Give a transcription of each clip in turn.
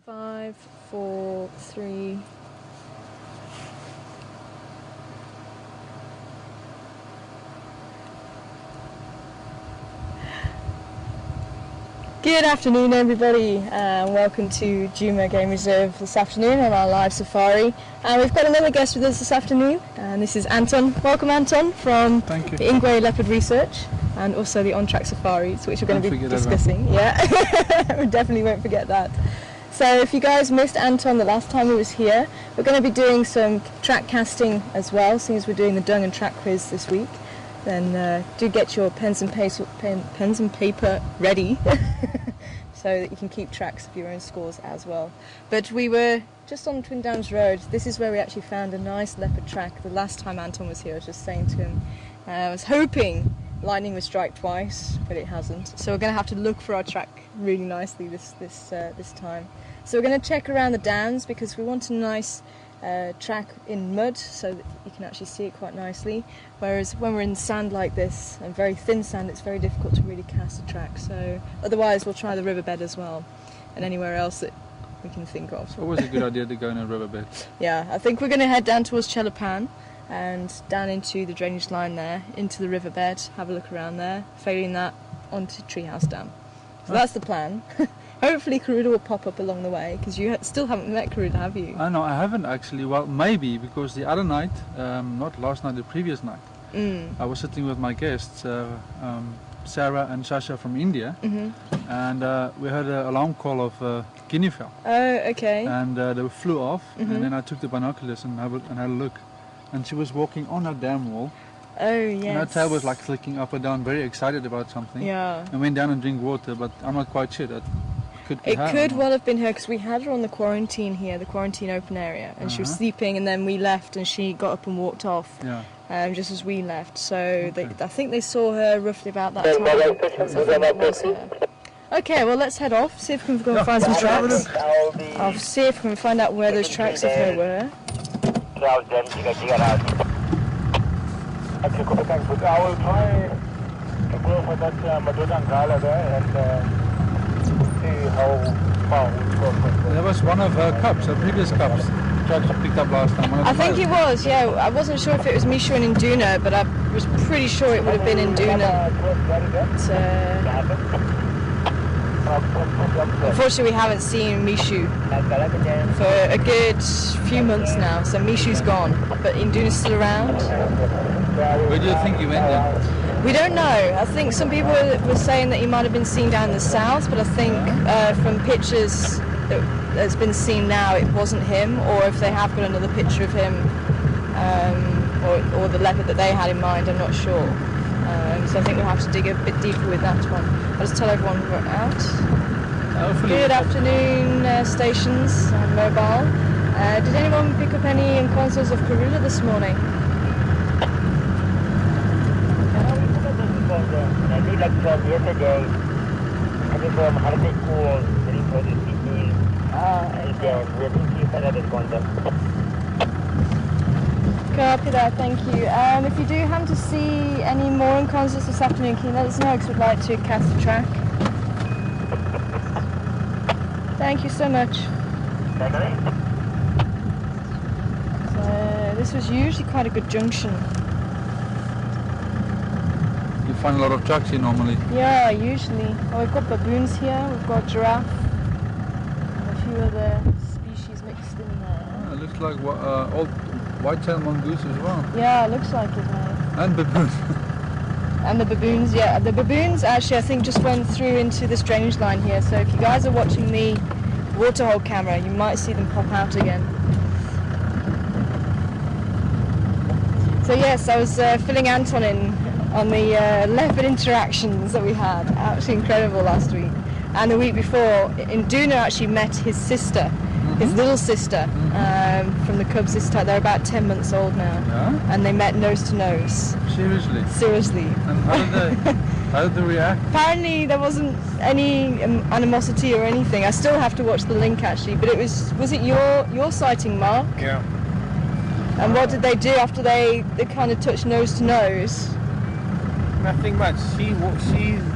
5, 4, 3. Good afternoon, everybody, and welcome to Juma Game Reserve this afternoon on our live safari. We've got another guest with us this afternoon, and this is Anton. Welcome, Anton, from the Ingwe Leopard Research and also the On-Track Safaris, which we're going to be discussing. Yeah, we definitely won't forget that. So if you guys missed Anton the last time he was here, we're going to be doing some track casting as well, seeing as we're doing the dung and track quiz this week. Then do get your pens and paper ready so that you can keep tracks of your own scores as well. But we were just on Twin Downs Road. This is where we actually found a nice leopard track. The last time Anton was here, I was just saying to him, I was hoping lightning would strike twice, but it hasn't. So we're going to have to look for our track really nicely this time. So we're going to check around the downs because we want a nice track in mud so that you can actually see it quite nicely, whereas when we're in sand like this and very thin sand, it's very difficult to really cast a track. So otherwise we'll try the riverbed as well and anywhere else that we can think of. It's always a good idea to go in a riverbed. Yeah, I think we're going to head down towards Chelapan and down into the drainage line there, into the riverbed, have a look around there, failing that onto Treehouse Dam. So that's the plan. Hopefully Karuda will pop up along the way, because you still haven't met Karuda, have you? No, I haven't actually. Well, maybe, because the other night, not last night, the previous night, I was sitting with my guests, Sarah and Sasha from India, and we heard an alarm call of guinea fowl. Oh, okay. And they flew off, and then I took the binoculars and had a look. And she was walking on a dam wall. Oh, yes. And her tail was like flicking up and down, very excited about something. Yeah. And went down and drink water, but I'm not quite sure. That could well have been her, because we had her on the quarantine here, the quarantine open area, and she was sleeping, and then we left and she got up and walked off just as we left. So I think they saw her roughly about that time. So I think it was her. Okay, well let's head off, see if we can go and find some tracks. I'll see if we can find out where those tracks of her were. I will try to go for that Madonna Gala there and see how far we go. There was one of her cups, her previous cups, tracks I picked up last time. I think it was, yeah. I wasn't sure if it was Mishu and Induna, but I was pretty sure it would have been Induna. Unfortunately, we haven't seen Mishu for a good few months now, so Mishu's gone, but Induna's still around. Where do you think he went then? We don't know. I think some people were saying that he might have been seen down in the south, but I think from pictures that's been seen now, it wasn't him, or if they have got another picture of him, or the leopard that they had in mind, I'm not sure. So I think we'll have to dig a bit deeper with that one. I'll just tell everyone we're out. Good afternoon, stations and mobile. Did anyone pick up any encounters of Karula this morning? I did like from yesterday. I think from Harvey School, very close to Sydney. And we're thinking of another contact. Copy that, thank you. If you do happen to see any more encounters this afternoon, can you let us know, because we'd like to cast a track. Thank you so much. So, this was usually quite a good junction. You find a lot of tracks here normally? Yeah, usually. Oh, we've got baboons here, we've got giraffe, and a few other species mixed in there. It looks like old white-tailed mongoose as well. Yeah, it looks like it, mate. And baboons. And the baboons, yeah. The baboons actually, I think, just went through into this drainage line here. So if you guys are watching the waterhole camera, you might see them pop out again. So yes, I was filling Anton in on the leopard interactions that we had. Absolutely incredible last week. And the week before, Induna actually met his sister. His little sister from the cubs this time. They're about 10 months old now, and they met nose to nose. Seriously? Seriously. And how did they react? Apparently there wasn't any animosity or anything. I still have to watch the link actually, but was it your sighting, Mark? Yeah. And what did they do after they kind of touched nose to nose? Nothing much. She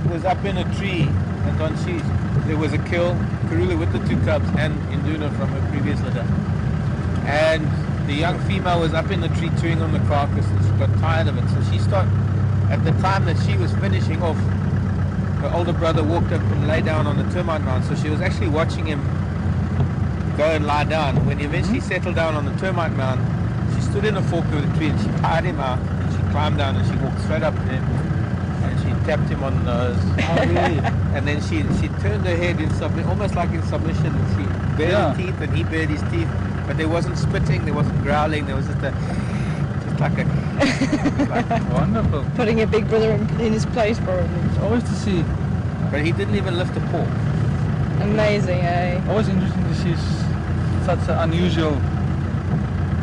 was up in a tree Anton, there was a kill, Karula with the 2 cubs and Induna from her previous litter. And the young female was up in the tree chewing on the carcass and she got tired of it. So she at the time that she was finishing off, her older brother walked up and lay down on the termite mound. So she was actually watching him go and lie down. When he eventually settled down on the termite mound, she stood in the fork of the tree and she tied him out and she climbed down and she walked straight up to him and she tapped him on the nose. Oh, really? And then she turned her head in almost like in submission, and she bared her teeth and he bared his teeth, but there wasn't spitting, there wasn't growling, there was just like Wonderful. Putting a big brother in his place, probably. It's always to see. But he didn't even lift a paw. Amazing, eh? Always interesting to see such unusual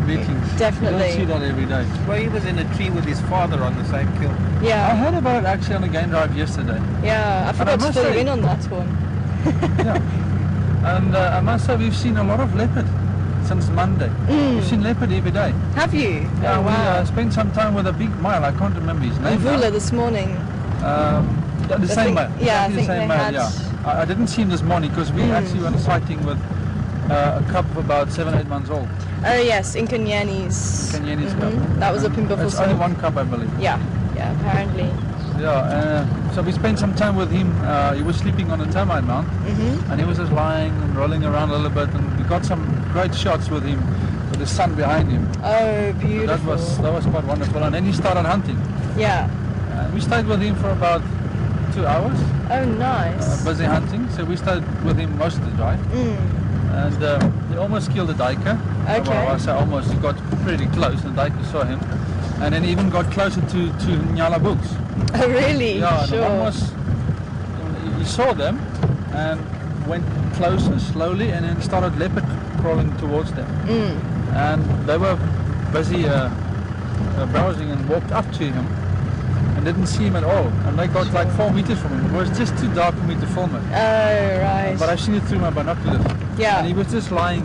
meetings. Definitely. You don't see that every day. Well, he was in a tree with his father on the same kill. I Yeah, heard about it actually on a game drive yesterday. yeah. I forgot to must fill you say- in on that one. Yeah. And I must say we've seen a lot of leopard since Monday. We've seen leopard every day. Have you? Yeah, Oh, wow. we spent some time with a big male. I can't remember his name. now. Vula this morning. The same male. Yeah, I Exactly think the same they male. had. Yeah. I didn't see him this morning because we actually went sighting with a cub of about 7-8 months old. Oh yes, in Kenyani's. Kenyani's cub. That was up in It's Buffalo. only one cub, I believe. Yeah, apparently. Yeah, so we spent some time with him. He was sleeping on a termite mound, and he was just lying and rolling around a little bit, and we got some great shots with him, with the sun behind him. Oh, beautiful. That was quite wonderful. And then he started hunting. Yeah. We stayed with him for about 2 hours, Oh, nice. busy hunting. So we stayed with him most of the drive, and he almost killed a duiker. Okay. Well, I say almost. He got pretty close, and the duiker saw him, and then even got closer to Nyala Books. Oh, really? Yeah, Sure. the one was, he saw them and went closer slowly and then started leopard crawling towards them. And they were busy browsing and walked up to him and didn't see him at all. And they got like 4 meters from him. It was just too dark for me to film it. Oh, right. But I've seen it through my binoculars. Yeah. And he was just lying,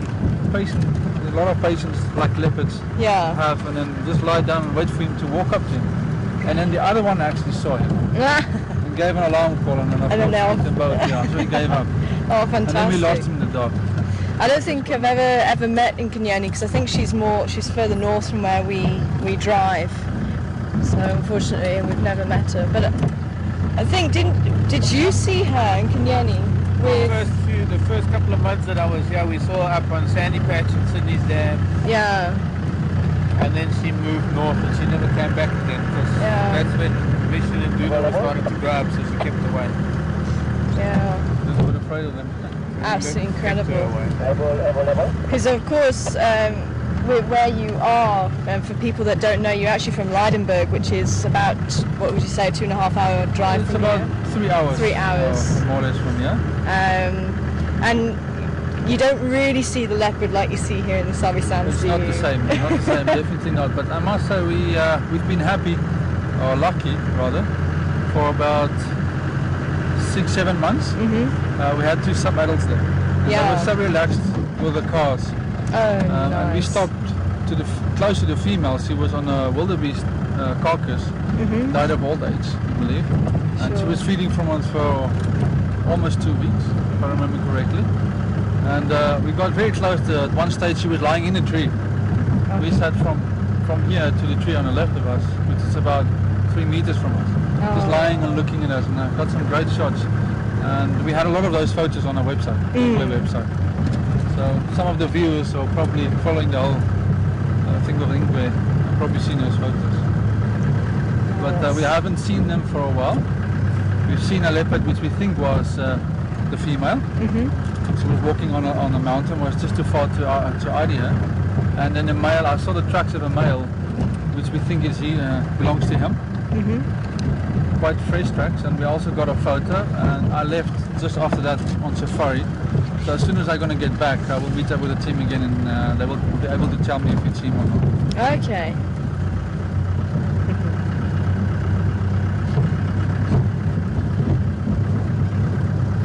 patient, a lot of patience like leopards Yeah. have, and then just lie down and wait for him to walk up to him. And then the other one actually saw him. And gave an alarm call and then of And then course hit them both, yeah, so he gave up. Oh, And then we fantastic. lost him in the dark. I don't think I've ever met in Kenyani because I think she's further north from where we drive. So unfortunately we've never met her. But I think did you see her in Kenyani with The first couple of months that I was here, we saw her up on Sandy Patch in Sydney's Dam, yeah. and then she moved north and she never came back again because Yeah. that's when Mission and Duna was starting to grow up, so she kept away. Yeah. Just a bit afraid of them. Absolutely Kept her incredible. away. Because of course, where you are, for people that don't know, you're actually from Leidenburg, which is about, what would you say, 2.5 hour drive It's from about here. 3 hours. 3 hours. More or less from here. And you don't really see the leopard like you see here in the Savi Sands, It's do not you? the same, not the same, definitely not. But I must say we've been happy, or lucky rather, for about 6-7 months. We had 2 sub-adults there. And Yeah. they were so relaxed with the cars. Oh, nice. And we stopped close to the female. She was on a wildebeest carcass, died of old age, I believe. And she Sure. was feeding from us for almost 2 weeks, if I remember correctly. And we got very close to, at one stage she was lying in a tree. We sat from here to the tree on the left of us, which is about 3 meters from us. Just lying and looking at us, and I got some great shots. And we had a lot of those photos on our website, the website. So some of the viewers are probably following the whole thing of Ingwe, have probably seen those photos. But we haven't seen them for a while. We've seen a leopard, which we think was the female. She was walking on a mountain, was just too far to ID her. And then the male, I saw the tracks of a male, which we think belongs to him. Quite fresh tracks, and we also got a photo, and I left just after that on safari. So as soon as I'm going to get back, I will meet up with the team again, and they will be able to tell me if it's him or not. Okay.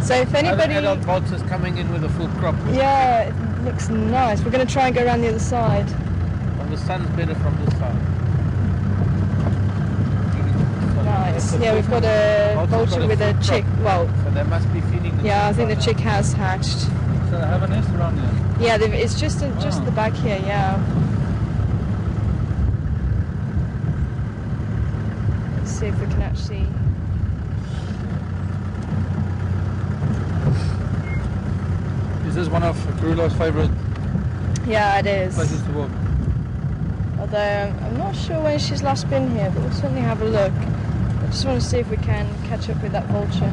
So if anybody... Adult vultures coming in with a full crop. Yeah, it looks nice. We're going to try and go around the other side. Well, the sun's better from this side. Nice. Yeah, we've got a vulture with a chick. Well, so they must be feeding the yeah, I chick think right the chick has hatched. So they have a nest around here. Yeah, it's just at the back here. Yeah. Let's see if we can actually. Is this one of Karula's favourite Yeah, it is. places to walk? Although I'm not sure when she's last been here, but we'll certainly have a look. I just want to see if we can catch up with that vulture.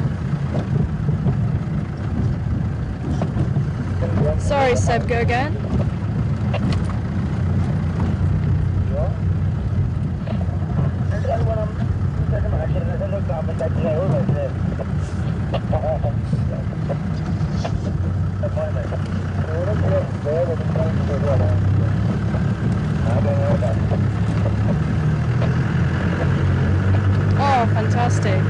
Sorry, Seb, go again. Oh, fantastic.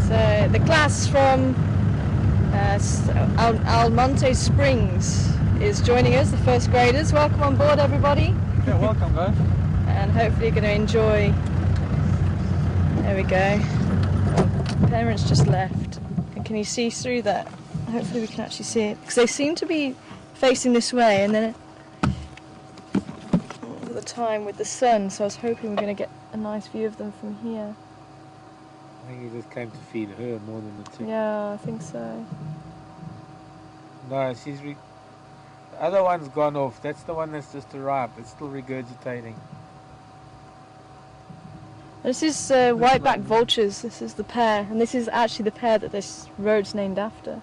So the class from Almonte Springs is joining us, the first graders. Welcome on board, everybody. Yeah, welcome guys. And hopefully you're going to enjoy. There we go. Parents just left. And can you see through that? Hopefully we can actually see it. Because they seem to be facing this way, and then all the time with the sun, so I was hoping we're going to get a nice view of them from here. I think he just came to feed her more than the chick. Yeah, I think so. No, the other one's gone off. That's the one that's just arrived. It's still regurgitating. This is whiteback vultures. This is the pair, and this is actually the pair that this road's named after.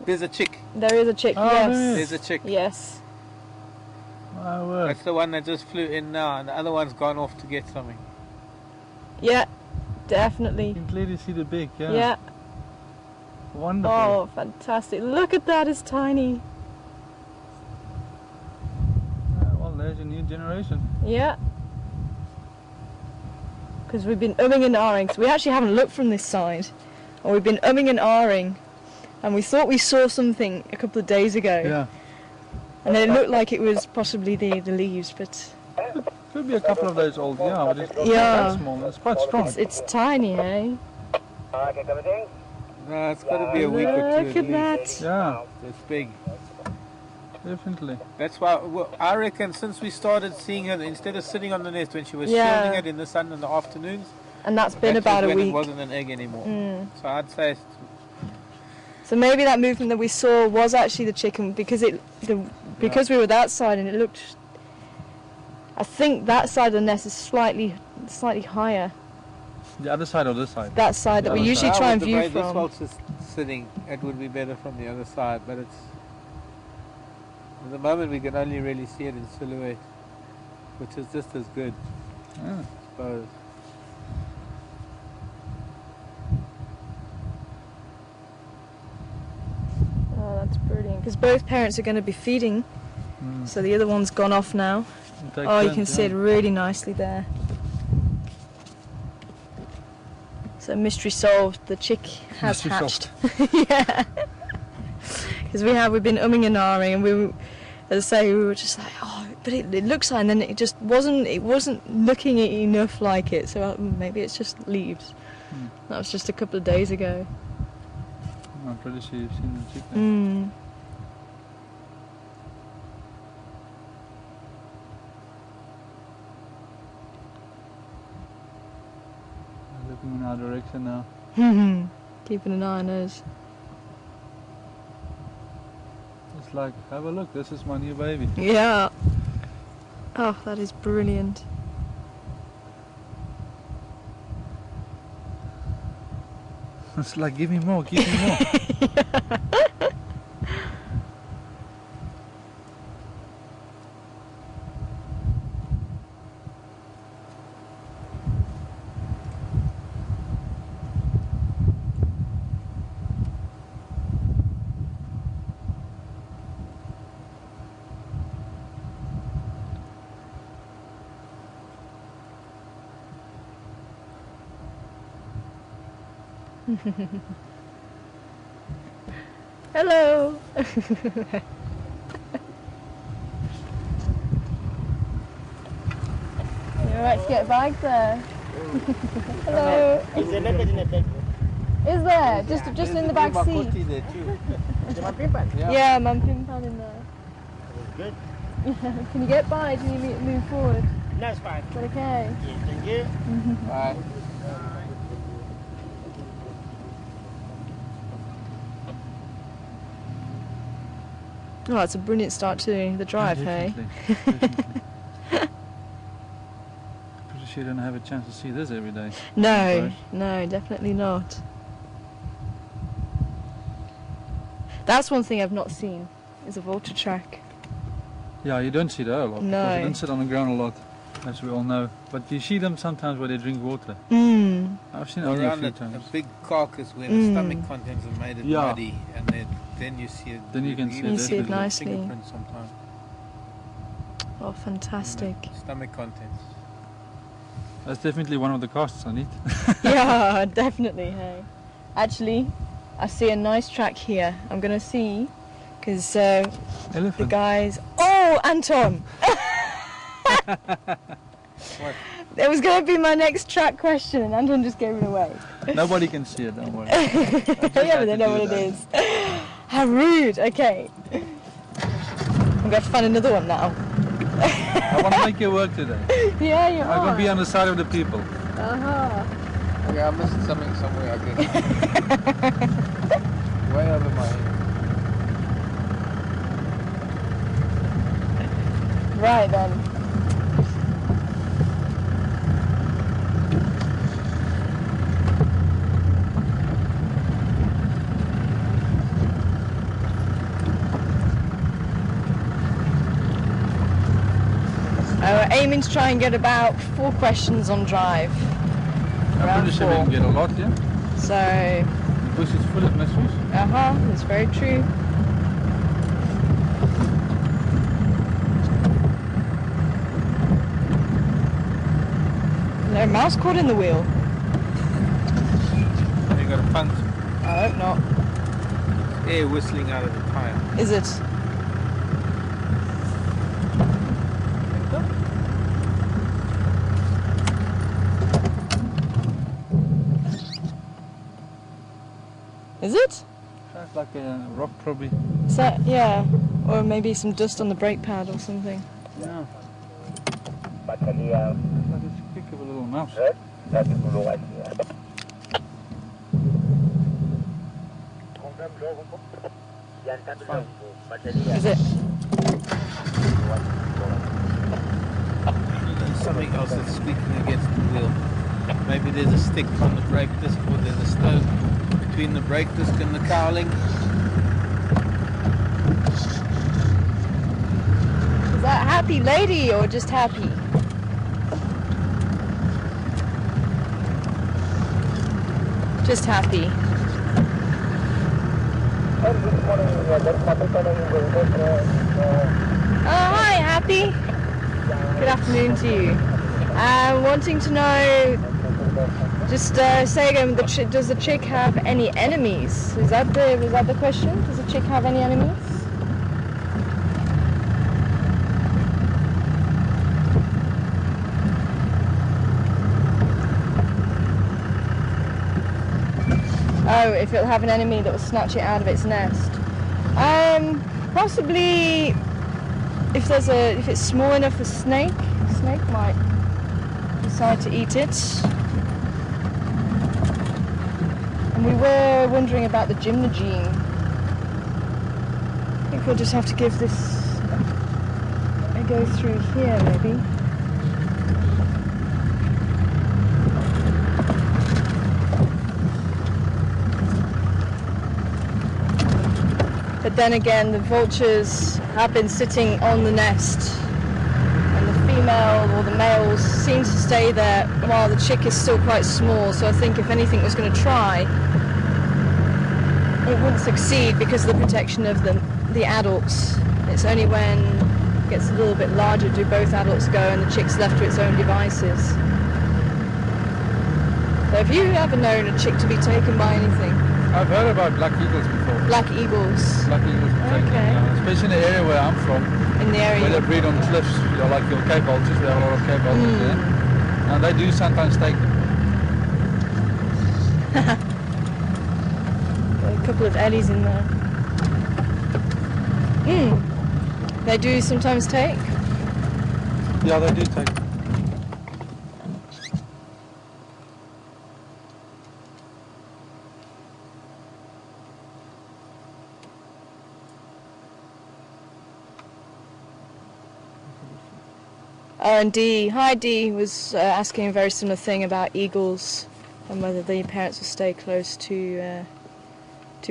There's a chick. There is a chick, Oh, yes. there There's a chick. Yes. My word. That's the one that just flew in now, and the other one's gone off to get something. Yeah, You definitely. can clearly see the beak, yeah. Yeah. Wonderful. Oh, fantastic. Look at that, it's tiny. Well, there's a new generation. Yeah. Because we've been umming and ahhing. So we actually haven't looked from this side. Or we've been umming and ahhing. And we thought we saw something a couple of days ago. Yeah. And then it looked like it was possibly the leaves, but Could be a couple of days old, yeah, but it's not Yeah. that small. It's quite strong. it's tiny, eh? No, it's got to be a week or two. Look at that. Yeah, It's big. definitely. That's why I reckon since we started seeing her, instead of sitting on the nest when she was Yeah. shielding it in the sun in the afternoons, And that's been that about was a when week. it wasn't an egg anymore. Mm. So I'd say it's So maybe that movement that we saw was actually the chicken because we were that side and it looked. I think that side of the nest is slightly higher. The other side or this side? That side that we other usually side. try and the view way this from. vulture's sitting, it would be better from the other side, but it's at the moment we can only really see it in silhouette, which is just as good, Yeah. I suppose. Oh, that's brilliant. Because both parents are going to be feeding, so the other one's gone off now. Take Oh, you turns, can see yeah. it really nicely there. So mystery solved. The chick has Mystery hatched. Yeah. Because we've been umming and ahhing, and as I say, we were just like, oh, but it looks like, and then it just wasn't. It wasn't looking enough like it. So maybe it's just leaves. That was just a couple of days ago. I'm pretty sure you've seen the chicken. Looking in our direction now. Keeping an eye on us. It's like, have a look, this is my new baby. Yeah. Oh, that is brilliant. It's like, give me more, give me more. Hello. Alright to get a bag there. Hello. Is there leopard in the back? Is there? Just in the back seat. There too. Is there my pimpan? Yeah, Mum Pimpan in there. Good. Can you get by? Do you need to move forward? No, it's fine. Is that okay? Yeah, thank you. Bye. Oh, it's a brilliant start to the drive, hey? Definitely. Pretty sure you don't have a chance to see this every day. No, Right. no, definitely not. That's one thing I've not seen, is a vulture track. Yeah, you don't see that a lot. No. Because they don't sit on the ground a lot, as we all know. But you see them sometimes where they drink water. Mm. I've seen it only a Around few a times. big carcass where the stomach contents have made it Yeah. muddy, and then you see it. Then you can see even it see it little nicely. fingerprints sometimes. Oh, fantastic. Stomach contents. That's definitely one of the costs I need. Yeah, definitely, hey. Actually, I see a nice track here. I'm going to see, because the Elephant. guys... Oh, Anton! What? It was going to be my next track question, and Anton just gave it away. Nobody can see it, don't worry. Yeah, but they know what it is. How rude. Okay. I'm going to find another one now. I want to make your work today. Yeah, you I'm are. going to be on the side of the people. Uh-huh. Okay, I missed something somewhere. I think. Way over my head. Right then. We're aiming to try and get about 4 questions on drive. I'm Around pretty sure we 4. can get a lot, yeah? So, The bush is full of mysteries. that's very true. No mouse caught in the wheel. You got a punt. I hope not. Air whistling out of the tire. Is it? Is it? Sounds like a rock probably. Is that, yeah. Or maybe some dust on the brake pad or something. Yeah. Bateria Like a squeak of a little mouse. red, that's blue right here. Is it? There's something else that's squeaking against the wheel. Maybe there's a stick on the brake disc, or there's a stone between the brake disc and the cowling. Is that happy lady or just happy? Just happy. Oh, hi, happy. Good afternoon to you. Wanting to know, just say again, does the chick have any enemies? Was that the question? Does the chick have any enemies? Oh, if it'll have an enemy that will snatch it out of its nest. Possibly if it's small enough, a snake might decide to eat it. And we were wondering about the gymnogene. I think we'll just have to give this a go through here, maybe. But then again, the vultures have been sitting on the nest, and the female or the males seem to stay there while the chick is still quite small. So I think if anything was going to try, it wouldn't succeed because of the protection of the adults. It's only when it gets a little bit larger do both adults go and the chick's left to its own devices. So have you ever known a chick to be taken by anything? I've heard about black eagles before. Black eagles. Black eagles protect Okay. them, especially in the area where I'm from, In the area. where they breed on cliffs, like your cave vultures. There are a lot of cave vultures there. And they do sometimes take them. Got a couple of Ellies in there. They do sometimes take? Yeah, they do take them. Oh, and Dee, hi Dee, was asking a very similar thing about eagles and whether the parents will stay close to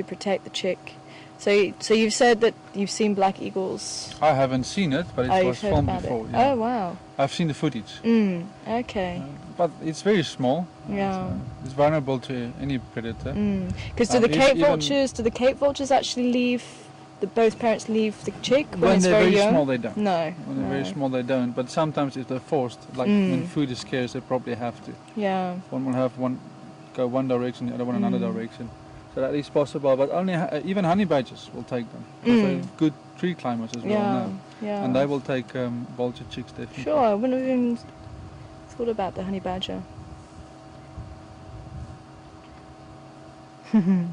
protect the chick. So you've said that you've seen black eagles. I haven't seen it, but it was filmed before. Yeah. Oh wow. I've seen the footage. Okay. But it's very small. Yeah. It's vulnerable to any predator. Because do the Cape vultures actually leave? Both parents leave the chick when it's they're very very young? small, they don't. No. When they're very small, they don't. But sometimes if they're forced, like when food is scarce, they probably have to. Yeah. One will have go one direction, the other one another direction. So that is possible. But only even honey badgers will take them. Because they're good tree climbers as well now. Yeah. And they will take vulture chicks definitely. Sure, I wouldn't have even thought about the honey badger. I've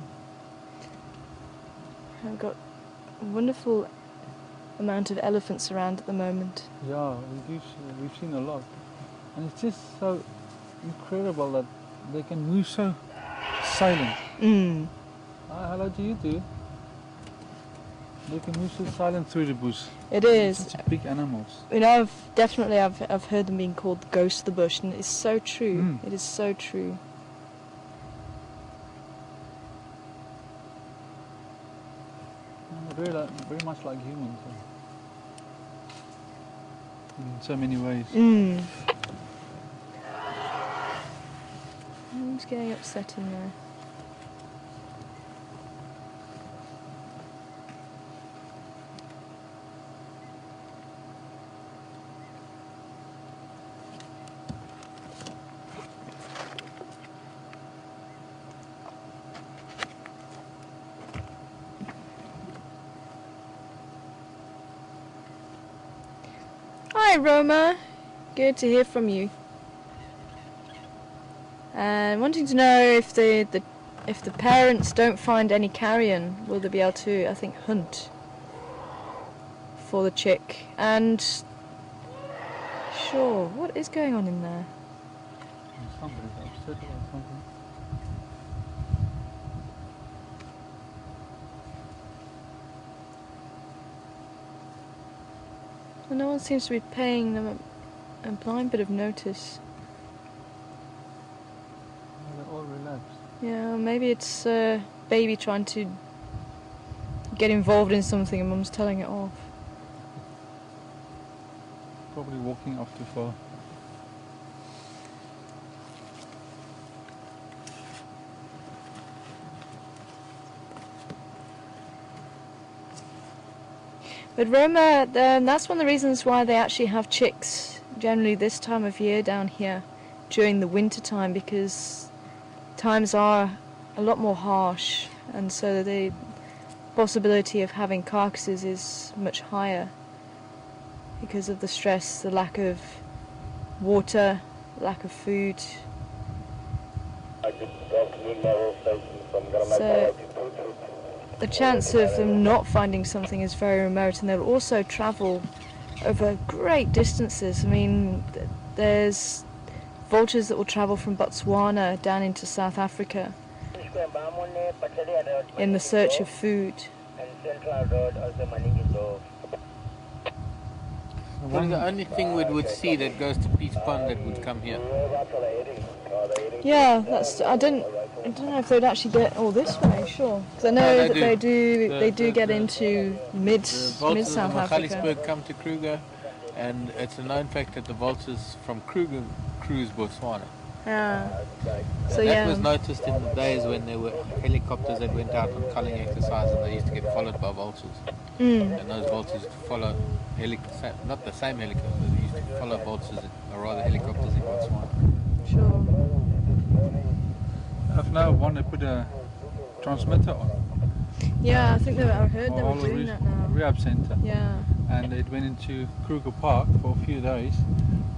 got a wonderful amount of elephants around at the moment. Yeah, we've seen a lot. And it's just so incredible that they can move so silent. Hi, hello to you too. They can move so silent through the bush. It is. Such big animals. You know, I've heard them being called the ghost of the bush, and it's so true. It is so true. Very much like humans. In so many ways. Who's getting upset in there? Hi Roma, good to hear from you. And wanting to know if the parents don't find any carrion, will they be able to, I think, hunt for the chick? And sure, what is going on in there? Somebody's upset about something. And no one seems to be paying them a blind bit of notice. They're all relaxed. Yeah, maybe it's baby trying to get involved in something and mum's telling it off. Probably walking off too far. But Roma, that's one of the reasons why they actually have chicks generally this time of year down here during the winter time, because times are a lot more harsh, and so the possibility of having carcasses is much higher because of the stress, the lack of water, lack of food. So the chance of them not finding something is very remote, and they'll also travel over great distances. I mean, there's vultures that will travel from Botswana down into South Africa in the search of food. What is the only thing we would see that goes to Peace Pond that would come here? Yeah, I don't know if they'd actually get all this way. Sure, because I know that they do get into mid South Africa. Vultures come to Kruger, and it's a known fact that the vultures from Kruger cruise Botswana. Yeah. So that was noticed in the days when there were helicopters that went out on culling exercise, and they used to get followed by vultures. And those vultures used to follow not the same helicopters, they used to follow vultures, or rather helicopters in Botswana. Sure. I've now wanted to put a transmitter on. Yeah, I think I heard they were doing that now. Rehab center. Yeah. And it went into Kruger Park for a few days,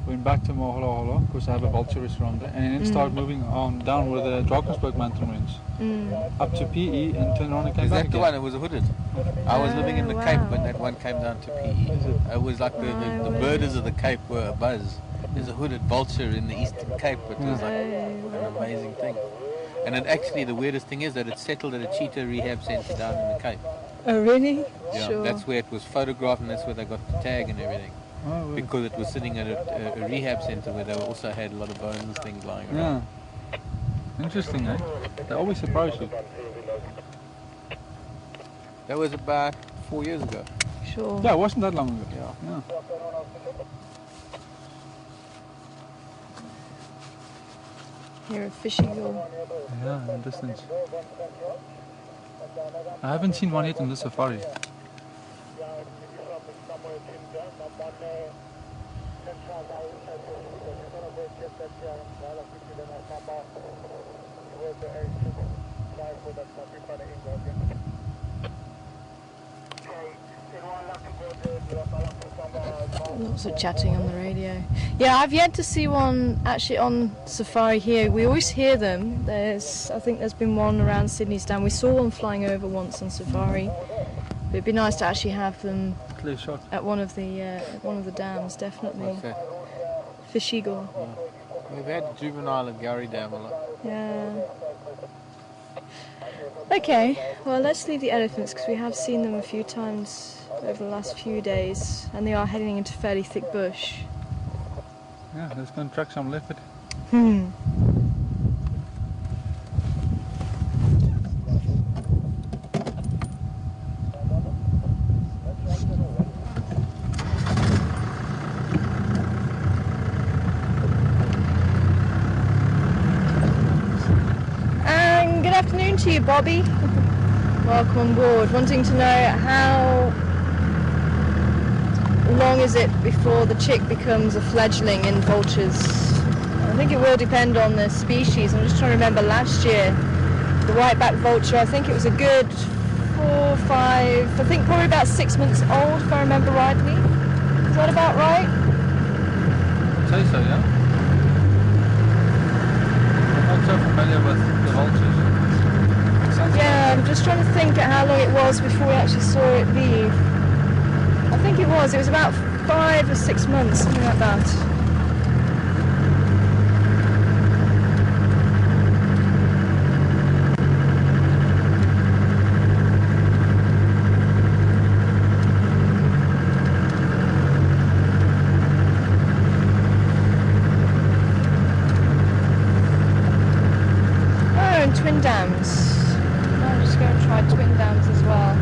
went back to Mohola because I have a vulture restaurant there, and then started moving on down with the Drakensberg mountain range up to PE and turned around and came Is back that the again. one? It was a hooded. I was living in the wow. Cape when that one came down to PE. It was like the birders of the Cape were a buzz. There's a hooded vulture in the Eastern Cape. It was like an amazing thing. And it actually, the weirdest thing is that it settled at a cheetah rehab centre down in the Cape. Oh, really? Yeah, Sure. that's where it was photographed and that's where they got the tag and everything. Oh, really? Because it was sitting at a rehab centre where they also had a lot of bones and things lying around. Yeah. Interesting, eh? They always surprise you. That was about 4 years ago. Sure. Yeah, it wasn't that long ago. Yeah. Yeah. Here a fish eagle. Yeah, in the distance. I haven't seen one yet in the safari. Lots of chatting on the radio. Yeah, I've yet to see one actually on safari here. We always hear them. I think there's been one around Sydney's Dam. We saw one flying over once on safari. But it'd be nice to actually have them Clear shot. at one of the dams, definitely. What's that? Fish eagle. We've had juvenile at Gowrie Dam a lot. Yeah. Okay, well let's leave the elephants because we have seen them a few times over the last few days and they are heading into fairly thick bush. Yeah, let's go and track some leopard. And good afternoon to you, Bobby. Welcome on board. Wanting to know how long is it before the chick becomes a fledgling in vultures? I think it will depend on the species. I'm just trying to remember last year, the white-backed vulture, I think it was a good 4, 5, I think probably about 6 months old if I remember rightly. Is that about right? I'd say so, yeah. I'm not so familiar with the vultures. Sounds Yeah, I'm just trying to think at how long it was before we actually saw it leave. I think it was about 5 or 6 months, something like that. Oh, and twin dams. I'm just going to try twin dams as well.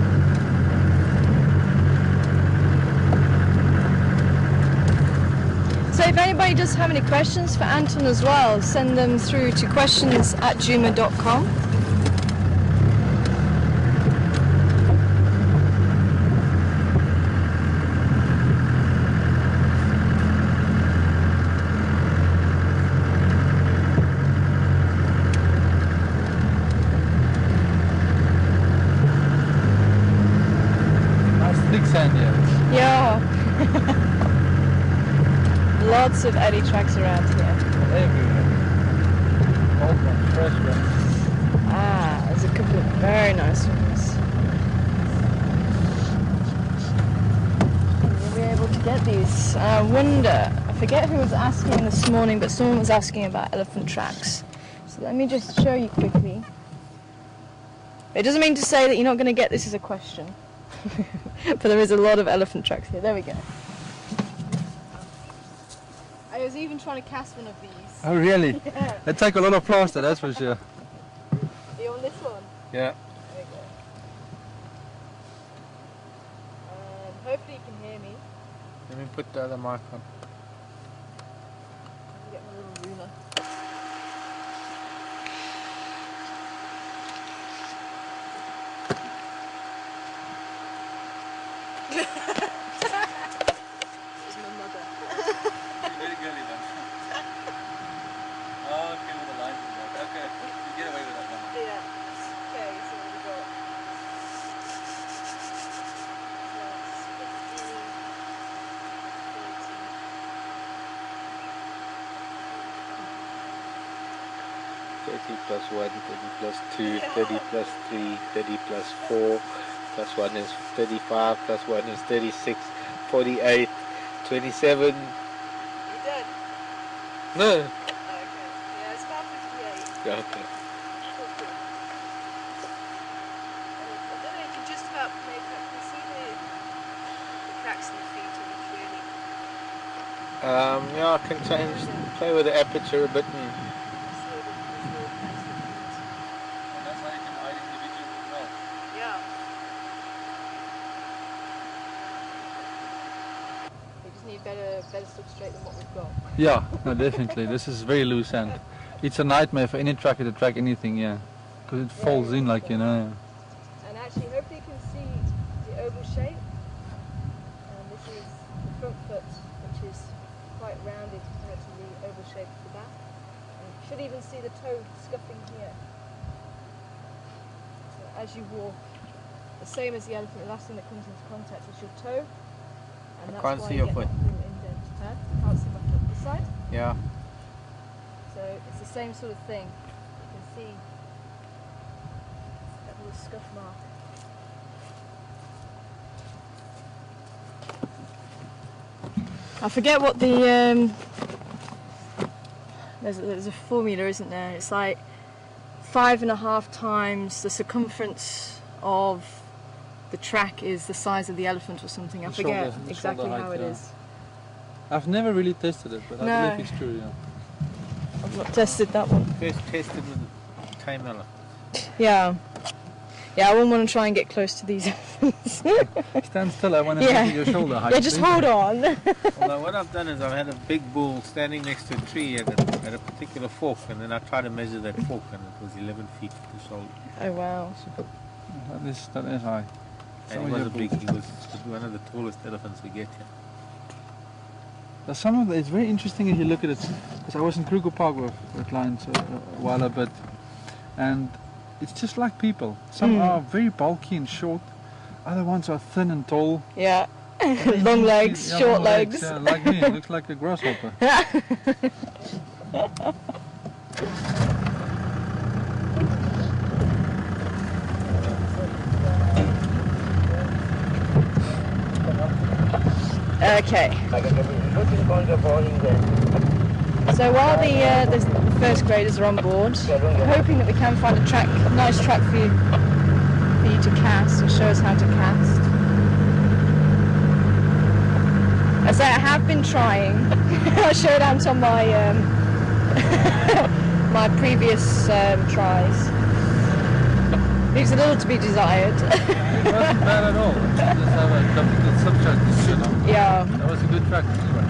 So if anybody does have any questions for Anton as well, send them through to questions@juma.com. nice thick sand here. Yeah. Lots of eddy tracks around here. Everywhere. Old ones, fresh ones. Ah, there's a couple of very nice ones. We'll be able to get these. I wonder, I forget who was asking this morning, but someone was asking about elephant tracks. So let me just show you quickly. It doesn't mean to say that you're not going to get this as a question. But there is a lot of elephant tracks here. There we go. I was even trying to cast one of these. Oh, really? Yeah. They take a lot of plaster, that's for sure. You on this one? Yeah. There we go. Hopefully you can hear me. Let me put the other mic on. Let me get my little ruler. This is my mother. Very girly one. Oh, okay, with the lines in that. Okay, you get away with that one. Yeah. Okay, so we got. So that's 15, 30. 30 plus 1, 30 plus 2, 30 plus 3, 30 plus 4, plus 1 is 35, plus 1 is 36, 48, 27. You done? No. Okay. Yeah, it's about 58. Yeah, okay. I don't know, you can just about make up, you see the cracks in the feet are not really. Yeah, I can play with the aperture a bit. And that's how you can hide individuals as well. Yeah. We just need better substrate than what we've got. Yeah, no, definitely. This is very loose sand. It's a nightmare for any tracker to track anything, yeah. Because it falls in like, you know. And actually, hopefully you can see the oval shape. And this is the front foot, which is quite rounded compared to the oval shape of the back. And you should even see the toe scuffing here. So as you walk, the same as the elephant, the last thing that comes into contact is your toe. And that's can't why see you your get foot. that little indent. Huh? Can't see my foot. This side? yeah. So it's the same sort of thing. You can see that little scuff mark. I forget what the there's a formula, isn't there? It's like 5.5 times the circumference of the track is the size of the elephant or something. I The forget shoulder exactly height, how it yeah. is. I've never really tested it, but I No. believe it's true, yeah. I've not tested that one. First tested with the tame elephant. Yeah. Yeah, I wouldn't want to try and get close to these elephants. Stand still, I want to Yeah. look at your shoulder height. Yeah, just please. hold on. Although what I've done is I've had a big bull standing next to a tree at a particular fork, and then I tried to measure that fork, and it was 11 feet to the shoulder. Oh wow. That is high. And he was he was one of the tallest elephants we get here. There's some of it's very interesting if you look at it, because I was in Kruger Park with clients a while bit, and it's just like people. Some are very bulky and short, other ones are thin and tall. Yeah. Long legs, Yeah, short long legs. Yeah, like me, it looks like a grasshopper. Okay. So while the first graders are on board, I'm hoping that we can find a nice track for you to cast or show us how to cast. As I have been trying, I showed Anton my my previous tries. Leaves a little to be desired. It wasn't bad at all. Just have a difficult subject to shoot on. Yeah. That was a good track anyway.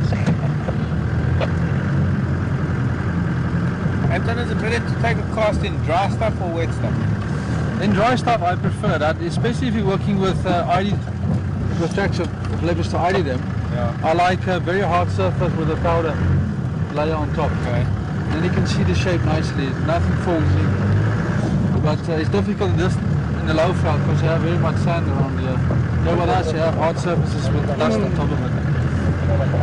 And then is it better to take a cast in dry stuff or wet stuff? In dry stuff I prefer that, especially if you're working with with tracks of levers to ID them. Yeah. I like a very hard surface with a powder layer on top. Okay. Then you can see the shape nicely, nothing falls in. But it's difficult in the low veld because you have very much sand around here. Yeah, with us you have hard surfaces with dust on top of it.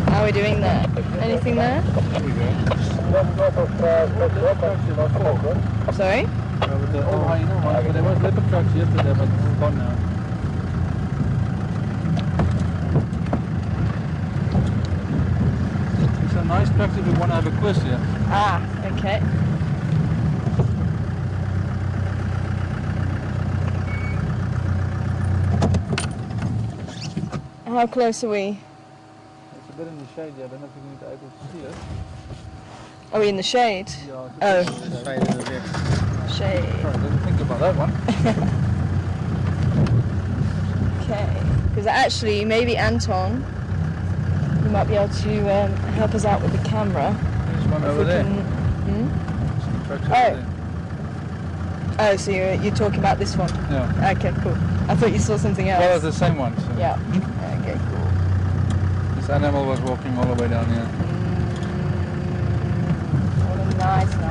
How are we doing there? Anything there? There we go. Sorry? With the old hyena ones, but there was leopard tracks yesterday, but it's gone now. It's a nice track if you want to have a quiz here. Ah, okay. How close are we? It's a bit in the shade here, I don't know if you're going to be able to see it. Are we in the shade? Yeah, Oh, Side of the bit. shade. Sorry, didn't think about that one. Okay. Because actually, maybe Anton, you might be able to help us out with the camera. There's one If over we there. can- Hmm? Some tracks Oh. over there. Oh, so you're talking about this one? Yeah. Okay, cool. I thought you saw something else. Well, it's the same one. So. Yeah. Okay, cool. This animal was walking all the way down here. What a nice one.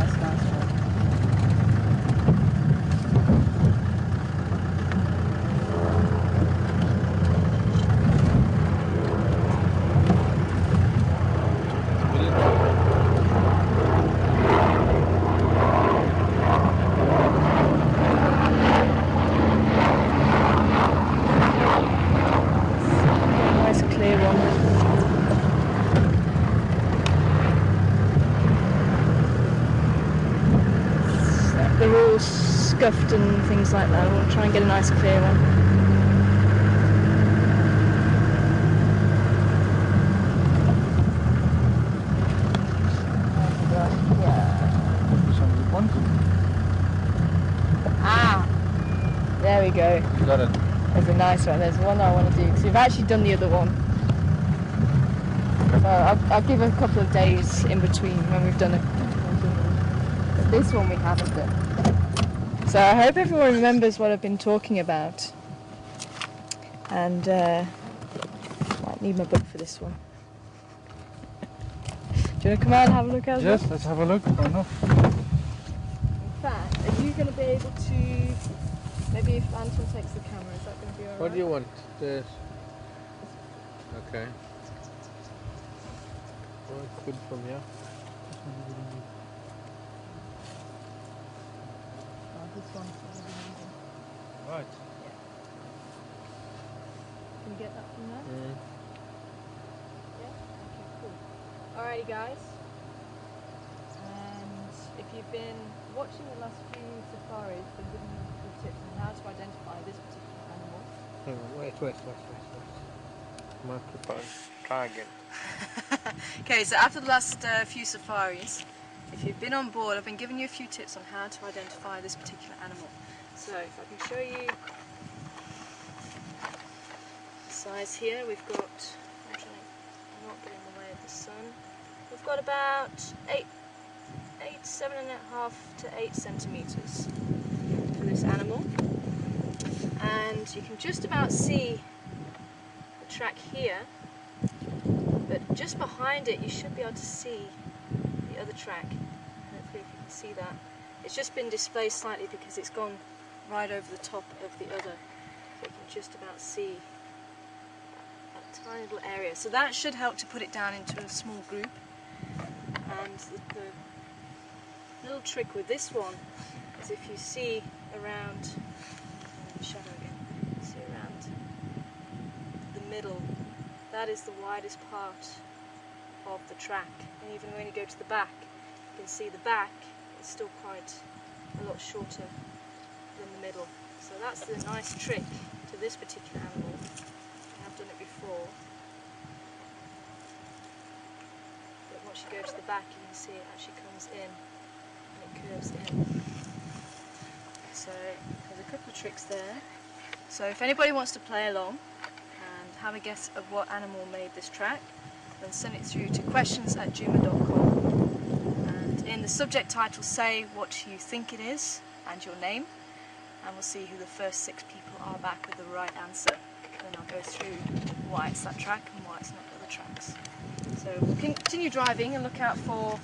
things like that. We'll try and get a nice clear one. There we go. You got it. There's a nice one. There's one I want to do because we've actually done the other one. So I'll give a couple of days in between when we've done it. But this one we haven't done. So I hope everyone remembers what I've been talking about. And might need my book for this one. Do you want to come out and have a look at it? Yes, let's have a look. Why not? In fact, are you going to be able to? Maybe if Anton takes the camera, is that going to be alright? What do you want? This. Okay. Oh, it's good from here. This one. Right. Yeah. Can you get that from there? Mm. Yeah? Okay, cool. Alrighty guys. And if you've been watching the last few safaris, been giving you a few tips on how to identify this particular animal. Wait. Microphone. Try again. Okay, so after the last few safaris, if you've been on board, I've been giving you a few tips on how to identify this particular animal. So if I can show you the size here, we've got, I'm trying to not get in the way of the sun, we've got about 7.5 to 8 centimeters for this animal, and you can just about see the track here, but just behind it you should be able to see the other track. Hopefully if you can see that. It's just been displaced slightly because it's gone right over the top of the other, so you can just about see that tiny little area. So that should help to put it down into a small group. And the little trick with this one is if you see around the shadow again, see around the middle, that is the widest part of the track. And even when you go to the back, you can see the back is still quite a lot shorter than the middle. So that's the nice trick to this particular animal. I have done it before. But once you go to the back, you can see it actually comes in and it curves in. So there's a couple of tricks there. So if anybody wants to play along and have a guess of what animal made this track, then send it through to questions@juma.com, and in the subject title say what you think it is and your name, and we'll see who the first 6 people are back with the right answer. Then I'll go through why it's that track and why it's not other tracks. So we'll continue driving and look out for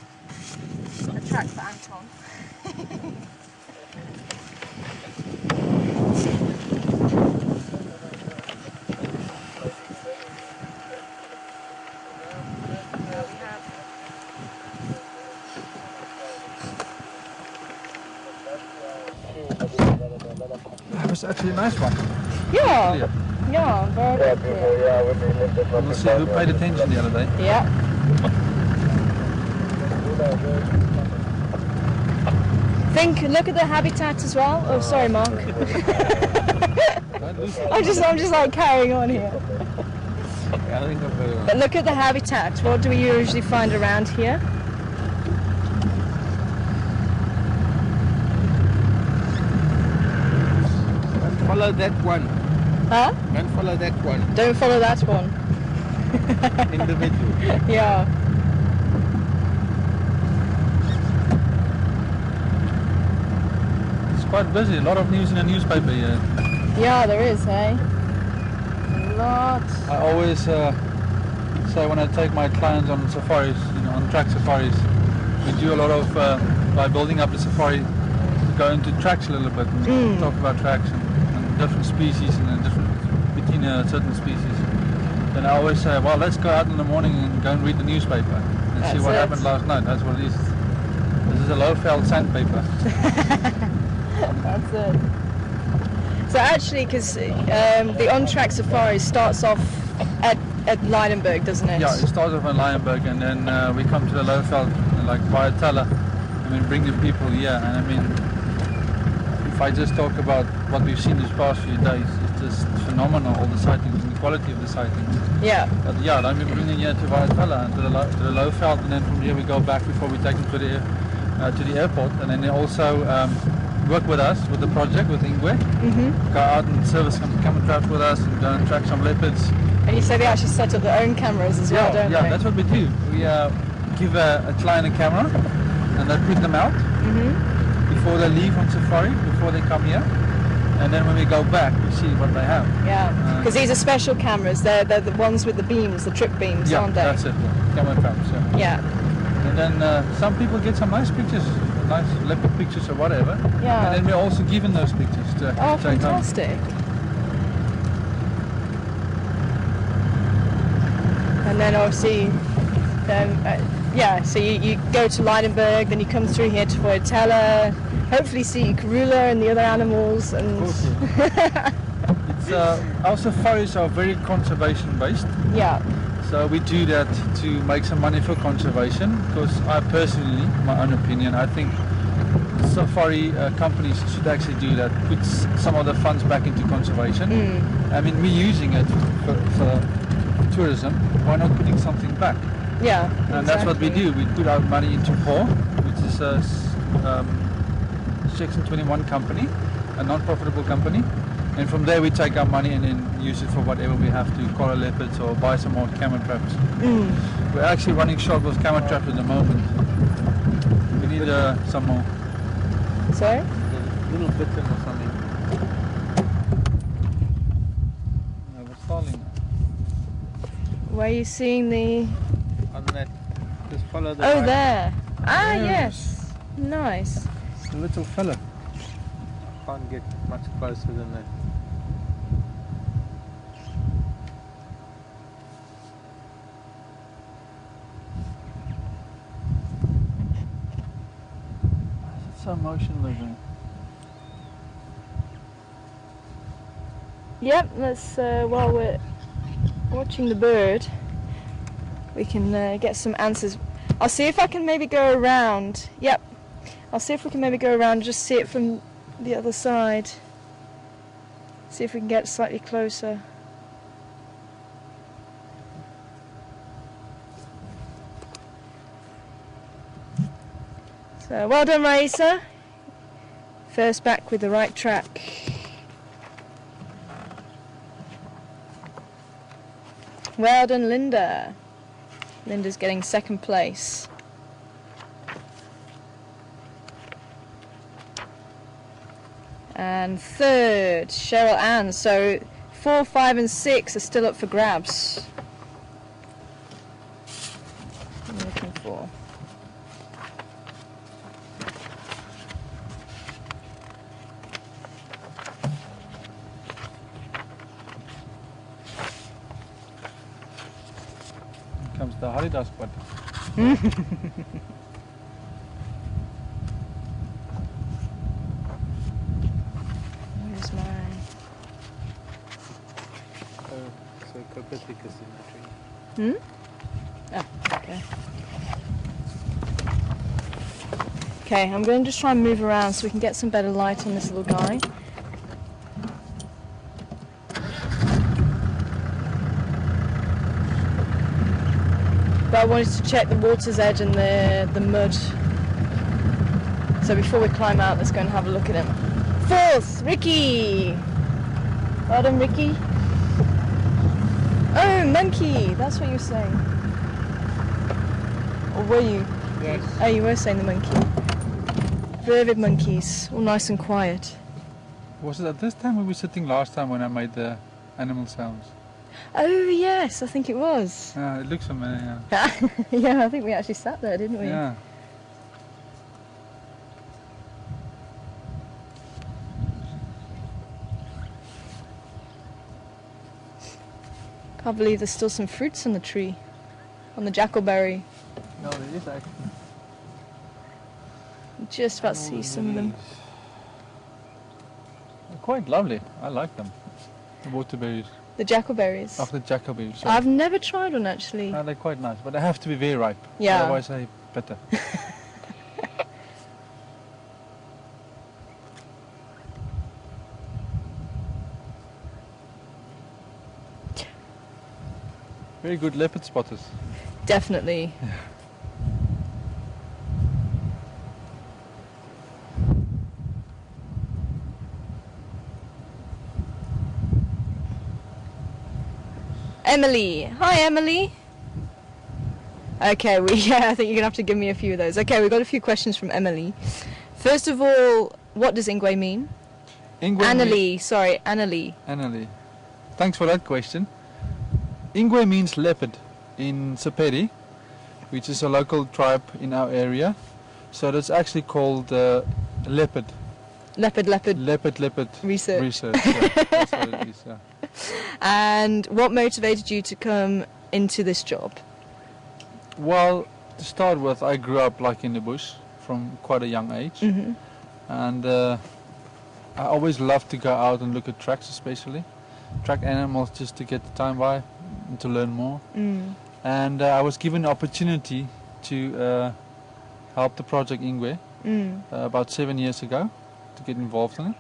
a track for Anton. That was actually a nice one. Yeah, Yeah. yeah, very good. We'll see who paid attention the other day. Yeah. Look at the habitat as well. Oh, sorry, Mark. I'm just like carrying on here. But look at the habitat. What do we usually find around here? Follow that one. Huh? Don't follow that one. Don't follow that one. Individual. Yeah. It's quite busy. A lot of news in the newspaper here. Yeah, there is, hey? A lot. I always say when I take my clients on safaris, on track safaris, we do a lot of, by building up the safari, go into tracks a little bit and talk about tracks and different species and different between certain species. Then I always say, well, let's go out in the morning and go and read the newspaper and see what happened last night. That's what it is. This is a low-felt sandpaper. That's it. So actually, because the on-track safari starts off at Leidenberg, doesn't it? Yeah, it starts off in Leidenberg, and then we come to the low-felt, like via Teller, and we bring the people here. And I mean, if I just talk about what we've seen these past few days, it's just phenomenal, all the sightings and the quality of the sightings. Yeah. But yeah, then we're bringing here to Valletta and to the Lowveld, and then from here we go back before we take them to the airport, and then they also work with us with the project with Ingwe. Go out and service some camera traps with us and go and track some leopards. And you say they actually set up their own cameras as well, don't they? Yeah, that's what we do. We give a client a camera and they print them out before they leave on safari, before they come here. And then when we go back, we see what they have. Yeah, because these are special cameras. They're the ones with the beams, the trip beams, aren't they? Yeah, that's it. Camera traps, Yeah. And then some people get some nice pictures, nice leopard pictures or whatever. Yeah. And then we're also given those pictures to take home. Fantastic. And then obviously, so you go to Leidenberg, then you come through here to Voyatella, hopefully see Karula and the other animals. And it's, our safaris are very conservation based. Yeah. So we do that to make some money for conservation, because I personally, my own opinion, I think safari companies should actually do that, put some of the funds back into conservation. I mean, we're using it for tourism, why not putting something back? Yeah, and that's what we do. We put our money into PAW, which is a Section 21 company, a non-profitable company, and from there we take our money and then use it for whatever we have to, collar leopards or buy some more camera traps. We're actually running short with camera traps at the moment. We need some more. Sorry? A little bit or something. No, we're stalling. Where are you seeing the... On that, just follow the Oh, line. there. Ah, yes. Nice. It's a little fella. Can't get much closer than that. It's so motionless. Yep, let's, while we're watching the bird, we can get some answers. I'll see if I can maybe go around. Yep, I'll see if we can maybe go around and just see it from the other side. See if we can get slightly closer. So, well done, Raisa. First back with the right track. Well done, Linda. Linda's getting second place. And third, Cheryl Ann. So 4, 5 and 6 are still up for grabs. What am I looking for? Comes the Haridas spot. Where's mine? So Copernicus in the tree. Oh, okay. Okay, I'm going to just try and move around so we can get some better light on this little guy. But I wanted to check the water's edge and the mud. So before we climb out, let's go and have a look at him. Fourth, Ricky! Well done, Ricky. Oh, monkey! That's what you were saying. Or were you? Yes. Oh, you were saying the monkey. Vervid monkeys, all nice and quiet. Was it at this time or we were sitting last time when I made the animal sounds? Oh yes, I think it was. It looks familiar. Yeah, I think we actually sat there, didn't we? Yeah. Can't believe there's still some fruits on the tree, on the jackalberry. No, there is actually. Just about to see some of them. They're quite lovely. I like them. The waterberries. The jackalberries. Of the jackalberries. So I've never tried one actually. they're quite nice, but they have to be very ripe. Yeah. Otherwise they're bitter. Very good leopard spotters. Definitely. Emily. Hi, Emily. Okay, I think you're going to have to give me a few of those. Okay, we've got a few questions from Emily. First of all, what does Ingwe mean? Annalie. Annalie. Thanks for that question. Ingwe means leopard in Sepet, which is a local tribe in our area. So that's actually called leopard. Leopard. Leopard. Research. Yeah, that's what it is, yeah. And what motivated you to come into this job? Well, to start with, I grew up like in the bush from quite a young age. Mm-hmm. And I always loved to go out and look at tracks, especially. Track animals, just to get the time by and to learn more. And I was given the opportunity to help the project Ingwe about 7 years ago, to get involved in it.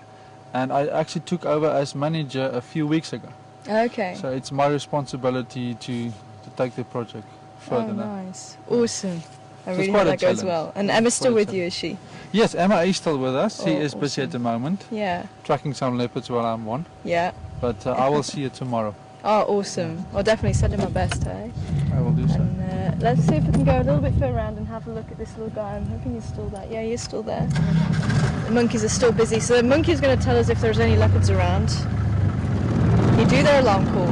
And I actually took over as manager a few weeks ago. Okay. So it's my responsibility to take the project further now. Nice. Awesome. I So really it's hope quite a that goes challenge. well. And Yeah, Emma's it's still quite a with you, is she? Yes, Emma is still with us. She Oh, is busy at the moment, Yeah. tracking some leopards while I'm on. Yeah. But I will see you tomorrow. Oh, awesome. I'll definitely send him my best, eh? I will do so. And let's see if we can go a little bit further around and have a look at this little guy. I'm hoping he's still there. Yeah, he's still there. The monkeys are still busy. So the monkey's going to tell us if there's any leopards around. You do their alarm call.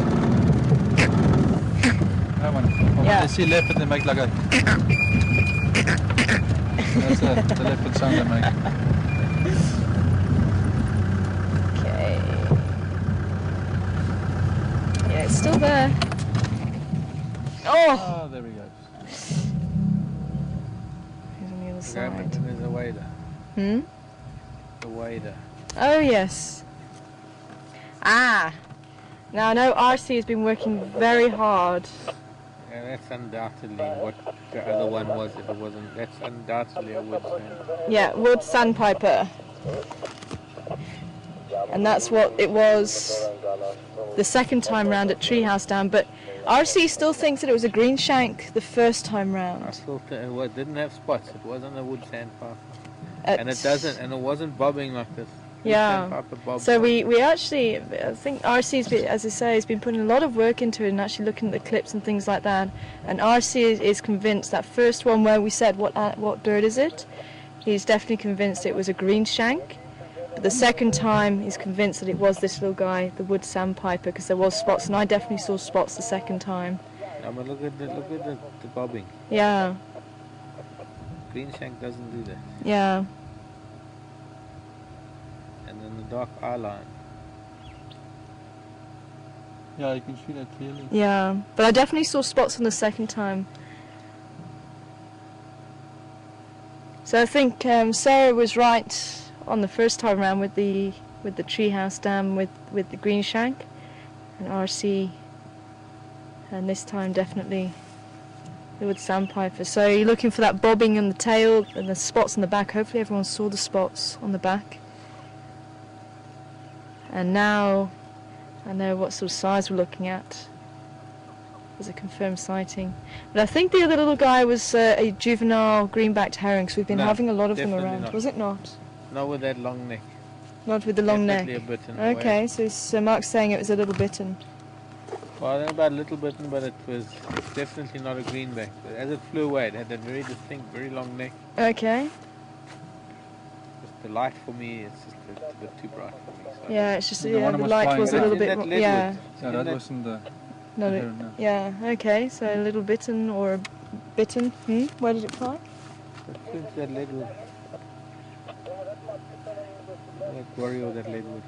When Yeah. they see leopard, they make like a... That's the leopard sound they make. Okay. Yeah, it's still there. Oh! Oh, there we go. He's on the other side. There's a wader. Hmm? The wader. Oh, yes. Ah! Now, I know RC has been working very hard. Yeah, that's undoubtedly what the other one was. If it wasn't, that's undoubtedly a wood sand. Yeah, wood sandpiper. And that's what it was the second time round at Treehouse Dam. But RC still thinks that it was a green shank the first time I round. still think it didn't have spots. It wasn't a wood sandpiper. At- And it doesn't, and it wasn't bobbing like this. Wood Yeah. sandpiper bobs. So we actually, I think RC's been, as I say, has been putting a lot of work into it and actually looking at the clips and things like that. And RC is convinced that first one where we said what bird is it, he's definitely convinced it was a green shank. But the second time he's convinced that it was this little guy, the wood sandpiper, because there was spots, and I definitely saw spots the second time. No, but look at the bobbing. Yeah, Green shank doesn't do that. yeah. And then the dark eye line. Yeah, you can see that clearly. Yeah, but I definitely saw spots on the second time. So I think Sarah was right on the first time round with the Treehouse Dam with the green shank, and RC, and this time definitely the wood sandpiper. So you're looking for that bobbing on the tail and the spots on the back. Hopefully everyone saw the spots on the back. And now I know what sort of size we're looking at as a confirmed sighting. But I think the other little guy was a juvenile greenbacked herring, because we've been No, having a lot of them definitely around. not. Was it not? Not with that long neck. Not with the long neck. Definitely a bitten. Okay, so Mark's saying it was a little bitten. Well, I don't know about a little bitten, but it's definitely not a greenback. But as it flew away, it had that very distinct, very long neck. Okay. Just the light for me, it's just a bit too bright for me. So Yeah, it's just The yeah, one the was light flying was a around. little bit. That leadwood. Yeah. Yeah, In that that- wasn't the... Not the a, heron, no. yeah. Okay, so a little bitten or a bitten. Where did it fly? But since that leadwood. That warrior, that leadwood.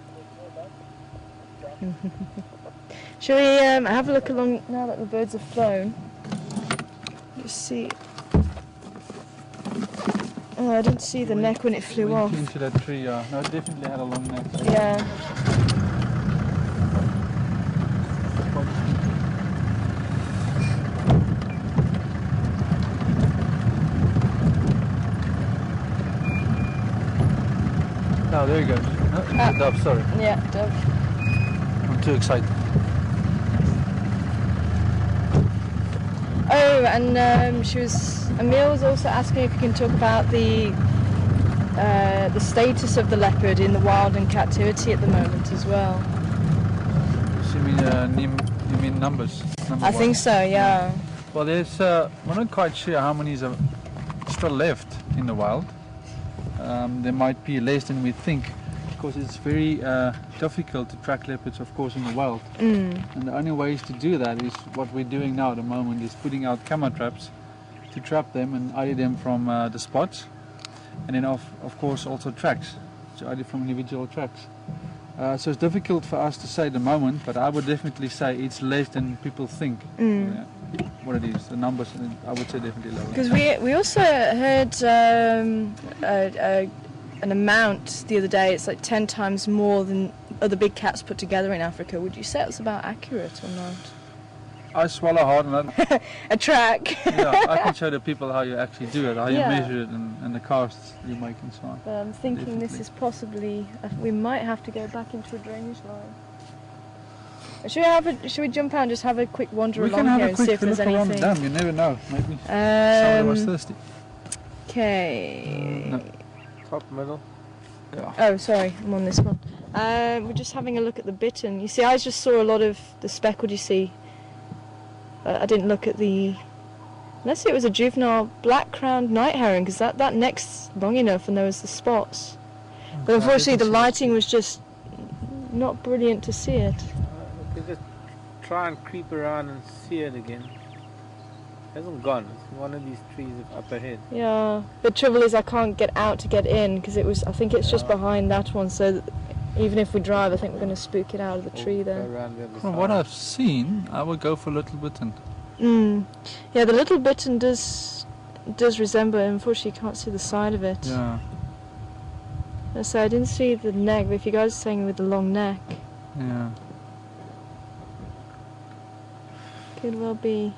Shall we have a look along now that the birds have flown? Just see. Oh, I didn't see the neck when it flew Went off. into that tree, yeah. No, it definitely had a long neck. Yeah. Oh, there you go. No, Ah. the dove, sorry. Yeah, dove. I'm too excited. Oh, and Emil was also asking if you can talk about the status of the leopard in the wild and captivity at the moment as well. You mean numbers? I think so, yeah. Well, we're not quite sure how many are still left in the wild. There might be less than we think, because it's very difficult to track leopards, of course, in the wild. And the only ways to do that is what we're doing now at the moment, is putting out camera traps to trap them and ID them from the spots, and then of course also tracks, to ID from individual tracks. So it's difficult for us to say at the moment, but I would definitely say it's less than people think. What it is, the numbers, I would say definitely lower. Because we also heard an amount the other day. It's like 10 times more than other big cats put together in Africa. Would you say it's about accurate or not? I swallow hard on that. A track. Yeah, I can show the people how you actually do it, how you measure it, and the casts you make and so on. I'm thinking this is possibly, we might have to go back into a drainage line. Should we jump out and just have a quick wander along here and see if there's anything? We can have a quick look around the dam, you never know, maybe somebody was thirsty. Okay. No. Top, middle. Yeah. Oh, sorry, I'm on this one. We're just having a look at the bittern. You see, I just saw a lot of the speckled, you see. I didn't look at the... Let's see, it was a juvenile black-crowned night heron, because that neck's long enough and there was the spots. But unfortunately the lighting was just not brilliant to see it. We could just try and creep around and see it again. It hasn't gone. It's one of these trees up ahead. Yeah, the trouble is I can't get out to get in, because I think it's just behind that one, so even if we drive, I think we're going to spook it out of the tree there. From what I've seen, I would go for little bittern. Yeah, the little bittern does resemble it. Unfortunately, you can't see the side of it. Yeah. So I didn't see the neck, but if you guys are saying with the long neck, Yeah. could well be.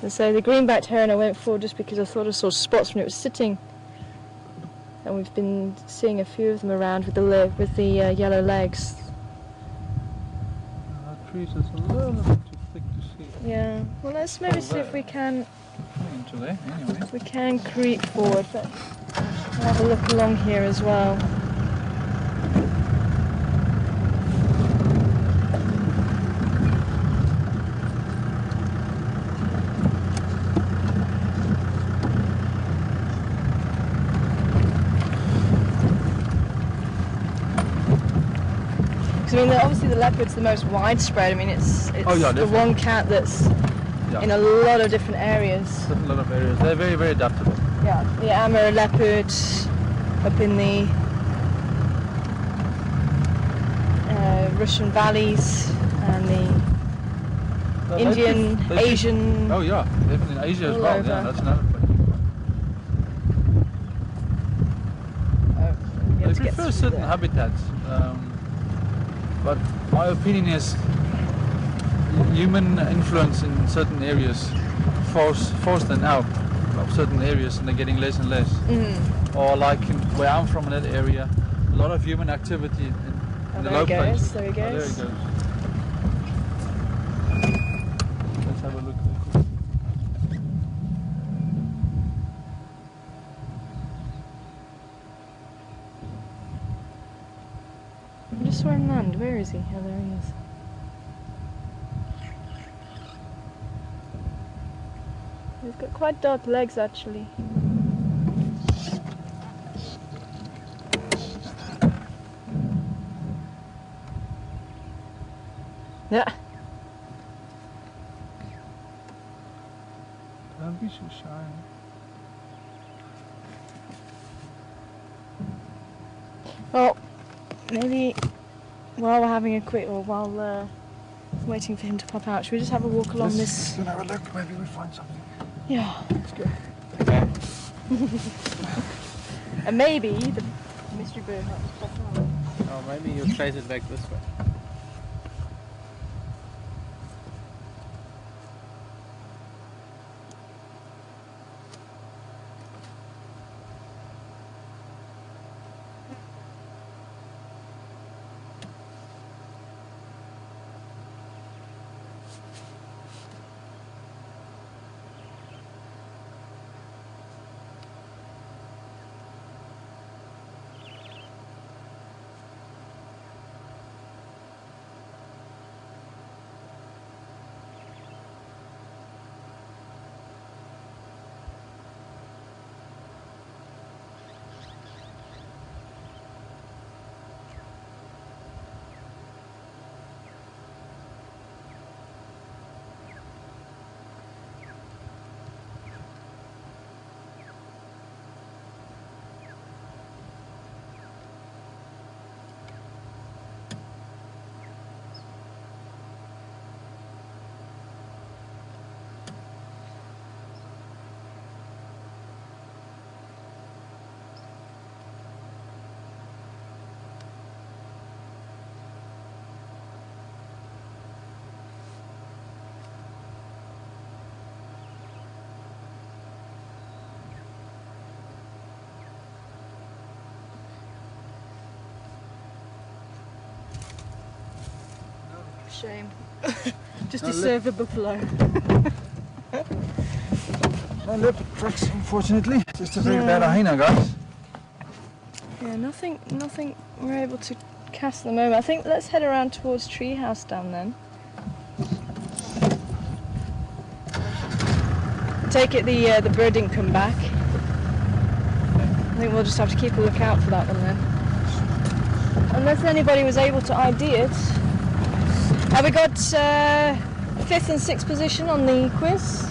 So the greenbacked heron I went for just because I thought I saw spots when it was sitting. And we've been seeing a few of them around with the yellow legs. That tree's just a little bit too thick to see. Yeah. Well, let's maybe see if we can. Into there, anyway. We can creep forward, but we'll have a look along here as well. I mean, obviously the leopard's the most widespread. I mean, it's the one cat that's in a lot of different areas. A lot of areas. They're very, very adaptable. Yeah, the Amur leopard up in the Russian valleys and the Indian, Asian. Oh yeah, they've been in Asia as well. Over. Yeah, that's another place. They prefer certain habitats. But my opinion is human influence in certain areas force them out of certain areas, and they're getting less and less. Or like where I'm from, in that area, a lot of human activity in the low places. There he goes. Oh, there he goes. Let's have a look. I just saw him land. Where is he? Oh, there he is. He's got quite dark legs, actually. Yeah. Don't be so shy. Well, maybe while we're having a quick, or while waiting for him to pop out, should we just have a walk along this? Let's have a look. Maybe we find something. Yeah. Let's go. And maybe the mystery bird might just pop out. Oh, maybe you'll trace it back this way. shame. Just to serve a buffalo. No leopard tracks, unfortunately. Just a very bad hyena, guys. Yeah, nothing we're able to cast at the moment. I think let's head around towards Treehouse Dam then. Take it the bird didn't come back. I think we'll just have to keep a lookout for that one then. Unless anybody was able to ID it. Have we got 5th and 6th position on the quiz?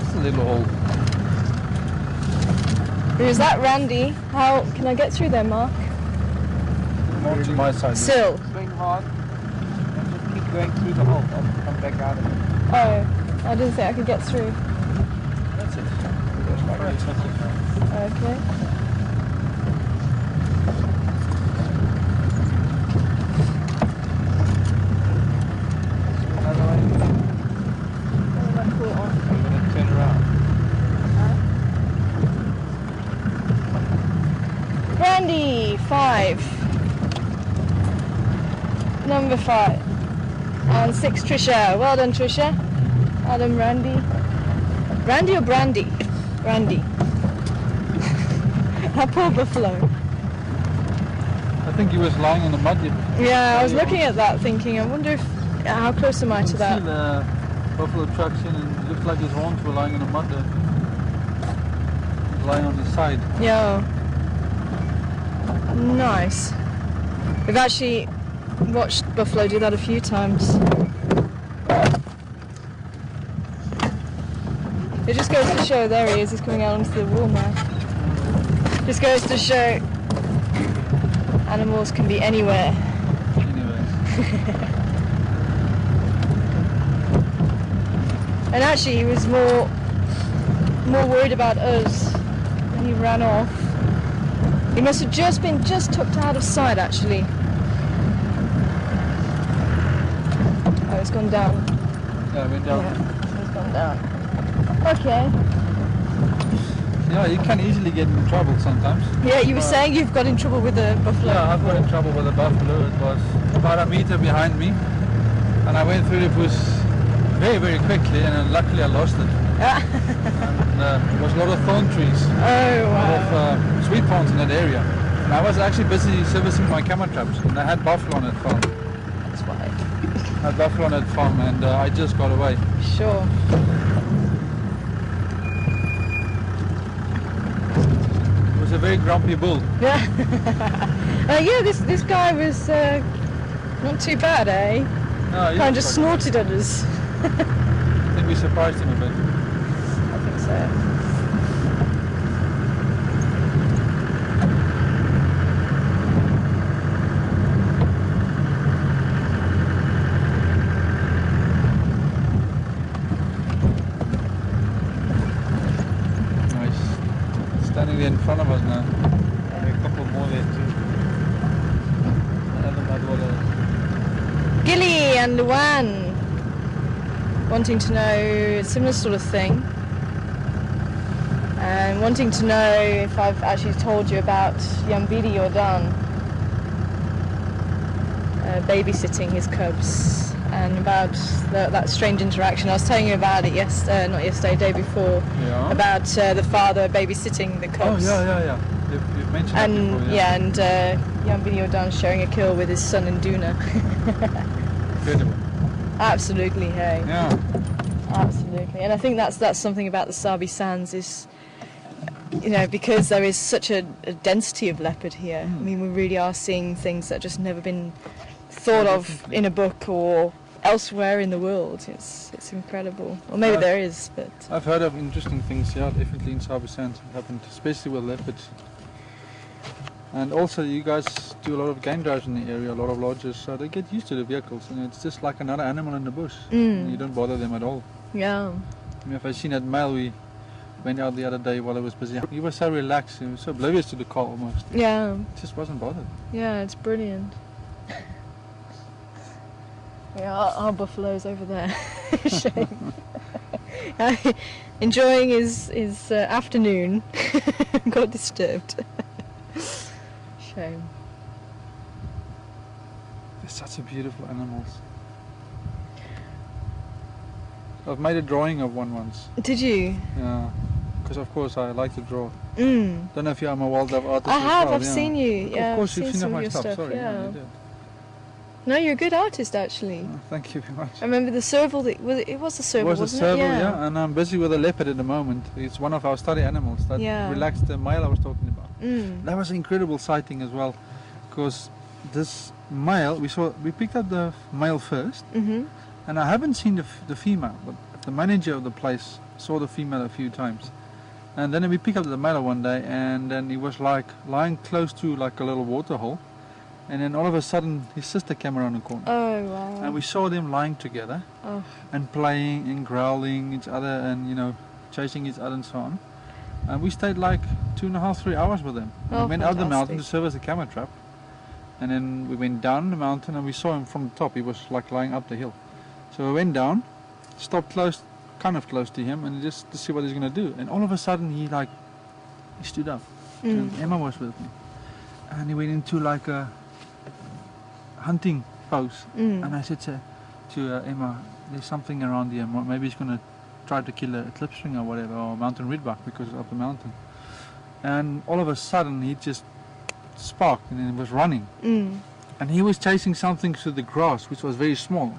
It's a little hole. Who's that, Randy? How can I get through there, Mark? More to my side. Still. Swing hard and just keep going through the hole. I'll come back out of it. Oh, I didn't think I could get through. That's it. Okay. Another way. What am I caught on? I'm going to turn around. Randy, 5. Number 5. And 6, Trisha. Well done, Trisha. Adam, Randy. Randy or Brandy? Randy. That poor buffalo. I think he was lying on the mud. Yeah, I was looking at that thinking, I wonder if, how close am I to that? See the buffalo tracks in and it looked like his horns were lying on the mud there. He was lying on his side. Yeah. Nice. We've actually watched buffalo do that a few times. It just goes to show, there he is, he's coming out onto the wall now. Just goes to show animals can be anywhere. Anyway. And actually he was more worried about us when he ran off. He must have just been tucked out of sight actually. Oh, it's gone down. Yeah, it went down. Yeah, it's gone down. Okay. Yeah, you can easily get in trouble sometimes. Yeah, you were saying you've got in trouble with the buffalo. Yeah, I've got in trouble with a buffalo. It was about a meter behind me, and I went through the bush very, very quickly, and then luckily I lost it. And there was a lot of thorn trees, Oh, a wow. lot of sweet ponds in that area. And I was actually busy servicing my camera traps, and I had buffalo on that farm. That's why. I had buffalo on that farm, and I just got away. Sure. It was a very grumpy bull. Yeah. Yeah, this guy was not too bad, eh? No, he Kind of was just quite snorted at us. good. I think we surprised him a bit. I think so. Nice. Standing there in front of us now. There are a couple more there too. Another mudwaller. Gilly and Luan wanting to know a similar sort of thing. And wanting to know if I've actually told you about Yambidi Jordan babysitting his cubs and about that strange interaction. I was telling you about it not yesterday, day before, Yeah. about the father babysitting the Oh, cubs. yeah. You've mentioned that And before, yeah, and Yambidi Jordan sharing a kill with his son in Duna. Incredible. Absolutely, hey. Yeah. Absolutely, and I think that's something about the Sabi Sands is, you know, because there is such a density of leopard here. I mean, we really are seeing things that just never been thought of Definitely. in a book or elsewhere in the world. It's incredible. Or maybe there is, but I've heard of interesting things, yeah, definitely in Sabi Sands happened, especially with leopards. And also you guys do a lot of game drives in the area, a lot of lodges, so they get used to the vehicles, and it's just like another animal in the bush. You don't bother them at all. yeah, I mean, if I seen that male, we went out the other day while I was busy. He was so relaxed, he was so oblivious to the car almost. yeah, Just wasn't bothered. yeah. It's brilliant. Yeah, our buffalo's over there. Shame. Enjoying his afternoon. Got disturbed. Shame. They're such a beautiful animals. I've made a drawing of one once. Did you? Yeah. Because of course I like to draw. Mm. Don't know if you're a wildlife artist I as have, well, I've seen you. Yeah, of course I've you've seen some my of your stuff. Sorry, yeah. you did. No, you're a good artist actually. Oh, thank you very much. I remember the serval, it was the serval, It was a wasn't serval, it? yeah, and I'm busy with a leopard at the moment. It's one of our study animals, that Yeah. relaxed male I was talking about. Mm. That was an incredible sighting as well, because this male, we picked up the male first, Mm-hmm. and I haven't seen the female, but the manager of the place saw the female a few times. And then we picked up the male one day, and then he was like lying close to like a little water hole, and then all of a sudden his sister came around the corner. Oh, wow. And we saw them lying together Oh. and playing and growling each other and, you know, chasing each other and so on. And we stayed like 2.5, 3 hours with them. And Oh, we went up the mountain to fantastic. serve as a camera trap. And then we went down the mountain and we saw him from the top. He was like lying up the hill. So we went down, stopped kind of close to him, and just to see what he's going to do. And all of a sudden he stood up. Mm. And Emma was with me. And he went into like a hunting pose. Mm. And I said to Emma, there's something around here. Maybe he's going to try to kill a klipspring or whatever, or mountain redbuck because of the mountain. And all of a sudden he just sparked and he was running. Mm. And he was chasing something through the grass, which was very small.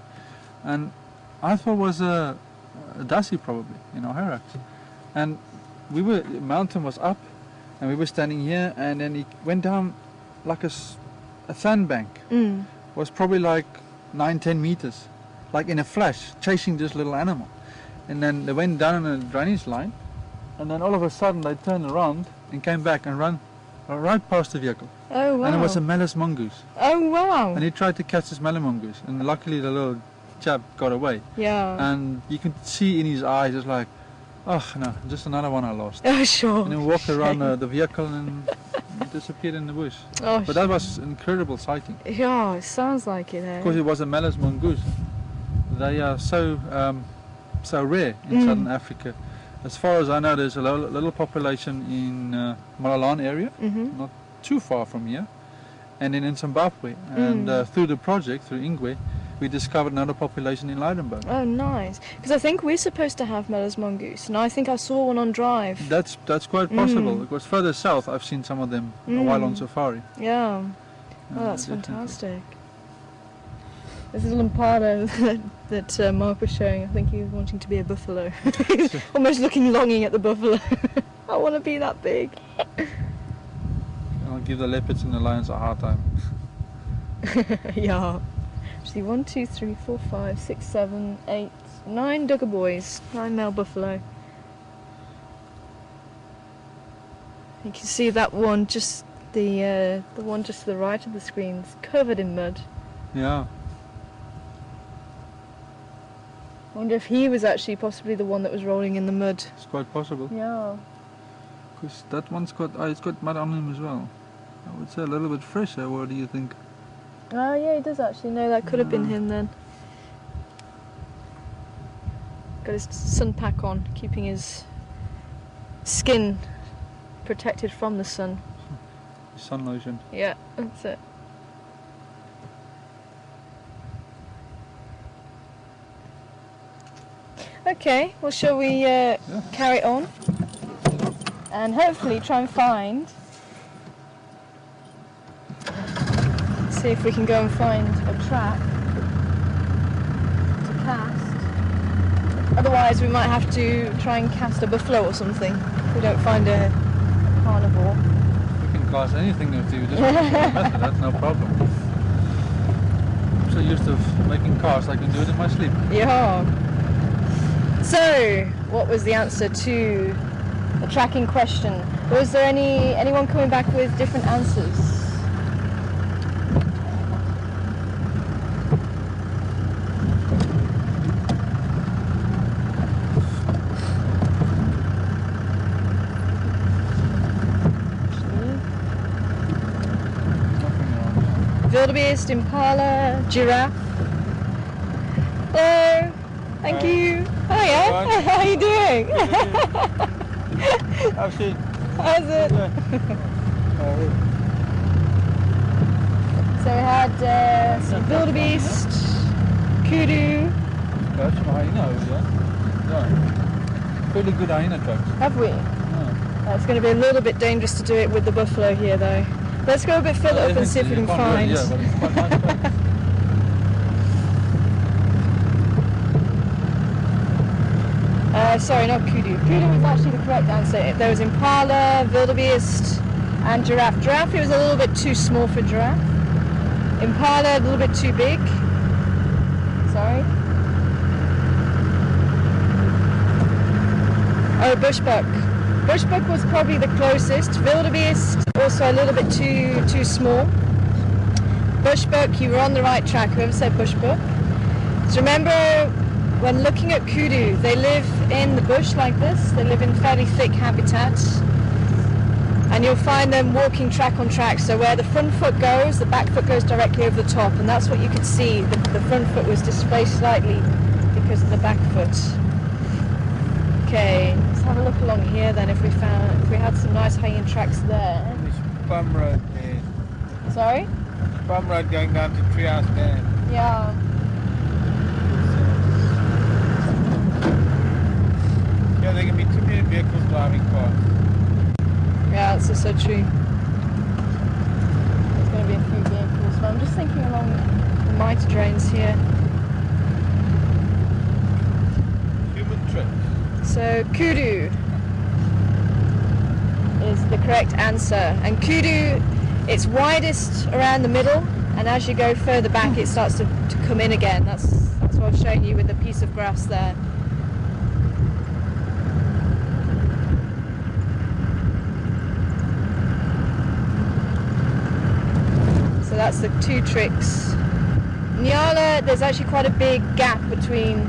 And I thought it was a dassie probably, hyrax. And the mountain was up and we were standing here, and then he went down like a sandbank. Mm. Was probably like 9-10 meters, like in a flash, chasing this little animal. And then they went down a drainage line, and then all of a sudden they turned around and came back and ran right past the vehicle. Oh, wow. And it was a Malus mongoose. Oh, wow. And he tried to catch this Malus mongoose, and luckily the little chap got away. Yeah. And you could see in his eyes, just like, oh no, just another one I lost. Oh, sure. And he walked around the vehicle and disappeared in the bush. Oh, But that was an incredible sighting. yeah, it sounds like it, eh? Because it was a Malus mongoose. They are so rare in southern Africa. As far as I know, there's a little population in Malalan area, Mm-hmm. not too far from here, and then in Zimbabwe. And through the project, through Ingwe, we discovered another population in Leidenburg. Oh, nice. Because I think we're supposed to have Mellors mongoose, and I think I saw one on drive. That's quite possible, because further south I've seen some of them a while on safari. Yeah. Oh, that's Definitely. fantastic. This little impala that Mark was showing, I think he was wanting to be a buffalo. He's almost longing at the buffalo. I want to be that big. I'll give the leopards and the lions a hard time. Yeah. Actually, 1, 2, 3, 4, 5, 6, 7, 8, 9 duggar boys, 9 male buffalo. You can see that one, just the one just to the right of the screen, is covered in mud. Yeah. I wonder if he was actually possibly the one that was rolling in the mud. It's quite possible. Yeah. Because that one's got it's got mud on him as well. I would say a little bit fresher. What do you think? Oh yeah, he does actually. No, that could have been him then. Got his sun pack on, keeping his skin protected from the sun. Sun lotion. Yeah, that's it. Okay, well shall we carry on and hopefully try and find, see if we can go and find a track to cast. Otherwise we might have to try and cast a buffalo or something if we don't find a carnivore. We can cast anything if you just want to show the method, that's no problem. I'm so used to making casts, I can do it in my sleep. Yeah. So, what was the answer to the tracking question? Was there anyone coming back with different answers? Wildebeest, impala, giraffe. Hello. Thank you. Hiya. How are you doing? How's it? How's it? So we had some wildebeest, kudu. That's some hyena over there. Yeah. Pretty good hyena tracks. Have we? Yeah. It's going to be a little bit dangerous to do it with the buffalo here though. Let's go a bit further up and see if we can find. Yeah, but it's quite nice track. Sorry, not kudu. Kudu was actually the correct answer. There was impala, wildebeest, and giraffe. Giraffe was a little bit too small for giraffe. Impala a little bit too big. Sorry. Oh, bushbuck. Bushbuck was probably the closest. Wildebeest also a little bit too small. Bushbuck, you were on the right track. Whoever said bushbuck. So remember, when looking at kudu, they live in the bush like this. They live in fairly thick habitats. And you'll find them walking track on track. So where the front foot goes, the back foot goes directly over the top. And that's what you could see. The front foot was displaced slightly because of the back foot. Okay, let's have a look along here then if we had some nice hanging tracks there. This bum road there. Sorry? Bum road going down to Treehouse there. Yeah. Yeah, there can be too many vehicles driving past. Yeah, that's also true. There's going to be a few vehicles, but I'm just thinking along the mitre drains here. Human trick. So kudu is the correct answer, and kudu, it's widest around the middle, and as you go further back it starts to come in again. That's what I was showing you with the piece of grass there. So that's the two tricks. Nyala, there's actually quite a big gap between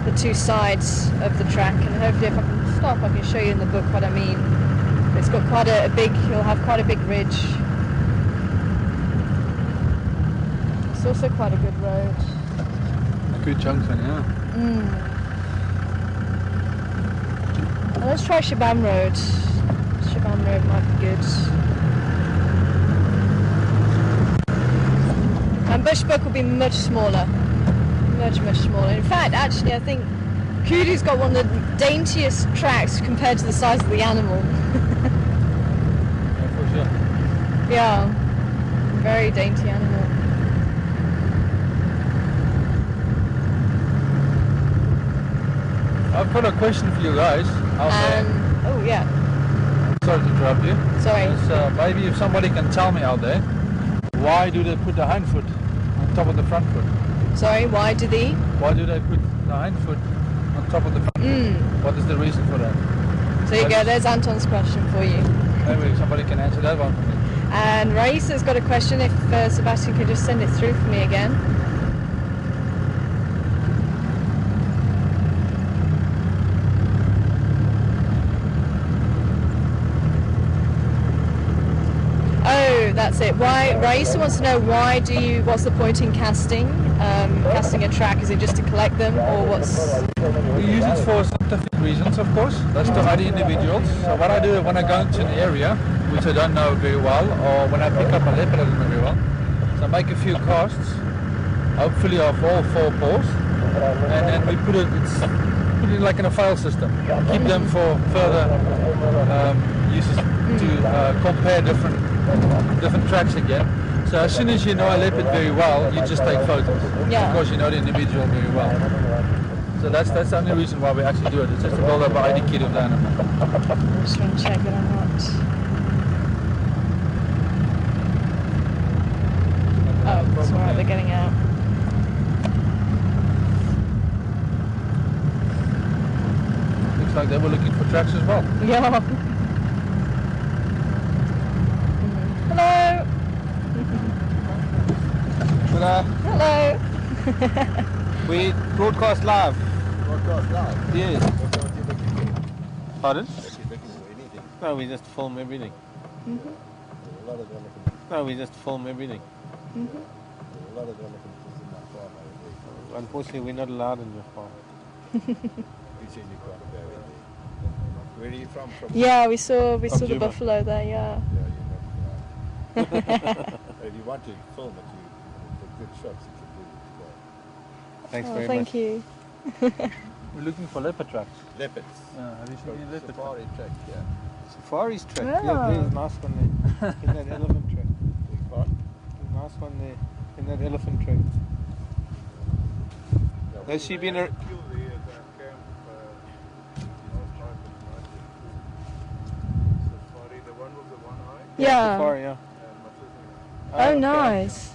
the two sides of the track, and hopefully if I can stop I can show you in the book what I mean. It's got quite a big, you'll have quite a big ridge. It's also quite a good road. A good junction, yeah. Well, let's try Shabam Road. Shabam Road might be good. And bushbuck will be much smaller. Much smaller. In fact, actually, I think kudu's got one of the daintiest tracks compared to the size of the animal. Yeah, for sure. Yeah, very dainty animal. I've got a question for you guys out there. Oh yeah. Sorry to interrupt you. Sorry. It's, maybe if somebody can tell me out there, why do they put the hind foot on top of the front foot? Sorry, why do they put the hind foot on top of the front foot? What is the reason for that? So you go, there's Anton's question for you. Maybe somebody can answer that one for me. And Raisa's got a question, if Sebastian could just send it through for me again. Oh, that's it. Why? Raisa wants to know what's the point in casting a track? Is it just to collect them, or what's? We use it for scientific reasons, of course. That's to ID individuals. So what I do when I go into an area which I don't know very well, or when I pick up a leopard I don't know very well, so I make a few casts, hopefully of all 4 paws, and then we put it like in a file system. Keep them for further uses to compare different tracks again. So as soon as you know a leopard very well, you just take photos. Yeah. Of course you know the individual very well. So that's the only reason why we actually do it. It's just to build up an ID kit of the animal. I'm just trying to check that I'm not. Oh, it's alright, they're getting out. Looks like they were looking for tracks as well. Yeah. Hello. Hello. We broadcast live. Broadcast live? Yes. What are you looking for? Pardon? What are you looking for? Anything? No, we just film everything. A lot of elephants. No, we just film everything. A lot of elephants is in that farm over there. Unfortunately, we're not allowed in your farm. You said you can't bear it. Where are you from? Yeah, we saw the Juba. buffalo there. Yeah. Yeah, you know. If you want to film it, for good shots, you can do it. Thanks Oh, very thank much. you. We're looking for leopard tracks. Leopards. Have you seen any leopard tracks? Safari track, yeah. Safari's track. Yeah. Yeah, there's a nice one there. In that elephant track. Big part. There's a nice one there. In that elephant track. Has she been a... Yeah. Safari, yeah. Oh, okay. nice.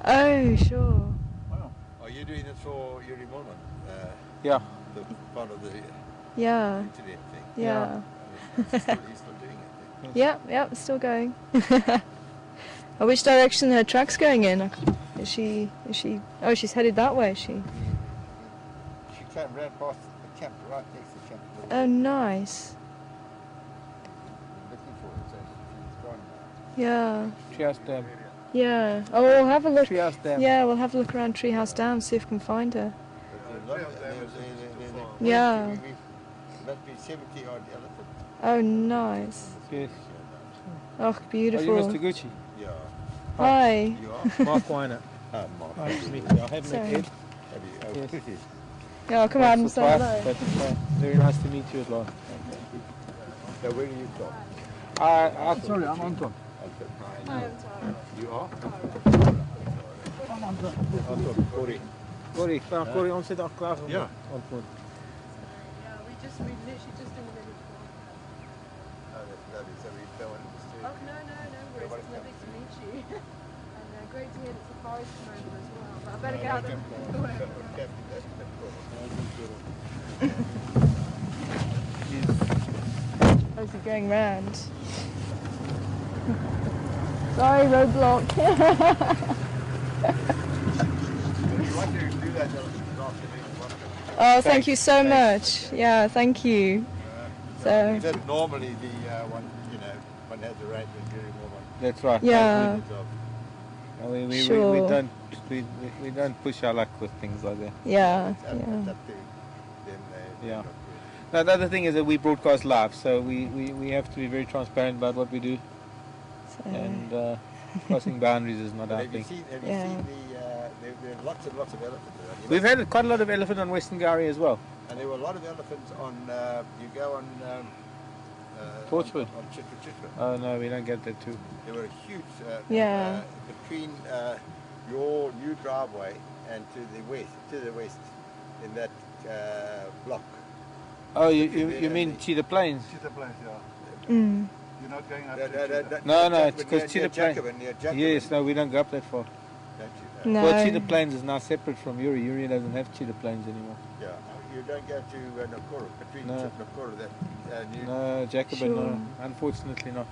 Oh, sure. Are you doing it for Yuri Mormon? Yeah. The part of the Yeah. internet thing? Yeah. He's still doing it. Yeah, still going. Which direction are her track's going in? Is she, oh, she's headed that way, is she? She came right past the camp, right next to the camp. Oh, nice. Looking for it, so she's gone now. Yeah, Treehouse Dam. yeah. Oh, we'll have a look. Treehouse Dam. Yeah, we'll have a look around Treehouse Dam, see if we can find her. There's a lot of Yeah. Must be 70 odd elephants. Oh, nice. Yes. Oh, Are you beautiful. Mr. Gucci? Yeah. Hi. You are? Mark Weiner. Mark. Nice to meet you. I haven't met Sorry. Ed. Have you? Oh, Yes. pretty. Oh, come on and say hello. But, very nice to meet you as well. So where are you from? Sorry, I'm Anton. You are? I'm Anton. Anton, Corey. Corey, Corey, ons het al klaar Ja. ontmoet. Yeah, we literally just in the middle. Oh, that's lovely. So we don't want to see. Oh, no, worries. It's lovely to meet you. And great to hear that Safari's come over as well. But I better get out of the way. How's it going round? Sorry, roadblock. Oh, thank you so much. Yeah, thank you. So, Normally the one, one has arrangement during one. That's right. yeah, We Sure. we don't push our luck with things like that. yeah, It's up yeah. to them. Yeah. Now, the other thing is that we broadcast live, so we have to be very transparent about what we do, So, and crossing boundaries is not our Have you thing. seen, Yeah. there are lots and lots of elephants around. We've had quite a lot of elephant on Western Gowrie as well. And there were a lot of elephants on, you go on... Torchwood. On Chitwa. Oh no, we don't get that too. There were a huge... Yeah. Between your new driveway and to the west, in that block. Oh, you mean Cheetah Plains? Cheetah Plains, yeah. Mm. You're not going up No, it's because Cheetah Plains. Jacobin, Yes, no, we don't go up that far. don't you? No. Well, Cheetah Plains is now separate from Yuri. Yuri doesn't have Cheetah Plains anymore. Yeah, you don't go to Nakuru, between No. Nakuru, that new... No, Jacobin, Sure. no. Unfortunately not.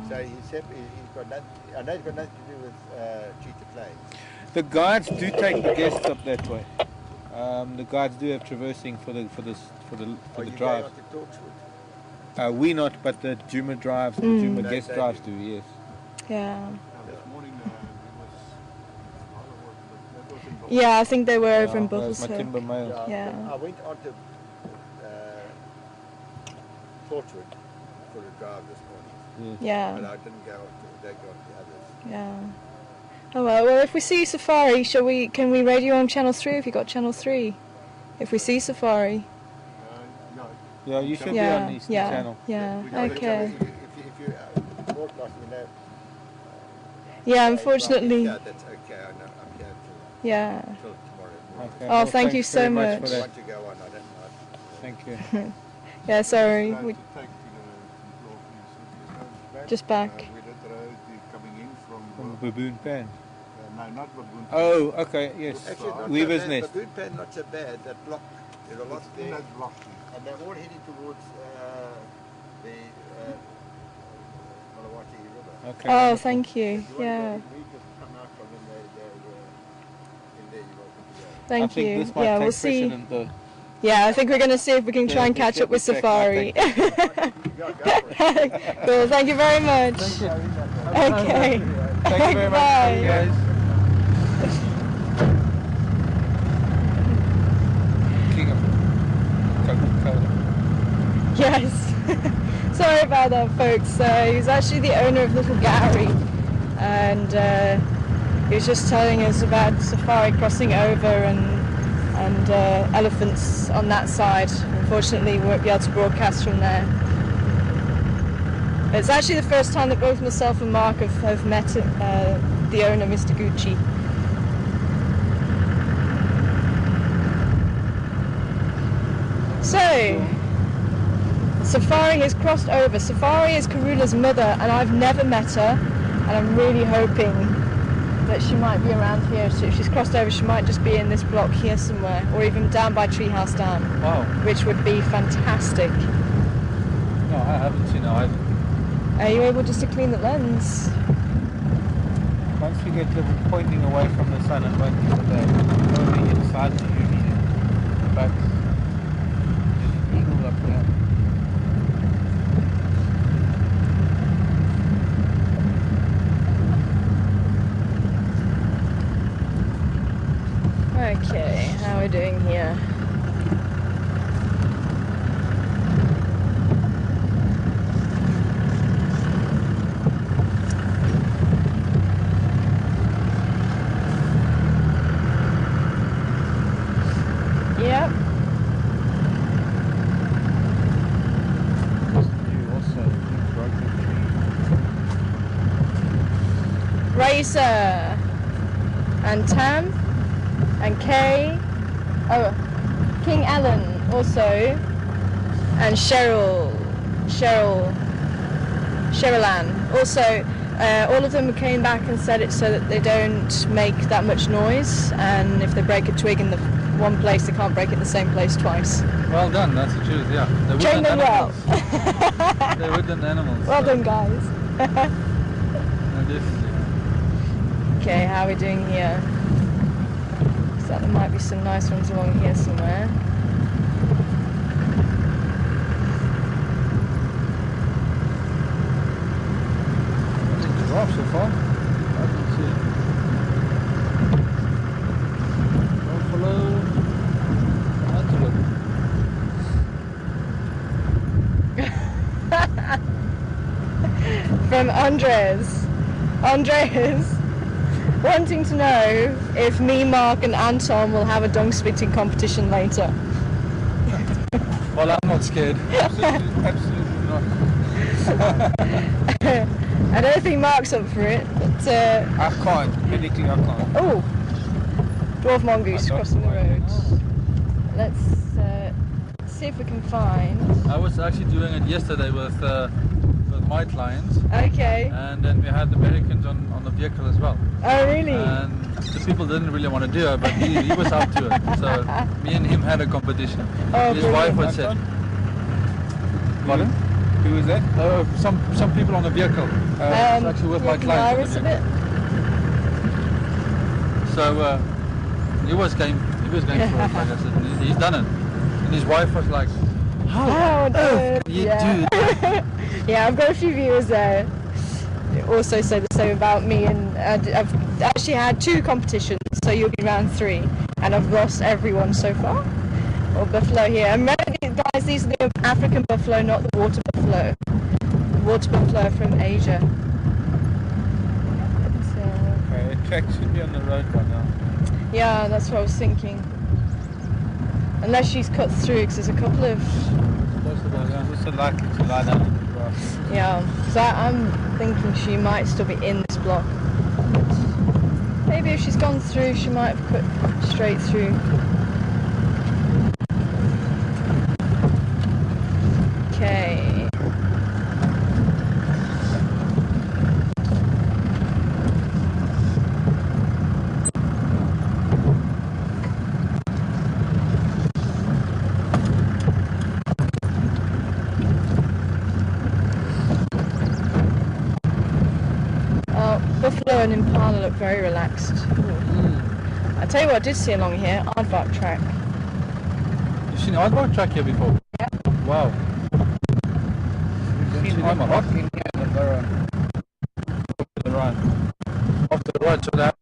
So he's got nothing, I know it's got nothing to do with Cheetah Plains. The guides do take the guests up that way. The guides do have traversing for the Are you drive. going on to Torchwood? We not, but the Juma drives, the Juma guest They drives do. do. Yes. Yeah. This morning Yeah, I think they were over in That was Buffalo. Matimba Mail. Yeah. I went on to Torchwood for a drive this morning, but Yeah, I didn't go on to the others. yeah. Oh well, if we see Safari, can we radio on Channel 3 if you got Channel 3? If we see Safari. Yeah, you should be Yeah, on Eastern yeah, Channel. yeah, We got a okay. chance, if you broadcast, Yeah, unfortunately, Yeah, that's okay, I know, I'm here yeah. till tomorrow morning. Okay. Oh, Well, thank you thanks so very much. for I that. want to go on, I don't know. Thank you. Yeah, sorry, to we take to the just back. we did the road coming in From from Baboon Pan. no, not Baboon. Oh, okay, yes. Actually, not Weaver's so bad, Nest. Baboon Pan not so bad, that block, there's a lot there, That's blocked. and they're all heading towards the Malawati River. Okay. Oh, thank you. If you want to Yeah, go, we just come out from in there, you're welcome to go. thank I think you. this might Yeah, take we'll see. precedent though. Yeah, I think we're going to see if we can Yeah, try and we catch should up with be checking, I Safari. Go for it. Cool, thank you very much. Okay. Thank you very much. Bye. Guys. King of Coca-Cola. Yes. Sorry about that, folks. He was actually the owner of Little Gary, and he was just telling us about safari crossing over and elephants on that side. Unfortunately, we won't be able to broadcast from there. It's actually the first time that both myself and Mark have met the owner, Mr. Gucci. So, Safari has crossed over. Safari is Karula's mother, and I've never met her, and I'm really hoping that she might be around here. So if she's crossed over, she might just be in this block here somewhere, or even down by Treehouse Dam. Wow. Which would be fantastic. No, I haven't seen her either. Are you able just to clean the lens? Once we get the pointing away from the sun, it won't be so bad. Only inside the UV. But there's an eagle up there. Okay, how are we doing here? Yep. Racer and Tam and Kay, King Alan also, and Cheryl Ann. Also, all of them came back and said it so that they don't make that much noise, and if they break a twig in the one place, they can't break it in the same place twice. Well done, that's the truth, yeah. They're Train them well. They're woodland animals. Well so. done, guys. No, definitely. Okay, how are we doing here? So there might be some nice ones along here somewhere. I think the giraffe so far. I can see. Buffalo. Antelope. From Andres, wanting to know if me, Mark and Anton will have a dung spitting competition later. Well, I'm not scared. Absolutely not. I don't think Mark's up for it, but I can't. Medically, I can't. oh, dwarf mongoose crossing the road. Let's see if we can find. I was actually doing it yesterday with my clients. Okay. And then we had Americans on the vehicle as well. Oh, really? And the people didn't really want to do it, but he was up to it. So me and him had a competition. Oh, his wife was brilliant. said. Pardon? Who was that? Some people on the vehicle. It's actually with my clients. A bit. So he was game for it, like I said. And he's done it. And his wife was like, how on earth can you do that? Yeah, I've got a few viewers there also say the same about me, and I've actually had 2 competitions, so you'll be round 3, and I've lost everyone so far. Or buffalo here. And remember, guys, these are the African buffalo, not the water buffalo. The water buffalo from Asia. Okay, the track should be on the road by now. Yeah, that's what I was thinking. Unless she's cut through, because there's a couple of... It's also likely to lie down in the grass. Yeah, because I'm thinking she might still be in this block. Maybe if she's gone through, she might have cut straight through. Okay. Buffalo and impala look very relaxed. I tell you what I did see along here, aardvark track. You've seen aardvark track here before? Yeah. Wow. You've seen aardvark in here in the burrow. To the right. Off to the right, so that.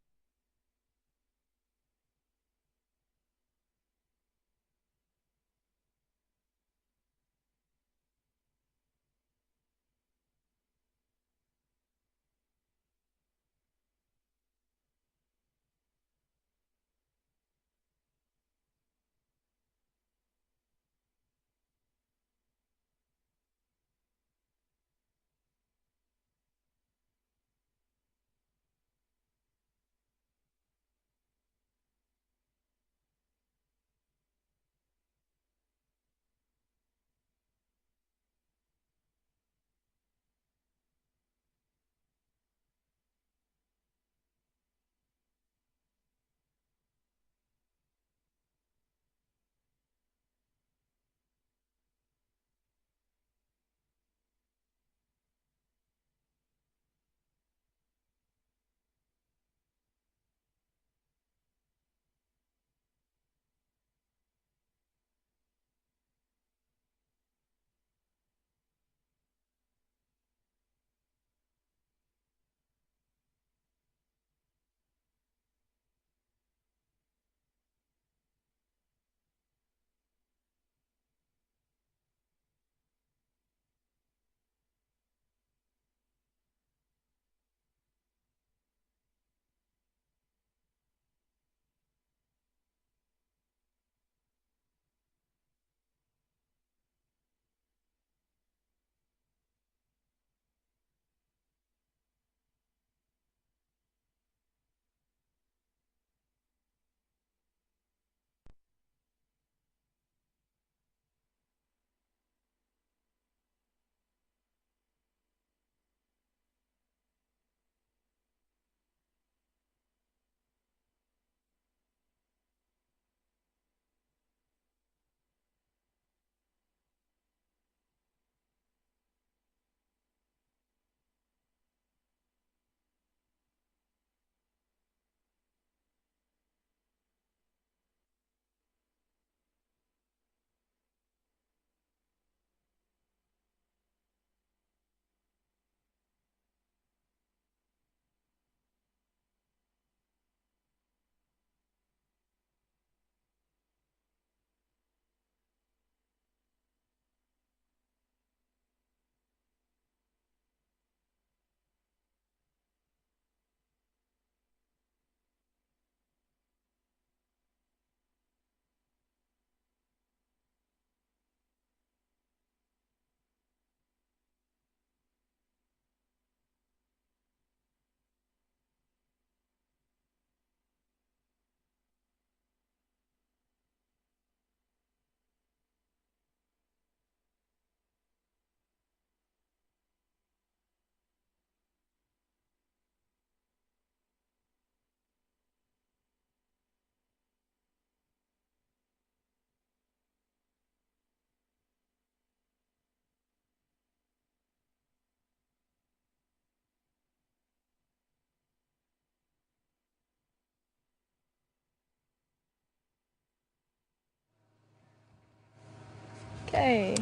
Okay.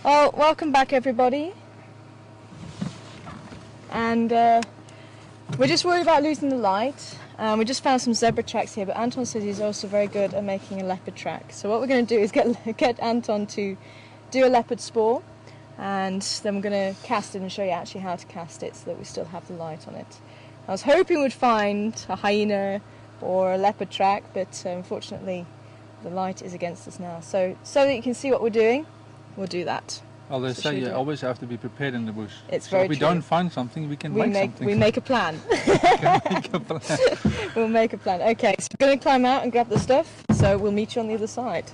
Well, welcome back everybody. And we're just worried about losing the light. We just found some zebra tracks here, but Anton says he's also very good at making a leopard track. So what we're going to do is get Anton to do a leopard spoor, and then we're going to cast it and show you actually how to cast it so that we still have the light on it. I was hoping we'd find a hyena or a leopard track, but unfortunately the light is against us now. So that you can see what we're doing, we'll do that. Well, they say you always have to be prepared in the bush. It's so very if we true. don't find something, we can make something. We make a plan. We can make a plan. We'll make a plan. Okay, so we're going to climb out and grab the stuff, so we'll meet you on the other side.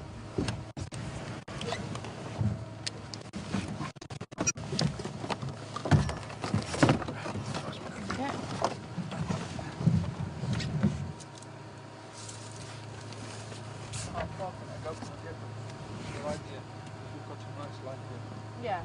Yeah.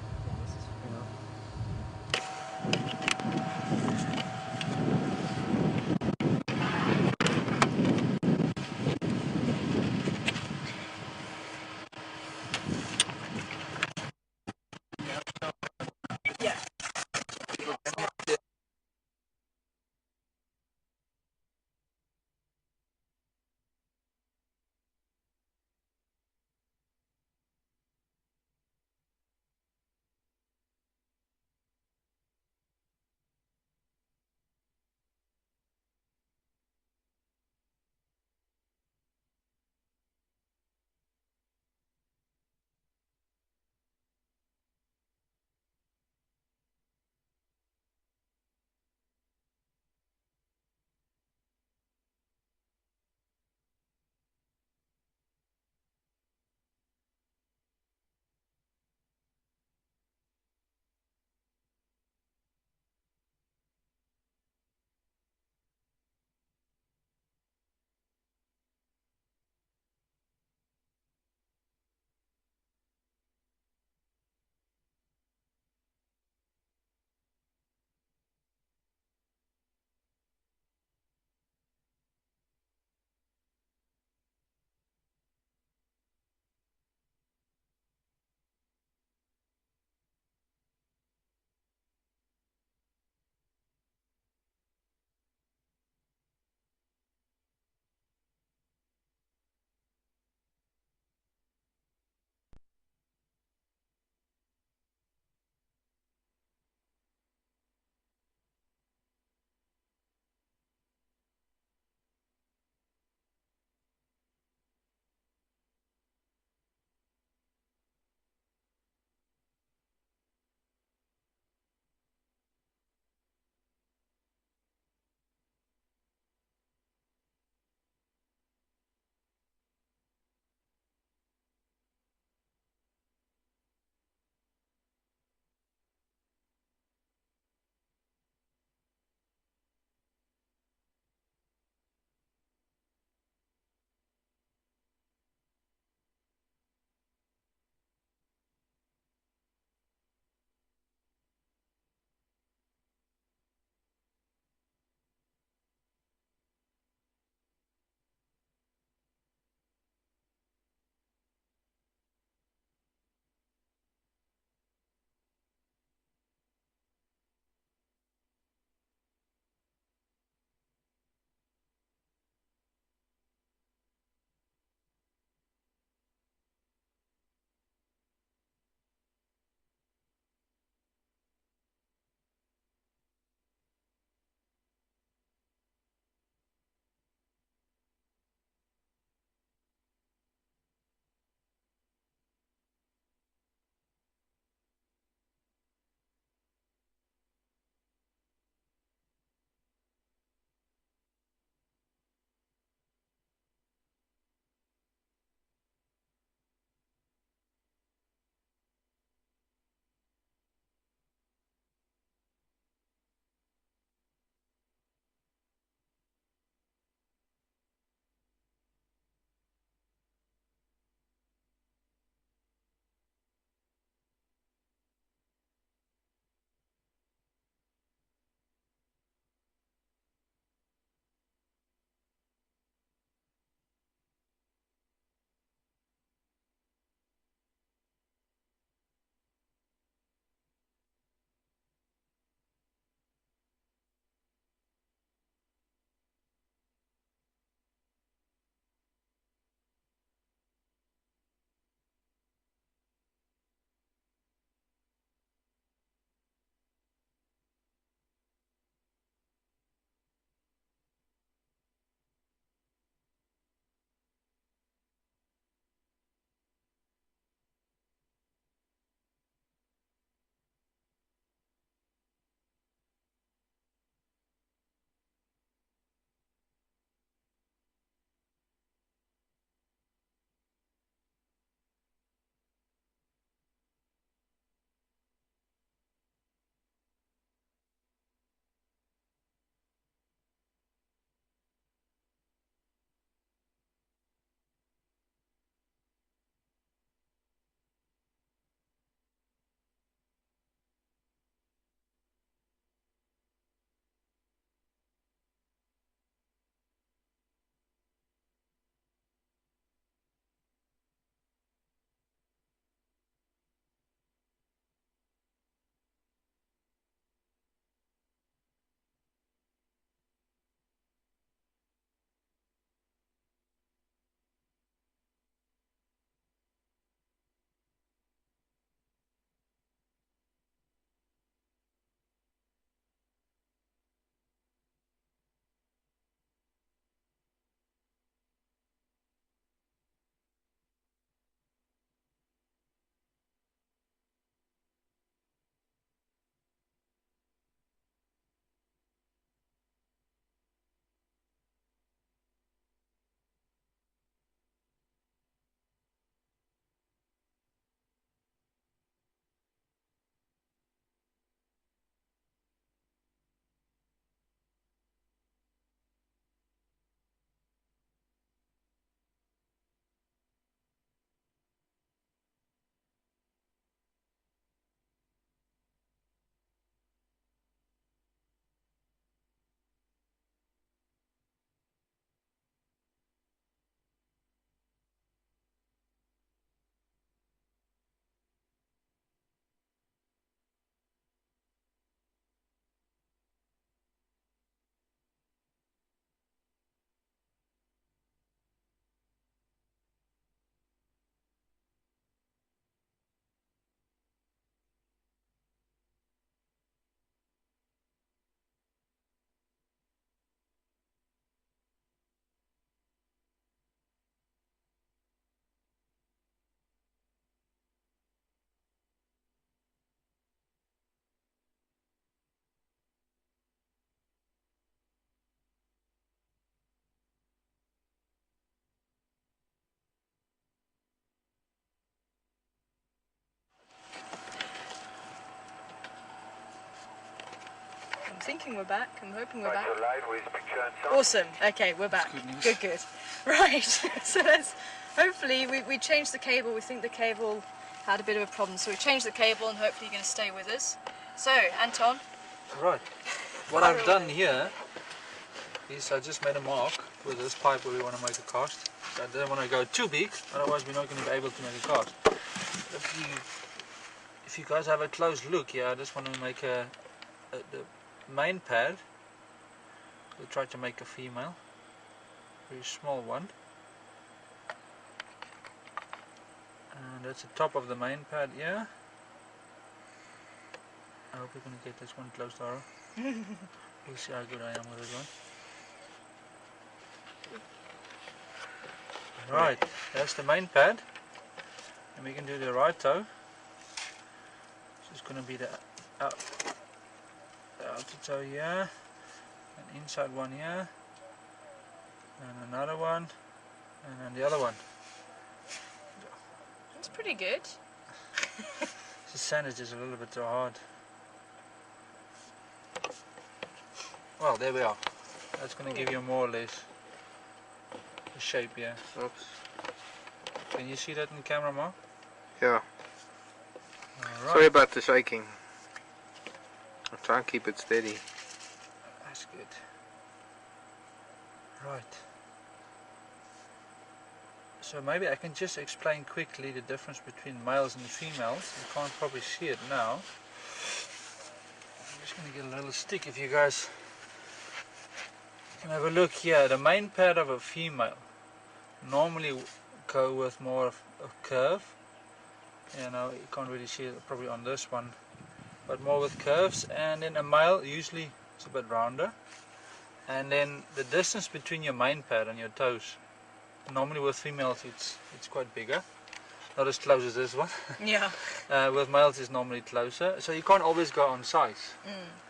thinking we're back. I'm hoping we're back. Right, live with picture and sound. Awesome. Okay, we're back. good news. Good, good. Right. So let's. Hopefully, we changed the cable. We think the cable had a bit of a problem, so we changed the cable, and hopefully you're going to stay with us. So, Anton. Right. What I've done here is I just made a mark with this pipe where we want to make a cast. So I didn't want to go too big, otherwise we're not going to be able to make a cast. If you guys have a close look here, I just want to make the main pad. We'll try to make a female, very small one. And that's the top of the main pad here. I hope we're going to get this one close to our. We'll see how good I am with this one. Right, that's the main pad. And we can do the right toe. This is going to be the outer toe here. An inside one here. And another one. And then the other one. It's pretty good. The sand is just a little bit too hard. Well, there we are. That's going to give you more or less the shape here. Oops. Can you see that in camera, Mark? Yeah. Alright. Sorry about the shaking. I'll try and keep it steady. That's good. Right. So maybe I can just explain quickly the difference between males and females. You can't probably see it now. I'm just going to get a little stick if you guys can have a look here. The main pad of a female normally go with more of a curve. You know, you can't really see it probably on this one, but more with curves. And then a male usually is a bit rounder. And then the distance between your main pad and your toes, normally with females it's quite bigger, not as close as this one. Yeah. With males it's normally closer, so you can't always go on size.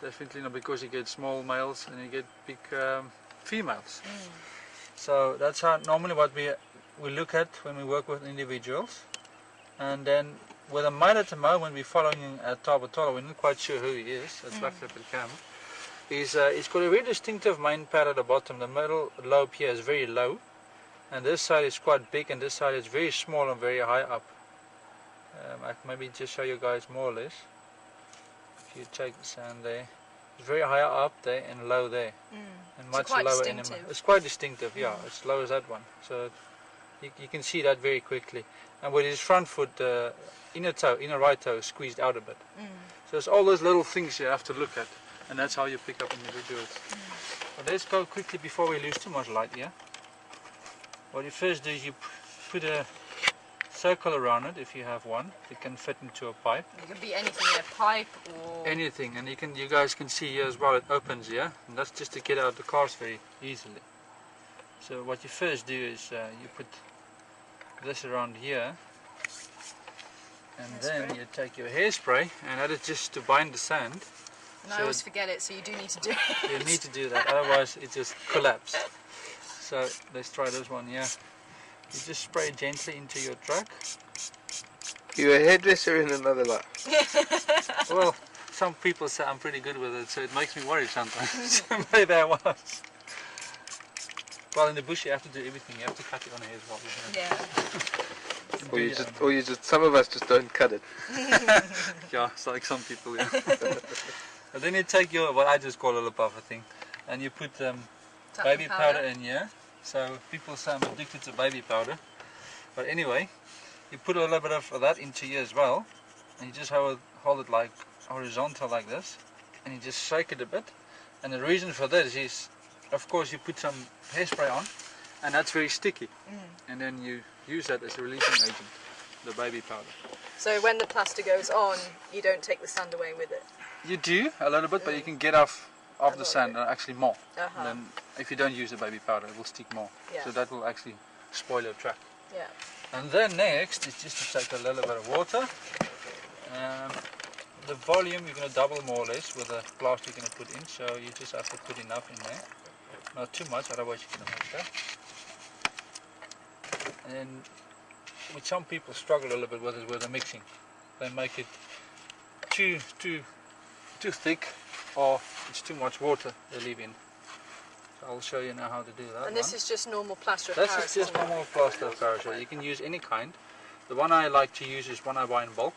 Definitely not, because you get small males and you get big females. So that's how normally what we look at when we work with individuals. And then with a male at the moment we're following a Tabatola, we're not quite sure who he is, that's Black Leopard Cam. He's got a very distinctive main pad at the bottom. The middle lobe here is very low, and this side is quite big, and this side is very small and very high up. I can maybe just show you guys more or less. If you take the sand there, it's very high up there and low there, and much quite lower distinctive. in the. It's quite distinctive, yeah. It's low as that one, so you can see that very quickly. And with his front foot, inner right toe, is squeezed out a bit. So it's all those little things you have to look at, and that's how you pick up individuals. But let's go quickly before we lose too much light here. What you first do is you put a circle around it, if you have one. It can fit into a pipe. It could be anything, a pipe or anything, and you guys can see here as well. It opens here, and that's just to get out the cars very easily. So what you first do is you put this around here, and then you take your hairspray, and that is just to bind the sand. And I always forget it, so you do need to do it. You need to do that, otherwise it just collapses. So let's try this one here. You just spray it gently into your truck. You're a hairdresser in another life. Well, some people say I'm pretty good with it, so it makes me worry sometimes. Maybe I was. Well, in the bush you have to do everything. You have to cut it on hair as well. Yeah. Some of us just don't cut it. Yeah, it's like some people, yeah. And then you take your, what I just call a little puffer thing, and you put baby powder in here. So people say I'm addicted to baby powder. But anyway, you put a little bit of that into here as well, and you just hold it like horizontal like this, and you just shake it a bit. And the reason for this is, of course, you put some hairspray on, and that's very sticky. And then you use that as a releasing agent, the baby powder. So when the plaster goes on, you don't take the sand away with it? You do a little bit, but you can get off the sand, actually more. Uh-huh. And then if you don't use the baby powder, it will stick more. Yeah. So that will actually spoil your track. Yeah. And then next is just to take a little bit of water. The volume you're going to double more or less with the plaster you're going to put in, so you just have to put enough in there. Not too much, otherwise you're going to make that. And which some people struggle a little bit with is with the mixing. They make it too thick, or it's too much water they leave in. So I'll show you now how to do that. And this is just normal plaster of This Paris, is just isn't it? normal plaster of Paris. You can use any kind. The one I like to use is one I buy in bulk,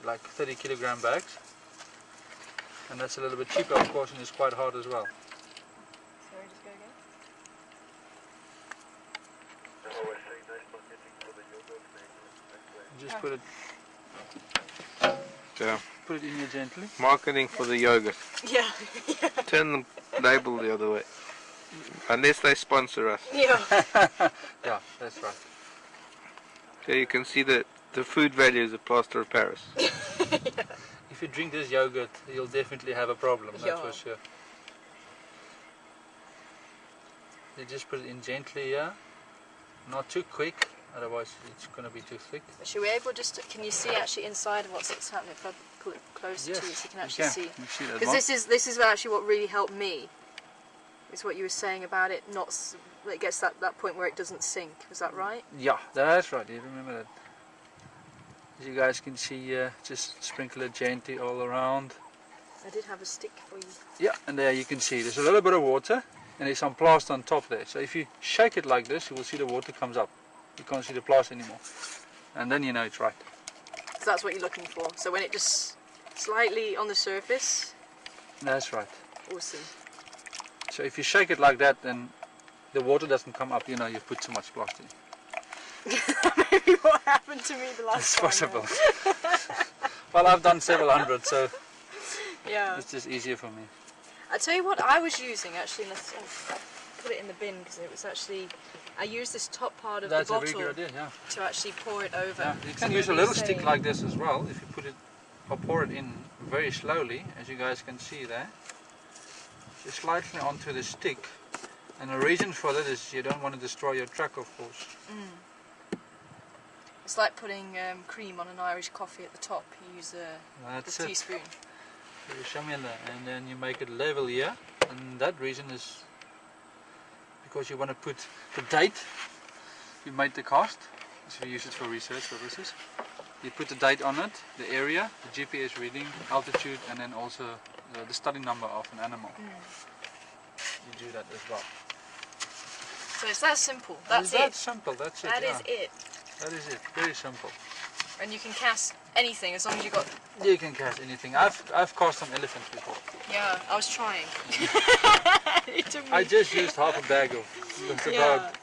like 30 kilogram bags, and that's a little bit cheaper of course, and it's quite hard as well. Sorry, just go again. Just put it Yeah. put it in here gently. Marketing for the yogurt. Yeah. Turn the label the other way. Unless they sponsor us. Yeah. Yeah, that's right. So you can see the food values of plaster of Paris. If you drink this yogurt, you'll definitely have a problem, that's Yeah. for sure. You just put it in gently here, not too quick, otherwise it's going to be too thick. Should we able just to, can you see actually inside of what's happening if I pull it closer Yes, to you so you can you actually can. see? You see that Because one? this is actually what really helped me. Is what you were saying about it not it gets that point where it doesn't sink. Is that right? Yeah, that's right, you remember that. As you guys can see here, just sprinkle it gently all around. I did have a stick for you. Yeah, and there you can see there's a little bit of water and there's some plaster on top there. So if you shake it like this, you will see the water comes up. You can't see the plaster anymore. And then you know it's right. So that's what you're looking for. So when it just slightly on the surface. That's right. Awesome. So if you shake it like that, then the water doesn't come up, you know you've put too much plaster in. Maybe what happened to me the last It's time. possible. Well, I've done several hundred, so Yeah. it's just easier for me. I tell you what I was using actually, let's put it in the bin because it was actually, I used this top part of That's the a bottle very good idea, yeah. to actually pour it over. Yeah, you So can use a when little you stick say- like this as well, if you put it or pour it in very slowly, as you guys can see there. Just slightly onto the stick, and the reason for that is you don't want to destroy your truck, of course. It's like putting cream on an Irish coffee at the top. You use the That's it. teaspoon. So you show me that, and then you make it level here, and that reason is because you want to put the date you made the cast, so you use it for research purposes. You put the date on it, the area, the GPS reading, altitude, and then also the study number of an animal. You do that as well. So it's that simple. That's It's that it. simple, that's it. That yeah. is it. That is it, very simple. And you can cast anything as long as you got. You can cast anything. I've cast some elephants before. Yeah, I was trying. It took me. I just used half a bag of, it's Yeah. about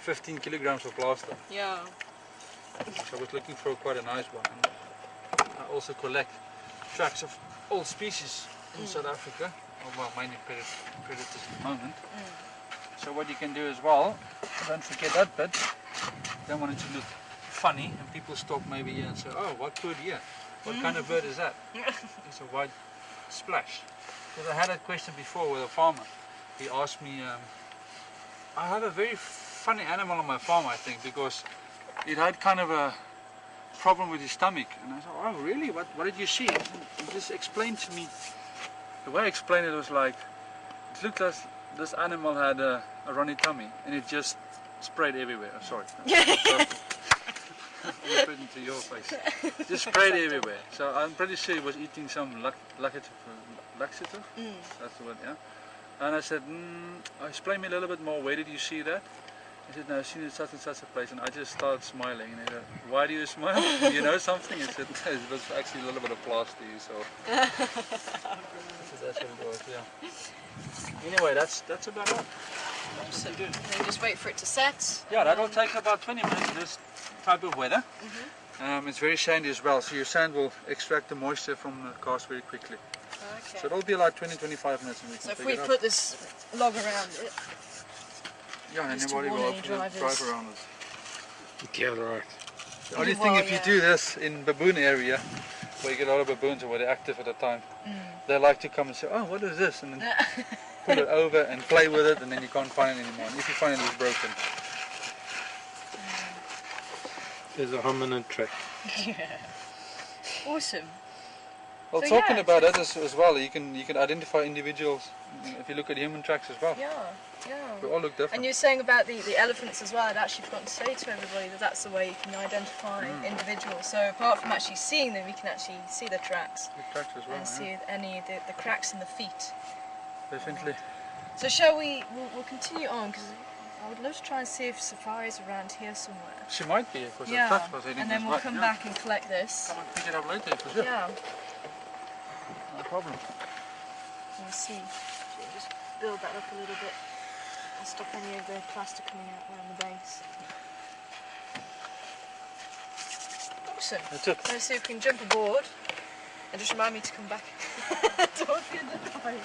15 kilograms of plaster. Yeah. So I was looking for quite a nice one. And I also collect tracks of all species in South Africa, well, mainly predators at the moment. So what you can do as well, don't forget that bit, don't want it to look funny and people stop maybe here and say, oh, what bird here? What kind of bird is that? It's a white splash. Because I had that question before with a farmer. He asked me, I have a very funny animal on my farm, I think, because it had kind of a problem with his stomach. And I said, oh really? What did you see? He just explained to me. The way I explained it was like, it looked like this animal had a runny tummy and it just sprayed everywhere. Oh, sorry. I'm put into your face. Just sprayed everywhere. So I'm pretty sure he was eating some laxative. That's the word, yeah. And I said, explain me a little bit more. Where did you see that? He said, no, I've seen it in such and such a place. And I just started smiling. And he said, why do you smile? Do you know something? I said, it was actually a little bit of plaster you saw. I said, that's what it was, yeah. Anyway, that's about it. So then just wait for it to set. Yeah, that'll take about 20 minutes in this type of weather. It's very sandy as well, so your sand will extract the moisture from the cast very quickly. Okay. So it'll be like 20-25 minutes and we can So if pick we it up. put this log around it, Yeah, and just to anybody warn will any open it, drivers. drive around it. Yeah, right. The only thing, Well, if you yeah. do this in baboon area, where you get a lot of baboons or where they're active at the time, they like to come and say, oh, what is this? And then pull it over and play with it, and then you can't find it anymore. And if you find it, it's broken. There's a hominid track. awesome. Well, So talking yeah, about that as well, you can identify individuals if you look at human tracks as well. Yeah, yeah. We all look different. And you were saying about the elephants as well. I'd actually forgotten to say to everybody that that's the way you can identify individuals. So apart from actually seeing them, you can actually see the tracks. The tracks as well. And see any of the cracks in the feet. Definitely. So shall we'll continue on, because I would love to try and see if Safari's around here somewhere. She might be, because the Yeah, tracks was heading and then this we'll way. come back and collect this. Come and pick it up later, for sure. Yeah, No problem. we'll see. Just build that up a little bit and stop any of the plaster coming out around the base. Awesome. That's it. Let's see if we can jump aboard and just remind me to come back towards the end of the night.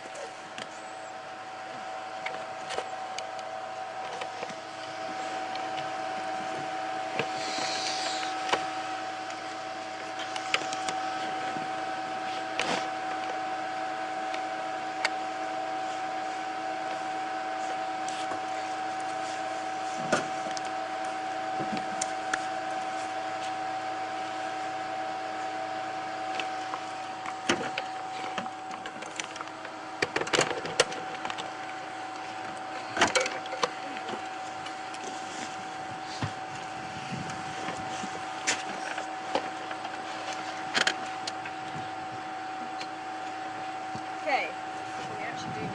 Okay, so we actually do need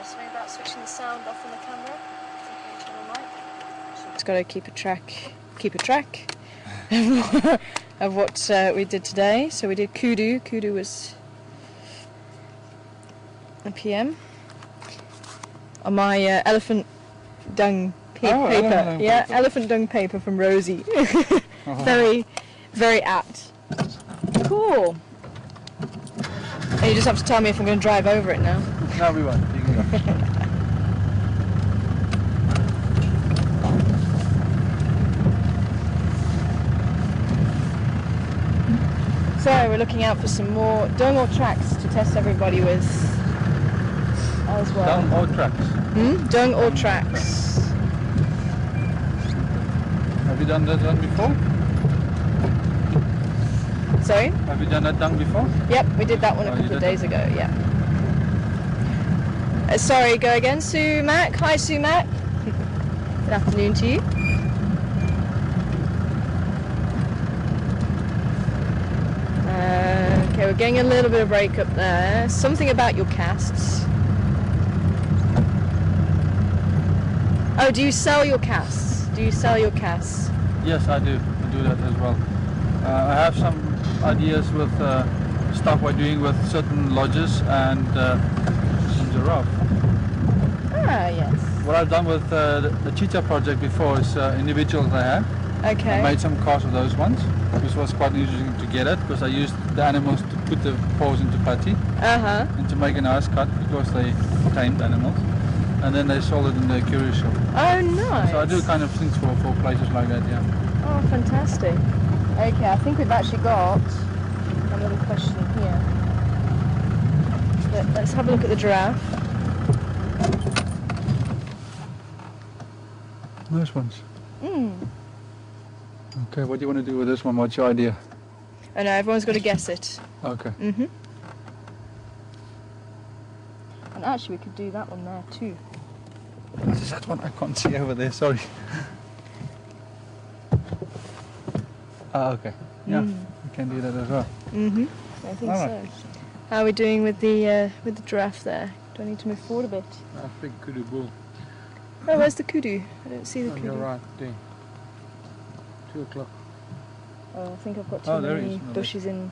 something about switching the sound off on the camera. Just got to keep a track of what we did today. So we did kudu. Kudu was a PM on my elephant dung paper. elephant dung Yeah, paper. elephant dung paper from Rosie. Very apt. Cool. And you just have to tell me if I'm going to drive over it now. No, we won't. You can go. So we're looking out for some more dung or tracks to test everybody with as well. Down all tracks. Dung or tracks. Have you done that one before? Sorry? Have you done that dung before? Yep, we did that one a Oh, you couple of did days ago, yeah. Sorry, go again, Sumac. Hi, Sumac. Good afternoon to you. Okay, we're getting a little bit of break up there. Something about your casts. Oh, do you sell your casts? Do you sell your casts? Yes, I do. I do that as well. I have some ideas with stuff we're doing with certain lodges and some giraffe. Ah, yes. What I've done with the cheetah project before is individuals I had. Okay. I made some cars of those ones, which was quite interesting to get it because I used the animals to put the paws into putty Uh-huh. and to make a nice cut because they tamed animals. And then they sold it in the curio shop. Oh, nice. So I do kind of things for places like that, yeah. Oh, fantastic. Okay, I think we've actually got another question here. Let's have a look at the giraffe. Nice ones. Mm. Okay, what do you want to do with this one? What's your idea? I know, everyone's got to guess it. Okay. Mm-hmm. And actually, we could do that one there too. What is that one? I can't see over there, sorry. Okay. Yeah, we can do that as well. Mm-hmm. I think Alright. so. How are we doing with the giraffe there? Do I need to move forward a bit? I think kudu bull. Oh, where's the kudu? I don't see the Oh, kudu. you're right, there. 2 o'clock. Oh, I think I've got Oh, too there he many is. No, bushes in.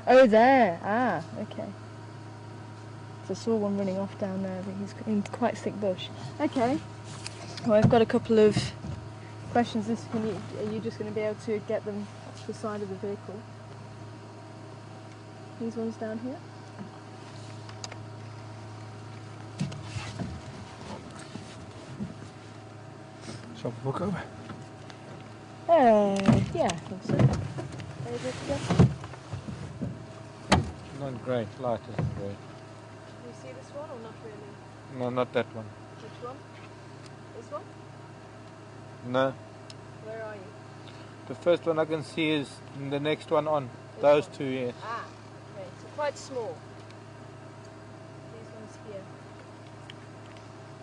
Oh, there. Ah, okay. So I saw one running off down there. I think he's in quite thick bush. Okay. Well, I've got a couple of questions. Are you just going to be able to get them off the side of the vehicle? These ones down here. Shall we walk over? Yeah, I think so. Are you good to go? Not great. Light isn't great. Can you see this one or not really? No, not that one. Which one? This one? No. Where are you? The first one I can see is the next one on. Those two, yes. Ah, okay, so quite small. These ones here.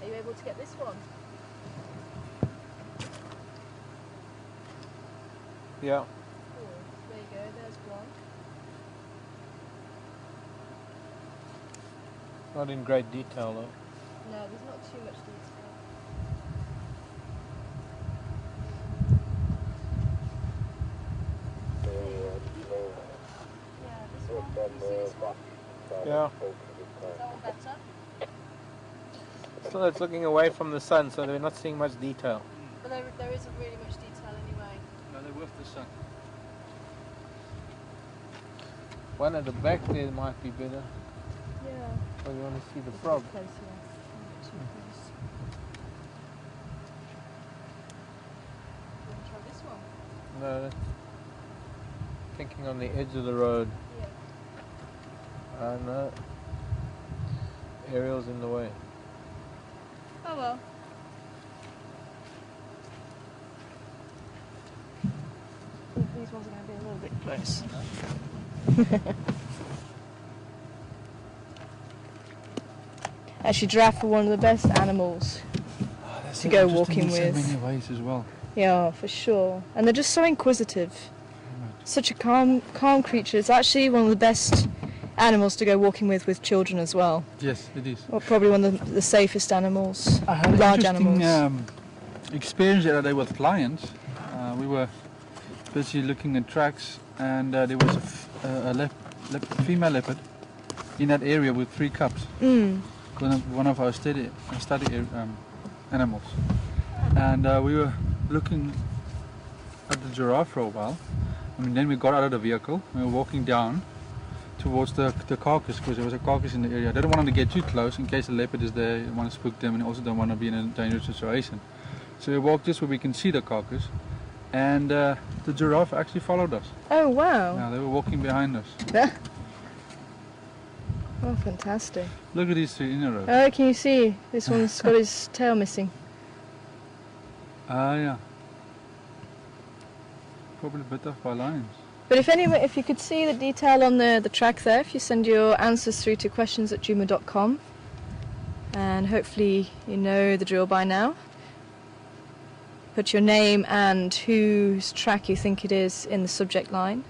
Are you able to get this one? Yeah. Cool. There you go, there's one. Not in great detail though. No, there's not too much detail. Yeah, this one. Can you see this one? Yeah. Is that one better? Still it's looking away from the sun, so they're not seeing much detail. But there isn't really much detail anyway. No, they're with the sun. One at the back there might be better. Yeah. But you want to see the frog. Close, yeah. Not too close. You want to try this one? No. Thinking on the edge of the road. Yeah. No. Aerial's in the way. Oh well. These ones are going to be a little bit close. Actually, giraffe are one of the best animals to go walking with. In so many ways as well. Yeah, for sure. And they're just so inquisitive. Such a calm creature. It's actually one of the best animals to go walking with children as well. Yes, it is. Well, probably one of the safest animals. I had large an interesting animals. experience the other day with clients. We were busy looking at tracks, and there was a female leopard in that area with 3 cubs. One of our study animals, and we were looking at the giraffe for a while. I mean, then we got out of the vehicle. We were walking down towards the carcass, because there was a carcass in the area. I didn't want them to get too close in case the leopard is there. I want to spook them, and also don't want to be in a dangerous situation. So we walked just where we can see the carcass, and the giraffe actually followed us. Oh wow! Yeah, they were walking behind us. Oh, fantastic. Look at these 3 in a row. Oh, can you see? This one's got his tail missing. Ah, yeah. Probably bit off by lions. But if you could see the detail on the track there, if you send your answers through to questions@juma.com, and hopefully you know the drill by now. Put your name and whose track you think it is in the subject line.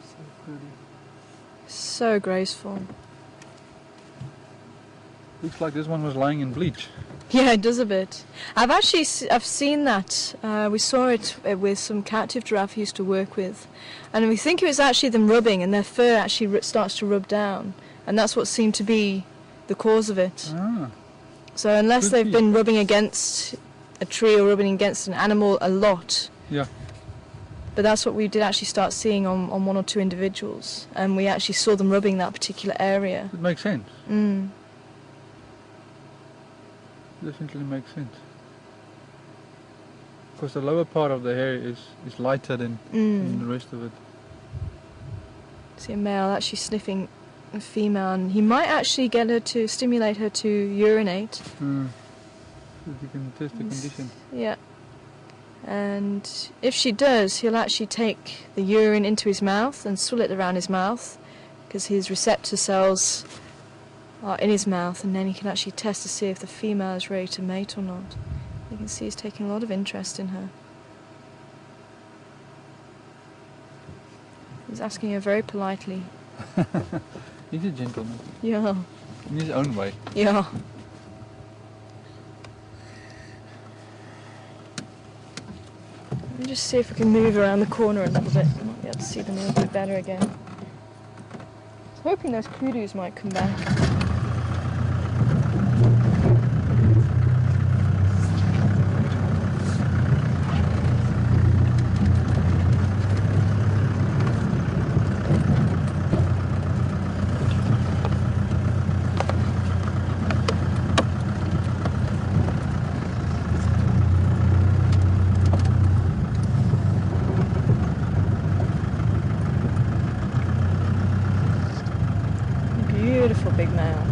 So pretty. So graceful. Looks like this one was lying in bleach. Yeah, it does a bit. I've seen that. We saw it with some captive giraffe we used to work with, and we think it was actually them rubbing, and their fur actually starts to rub down, and that's what seemed to be the cause of it. Ah. So unless they've been rubbing against a tree or rubbing against an animal a lot. Yeah. But that's what we did actually start seeing on 1 or 2 individuals, and we actually saw them rubbing that particular area. It makes sense. Mm. Definitely makes sense. Because the lower part of the hair is lighter than the rest of it. See a male actually sniffing a female, and he might actually get her to stimulate her to urinate. So you can test the condition. Yeah. And if she does, he'll actually take the urine into his mouth and swill it around his mouth, because his receptor cells are in his mouth, and then he can actually test to see if the female is ready to mate or not. You can see he's taking a lot of interest in her. He's asking her very politely. He's a gentleman. Yeah. In his own way. Yeah. Let me just see if we can move around the corner a little bit. I might be able to see them a little bit better again. I was hoping those kudus might come back. beautiful big male.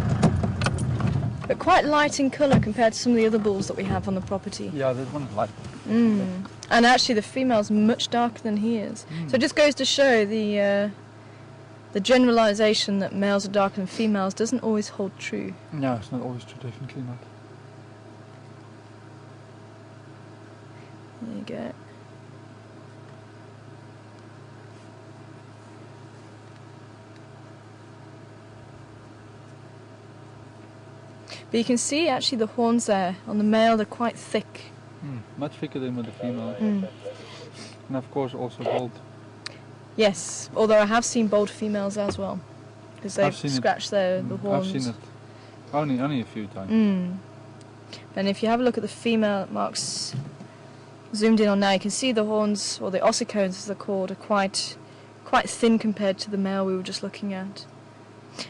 But quite light in colour compared to some of the other bulls that we have on the property. Yeah, this one's light. And actually the female's much darker than he is. So it just goes to show the generalisation that males are darker than females doesn't always hold true. No, it's not always true, definitely not. There you go. But you can see actually the horns there on the male, they're quite thick. Much thicker than with the female. And of course also bald. Yes, although I have seen bald females as well, because they've scratched the horns. I've seen it only a few times. And if you have a look at the female, Mark's zoomed in on now, you can see the horns, or the ossicones as they're called, are quite thin compared to the male we were just looking at.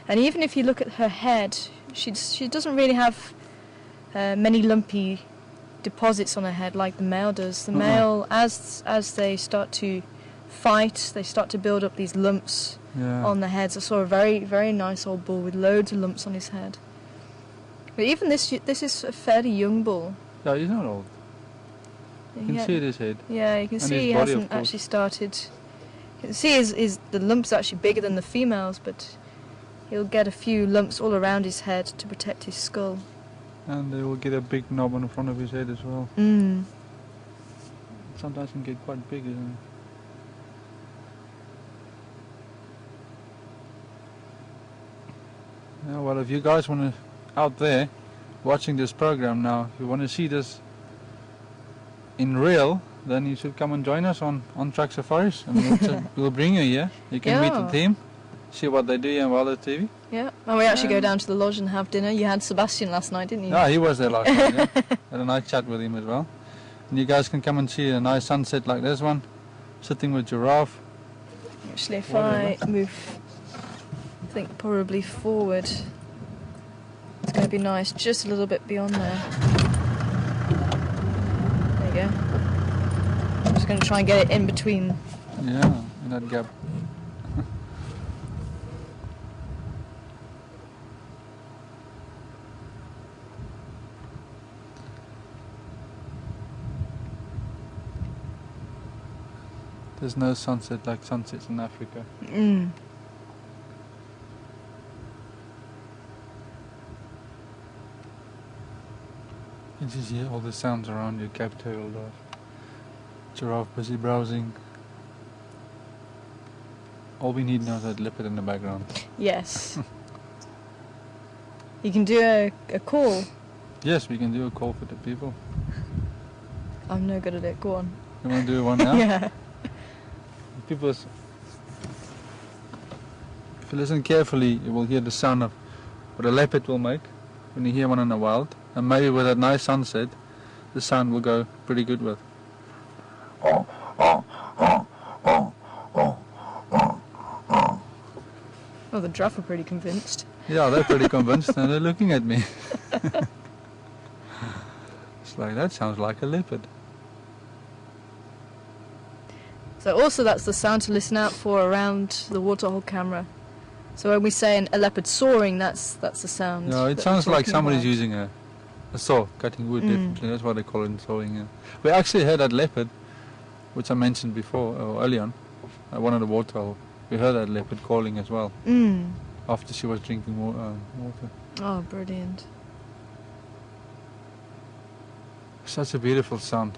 And even if you look at her head, she doesn't really have many lumpy deposits on her head like the male does. The male, as they start to fight, they start to build up these lumps on their heads. I saw a very, very nice old bull with loads of lumps on his head. But even this is a fairly young bull. Yeah, he's not old. You can see his head. Yeah, you can and see he hasn't actually started. You can see the lumps are actually bigger than the females, but he'll get a few lumps all around his head to protect his skull. And they will get a big knob on the front of his head as well. Sometimes can get quite big, isn't it? Yeah, well, if you guys want to, out there, watching this program now, if you want to see this in real, then you should come and join us on Track Safaris. And we'll bring you here. You can meet the team, see what they do on Wilder TV. Yeah, and we actually go down to the lodge and have dinner. You had Sebastian last night, didn't you? Yeah, he was there last night, yeah. Had a nice chat with him as well. And you guys can come and see a nice sunset like this one, sitting with giraffe. Actually, if I move, I think probably forward, it's going to be nice, just a little bit beyond there. There you go. I'm just going to try and get it in between. Yeah, in that gap. There's no sunset like sunsets in Africa. You can just hear all the sounds around you, cape-tailed giraffe busy browsing. All we need now is that leopard in the background. Yes. You can do a call. Yes, we can do a call for the people. I'm no good at it, go on. You want to do one now? Yeah. People, if you listen carefully, you will hear the sound of what a leopard will make when you hear one in the wild. And maybe with that nice sunset, the sound will go pretty good with. Oh, the giraffe are pretty convinced. Yeah, they're pretty convinced and they're looking at me. It's like, that sounds like a leopard. So also that's the sound to listen out for around the waterhole camera. So when we say a leopard soaring, that's the sound. No, it sounds like somebody's using a saw, cutting wood, definitely. That's what they call it, sawing. Yeah. We actually heard that leopard, which I mentioned before, or early on, at one of the waterhole. We heard that leopard calling as well, after she was drinking water. Oh, brilliant. Such a beautiful sound.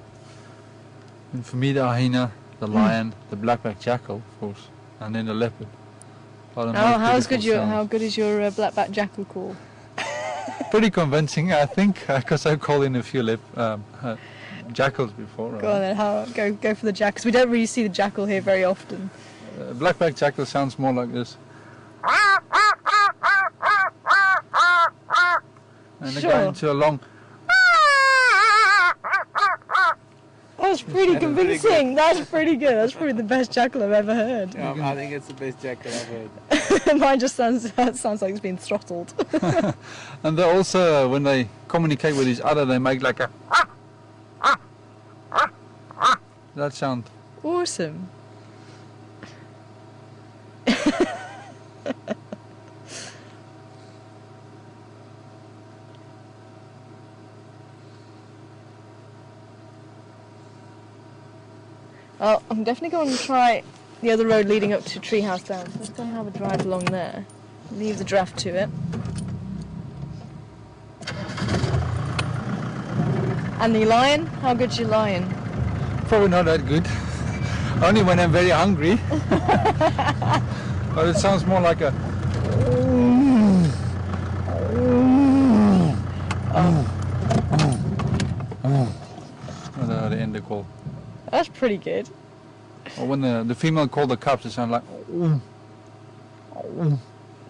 And for me, the hyena, the lion, the blackback jackal, of course, and then the leopard. How good is your blackback jackal call? Pretty convincing, I think, because I've called in a few jackals before. Right? Go on then, go for the jackal, because we don't really see the jackal here very often. Blackback jackal sounds more like this. And they go into a long... That's pretty convincing. That's pretty good. That's probably the best jackal I've ever heard. Yeah, I think it's the best jackal I've heard. Mine just sounds like it's being throttled. And they also, when they communicate with each other, they make like a... that sound. Awesome. Oh, I'm definitely going to try the other road leading up to Treehouse Downs. Let's go and have a drive along there. Leave the draft to it. And the lion? How good's your lion? Probably not that good. Only when I'm very hungry. But it sounds more like a... I don't know how to end the call. That's pretty good. Or when the female called the cubs, it sounds like...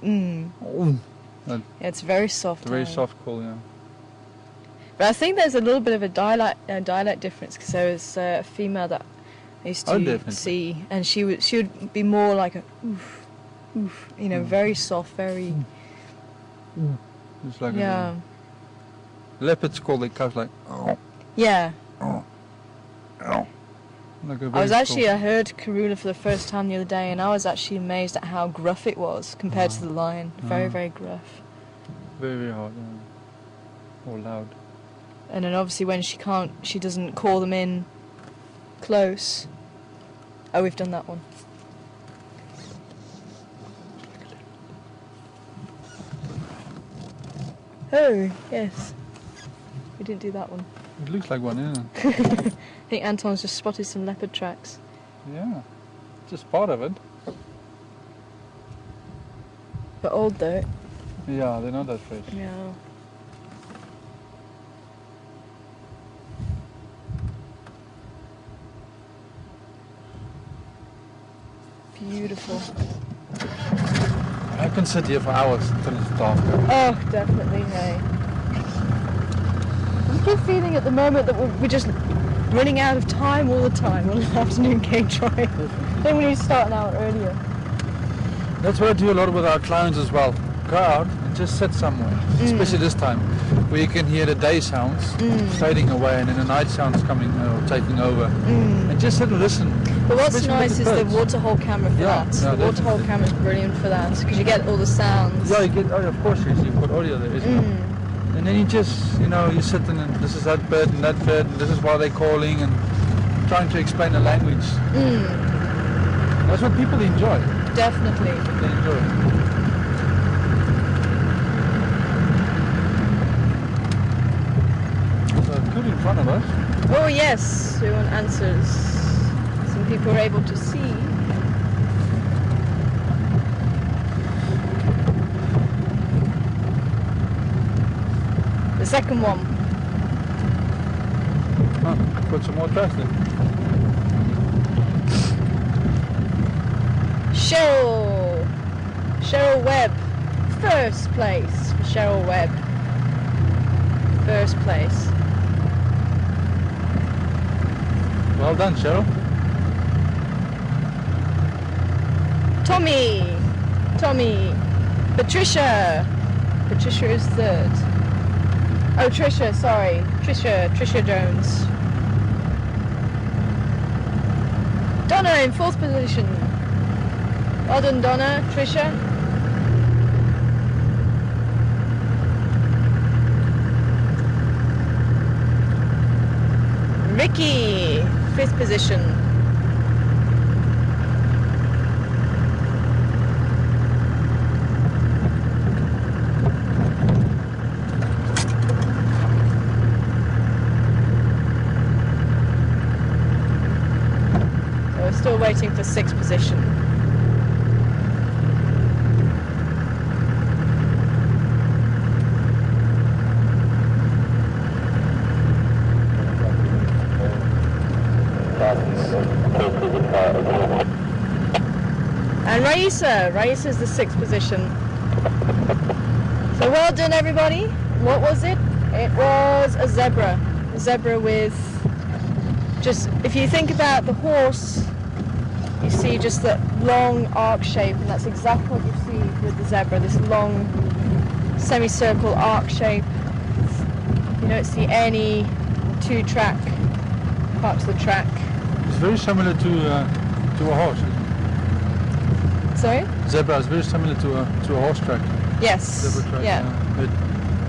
Yeah, it's very soft. Very soft call, yeah. But I think there's a little bit of a dialect difference, because there was a female that I used to see, and she would be more like a oof, oof, you know, very soft, very... It's like yeah. Leopards call their cubs like... Yeah. Like I heard Karula for the first time the other day, and I was actually amazed at how gruff it was compared to the lion. Very, very gruff. Very, very hard, yeah. Or loud. And then obviously when she doesn't call them in close. Oh, we've done that one. Oh, yes. We didn't do that one. It looks like one, isn't it? I think Anton's just spotted some leopard tracks. Yeah, just part of it. But old though. Yeah, they're not that fresh. Yeah. Beautiful. I can sit here for hours until it's dark. Oh, definitely, hey. I keep feeling at the moment that we're just running out of time all the time on an afternoon cake drive. I think we need to start an hour earlier. That's what I do a lot with our clients as well. Go out and just sit somewhere, especially this time, where you can hear the day sounds fading away and then the night sounds coming or taking over. And just sit and listen. But what's nice is the waterhole camera for that. The waterhole camera is brilliant for that because you get all the sounds. Yeah, you get, of course, you've got audio there, isn't it? And then you just, you sit and this is that bird and this is why they're calling and trying to explain the language. That's what people enjoy. Definitely. They enjoy it. Good in front of us. Oh yes, we want answers. Some people are able to see. The second one. Put some more tracks in. Cheryl Webb. First place for Cheryl Webb. First place. Well done, Cheryl. Tommy. Patricia is third. Oh, Trisha, sorry. Trisha Jones. Donna in fourth position. Well done, Donna. Trisha. Ricky, fifth position. So we're still waiting for sixth position. And Raisa is the sixth position. So well done, everybody. What was it? It was a zebra. A zebra with just, if you think about the horse, you see just that long arc shape, and that's exactly what you see with the zebra, this long semicircle arc shape. You don't see any two-track parts of the track. It's very similar to a horse. Sorry? Zebra is very similar to a horse track. Yes. Zebra track. Yeah. But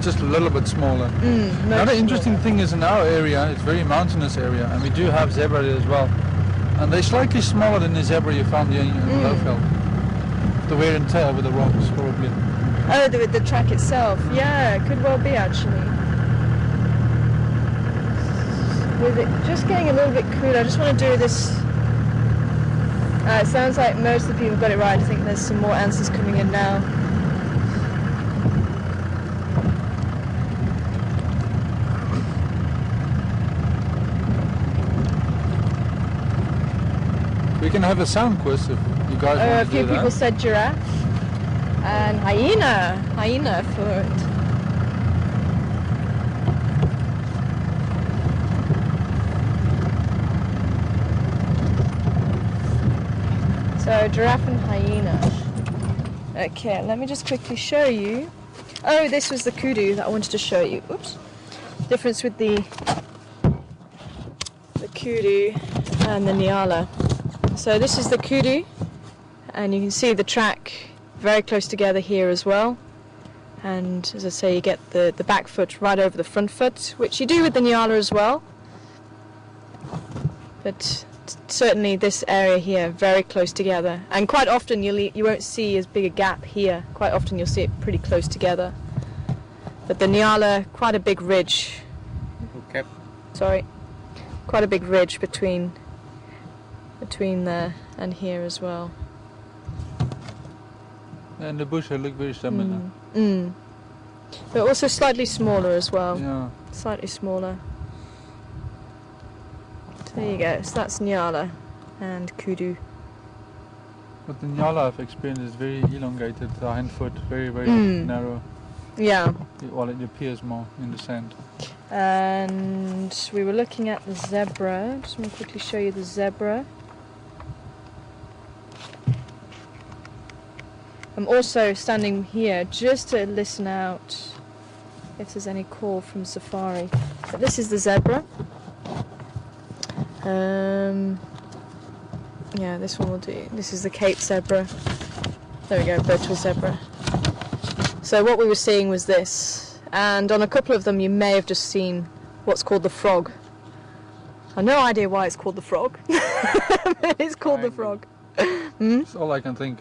just a little bit smaller. Another interesting thing is in our area, it's a very mountainous area, and we do have zebra there as well. And they're slightly smaller than the zebra you found here in Lowveld. The wear and tear with the rocks, probably. Oh, the track itself. Yeah, it could well be actually. With it just getting a little bit cooler, I just want to do this. It sounds like most of the people got it right. I think there's some more answers coming in now. We can have a sound quiz if you guys want to do that. A few people said giraffe and hyena for it. So giraffe and hyena. Okay, let me just quickly show you. Oh, this was the kudu that I wanted to show you. Oops. Difference with the kudu and the nyala. So this is the kudu, and you can see the track very close together here as well. And as I say, you get the back foot right over the front foot, which you do with the nyala as well. But certainly this area here, very close together. And quite often you won't see as big a gap here. Quite often you'll see it pretty close together. But the nyala, quite a big ridge. Okay. Sorry. Quite a big ridge between there and here as well. And the bush look very similar. But also slightly smaller as well. Yeah. Slightly smaller. So there you go. So that's nyala and kudu. But the nyala I've experienced is very elongated, the hind foot, very, very narrow. Yeah. Well, it appears more in the sand. And we were looking at the zebra. Just want to quickly show you the zebra. I'm also standing here just to listen out if there's any call from safari. But this is the zebra. Yeah, this one will do. This is the Cape zebra. There we go, virtual zebra. So what we were seeing was this, and on a couple of them you may have just seen what's called the frog. I've no idea why it's called the frog. But it's called the frog. That's all I can think.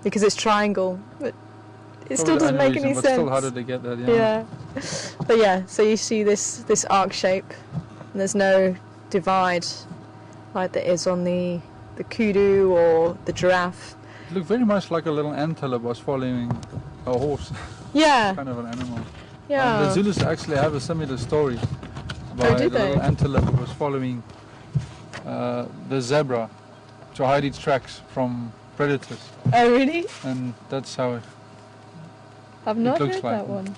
Because it's triangle, but it Probably still doesn't make any but sense. Still, how did they get that? Yeah. But yeah, so you see this arc shape, and there's no divide like there is on the kudu or the giraffe. It looked very much like a little antelope was following a horse. Yeah. Kind of an animal. Yeah. The Zulus actually have a similar story. Oh, did the they? little antelope was following the zebra to hide its tracks from predators. Oh really? And that's how it I've not looks heard like that one.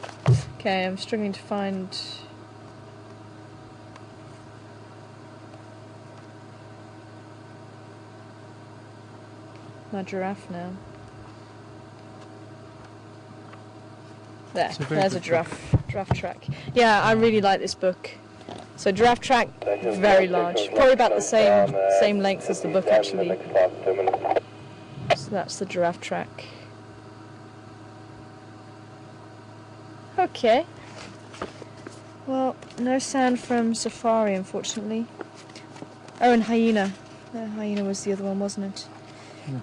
Okay, I'm struggling to find. My giraffe now. There's a giraffe track. Yeah, I really like this book. So giraffe track, very large, probably about the same length as the book actually. So that's the giraffe track. Okay. Well, no sound from safari, unfortunately. Oh, and hyena. Hyena was the other one, wasn't it? Yeah.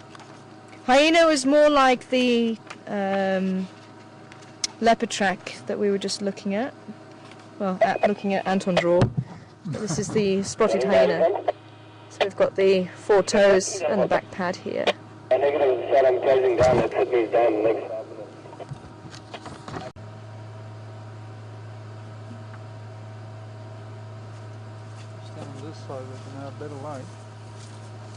Hyena was more like the leopard track that we were just looking at. Well, looking at Anton draw. But this is the spotted hyena. So we've got the 4 toes and the back pad here. Negative, said I'm closing down. That put me down next. stand on this side, we can have better light.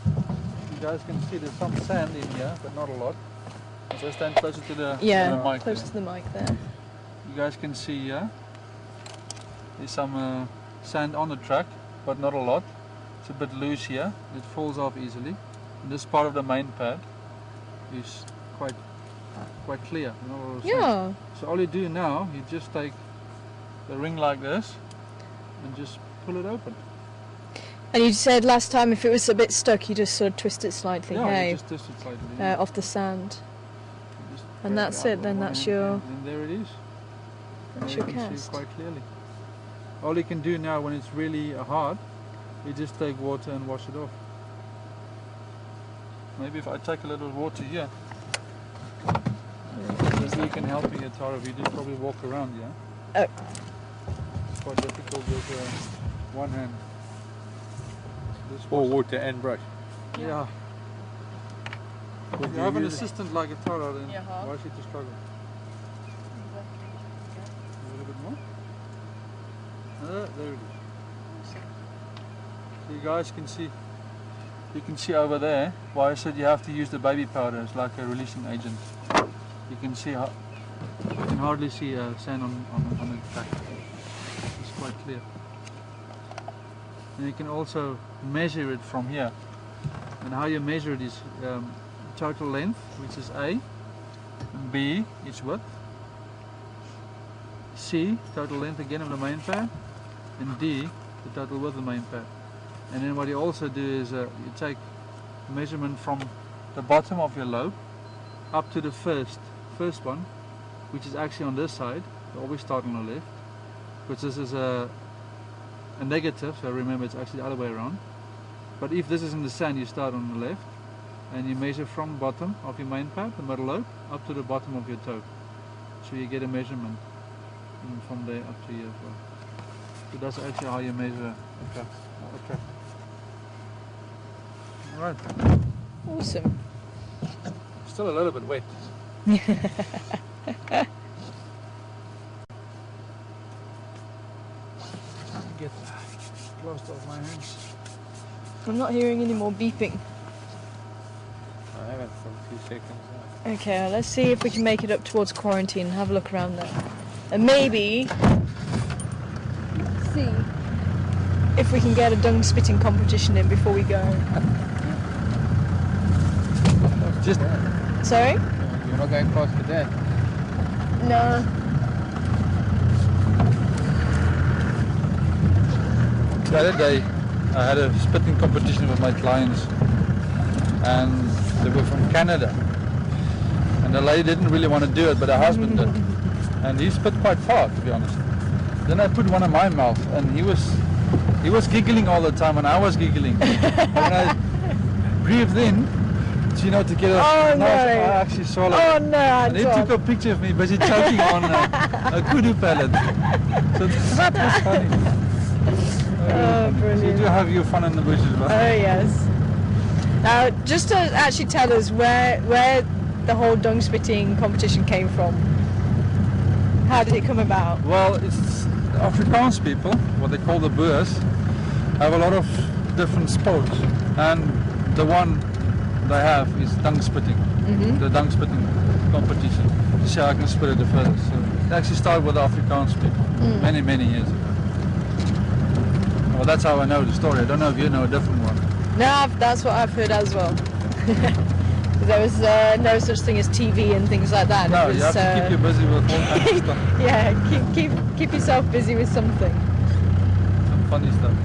You guys can see there's some sand in here, but not a lot. So I stand closer to the mic. Close there. to the mic there. You guys can see here, there's some sand on the track, but not a lot. It's a bit loose here, it falls off easily. And this part of the main pad is quite clear. You know what I'm saying? Yeah. So all you do now, you just take the ring like this and just pull it open. And you said last time if it was a bit stuck, you just sort of twist it slightly, Yeah, hey? you just twist it slightly. Off the sand. You just And press that's up it, then on that's one your- end, and there it is. That's Now your you can cast. see quite clearly. All you can do now when it's really hard, you just take water and wash it off. Maybe if I take a little water here, maybe you can help me here, Tara. We just probably walk around, yeah? Oh. It's quite difficult with one hand. This Pour was- water and brush. Yeah. Would If you you have an use it? assistant like a Tara, then Yeah. why should you struggle? A little bit more. There it is. So you guys can see, you can see over there why I said you have to use the baby powder. It's like a releasing agent. You can see how you can hardly see sand on the back. It's quite clear. And you can also measure it from here. And how you measure it is total length, which is A, B is width, C, total length again of the main pad, and D, the total width of the main pad. And then what you also do is you take measurement from the bottom of your lobe up to the first one, which is actually on this side. You always start on the left, because this is a negative, so remember it's actually the other way around. But if this is in the sand, you start on the left, and you measure from the bottom of your main pad, the middle lobe, up to the bottom of your toe. So you get a measurement from there up to here as well. So that's actually how you measure a cut. Okay. Alright. Awesome. Still a little bit wet. Get close off my hands. I'm not hearing any more beeping. I haven't for a few seconds now. Okay, let's see if we can make it up towards quarantine and have a look around there. And maybe see if we can get a dung spitting competition in before we go. Just Sorry? You're not going past the dam. No. the other day I had a spitting competition with my clients, and they were from Canada, and the lady didn't really want to do it, but her husband did, and he spit quite far, to be honest. Then I put one in my mouth, and he was giggling all the time, and I was giggling. And when I breathed in, you know, to get Oh, no. I actually swallowed Oh it. no, And he Anton. took a picture of me busy choking on a kudu pellet. So that was funny. Oh, So brilliant. you do have your fun in the bushes, Oh right? yes. Now, just to actually tell us where the whole dung spitting competition came from. How did it come about? Well, it's the Afrikaans people, what they call the Boers, have a lot of different sports, and the one they have is dung spitting, the dung spitting competition. To see how I can spit it the furthest. So it actually started with the Afrikaans people many, many years ago. Well, that's how I know the story. I don't know if you know a different one. No, that's what I've heard as well. There was no such thing as TV and things like that. No, It was, you have to keep you busy with all kinds of stuff. yeah, keep yourself busy with something. Some funny stuff.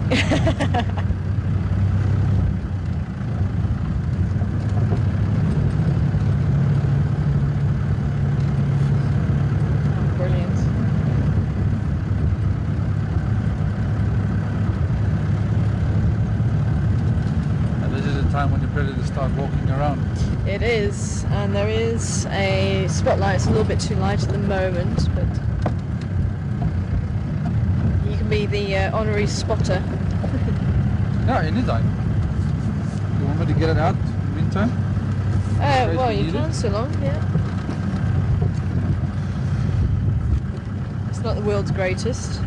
Brilliant. And this is the time when you're ready to start walking around. It is, and there is a spotlight. It's a little bit too light at the moment, but you can be the honorary spotter. Yeah, anytime. You want me to get it out in the meantime? case Well, we you need can it. so long, yeah. It's not the world's greatest.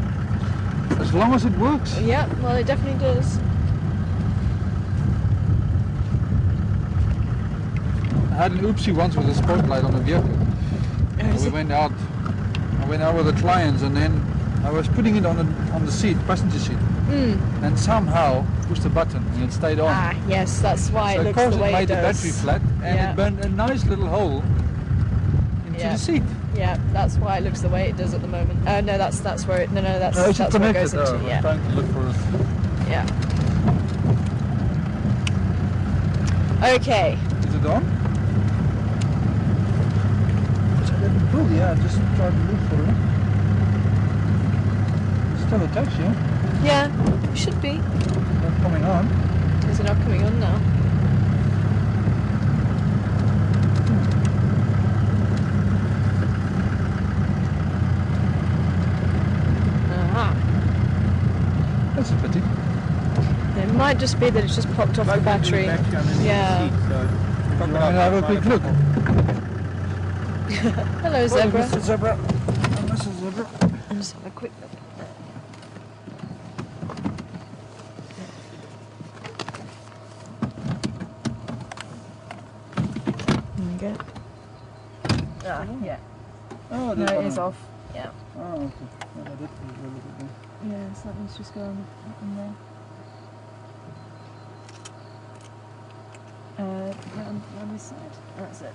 As long as it works. Yeah, well, it definitely does. I had an oopsie once with a spotlight on a vehicle. Is We it- went out. I went out with the clients, and then I was putting it on the seat, passenger seat, and somehow pushed the button and it stayed on. Ah, yes, that's why so it of looks course the way it made it the does. battery flat, and Yeah. it burned a nice little hole into Yeah. the seat. Yeah, that's why it looks the way it does at the moment. No, that's where it. No, that's No, it's that's where it connected. goes into. I was Yeah, trying to look for it. yeah. Okay. Is it on? It's a little pull, yeah. I just tried to look for it. It's still attached, yeah. Yeah, it should be. Not coming on. Is it not coming on now? might just be that it's just popped off the battery. Yeah. Have a quick look. Hello, Zebra. Mr. Zebra. Mrs. Zebra. I'll just have a quick look. There we go. Ah, yeah. Oh, No, it is off. Yeah. Oh, okay. Yeah, that is a little bit there. Yeah, something's just going on there. Round this side. That's it.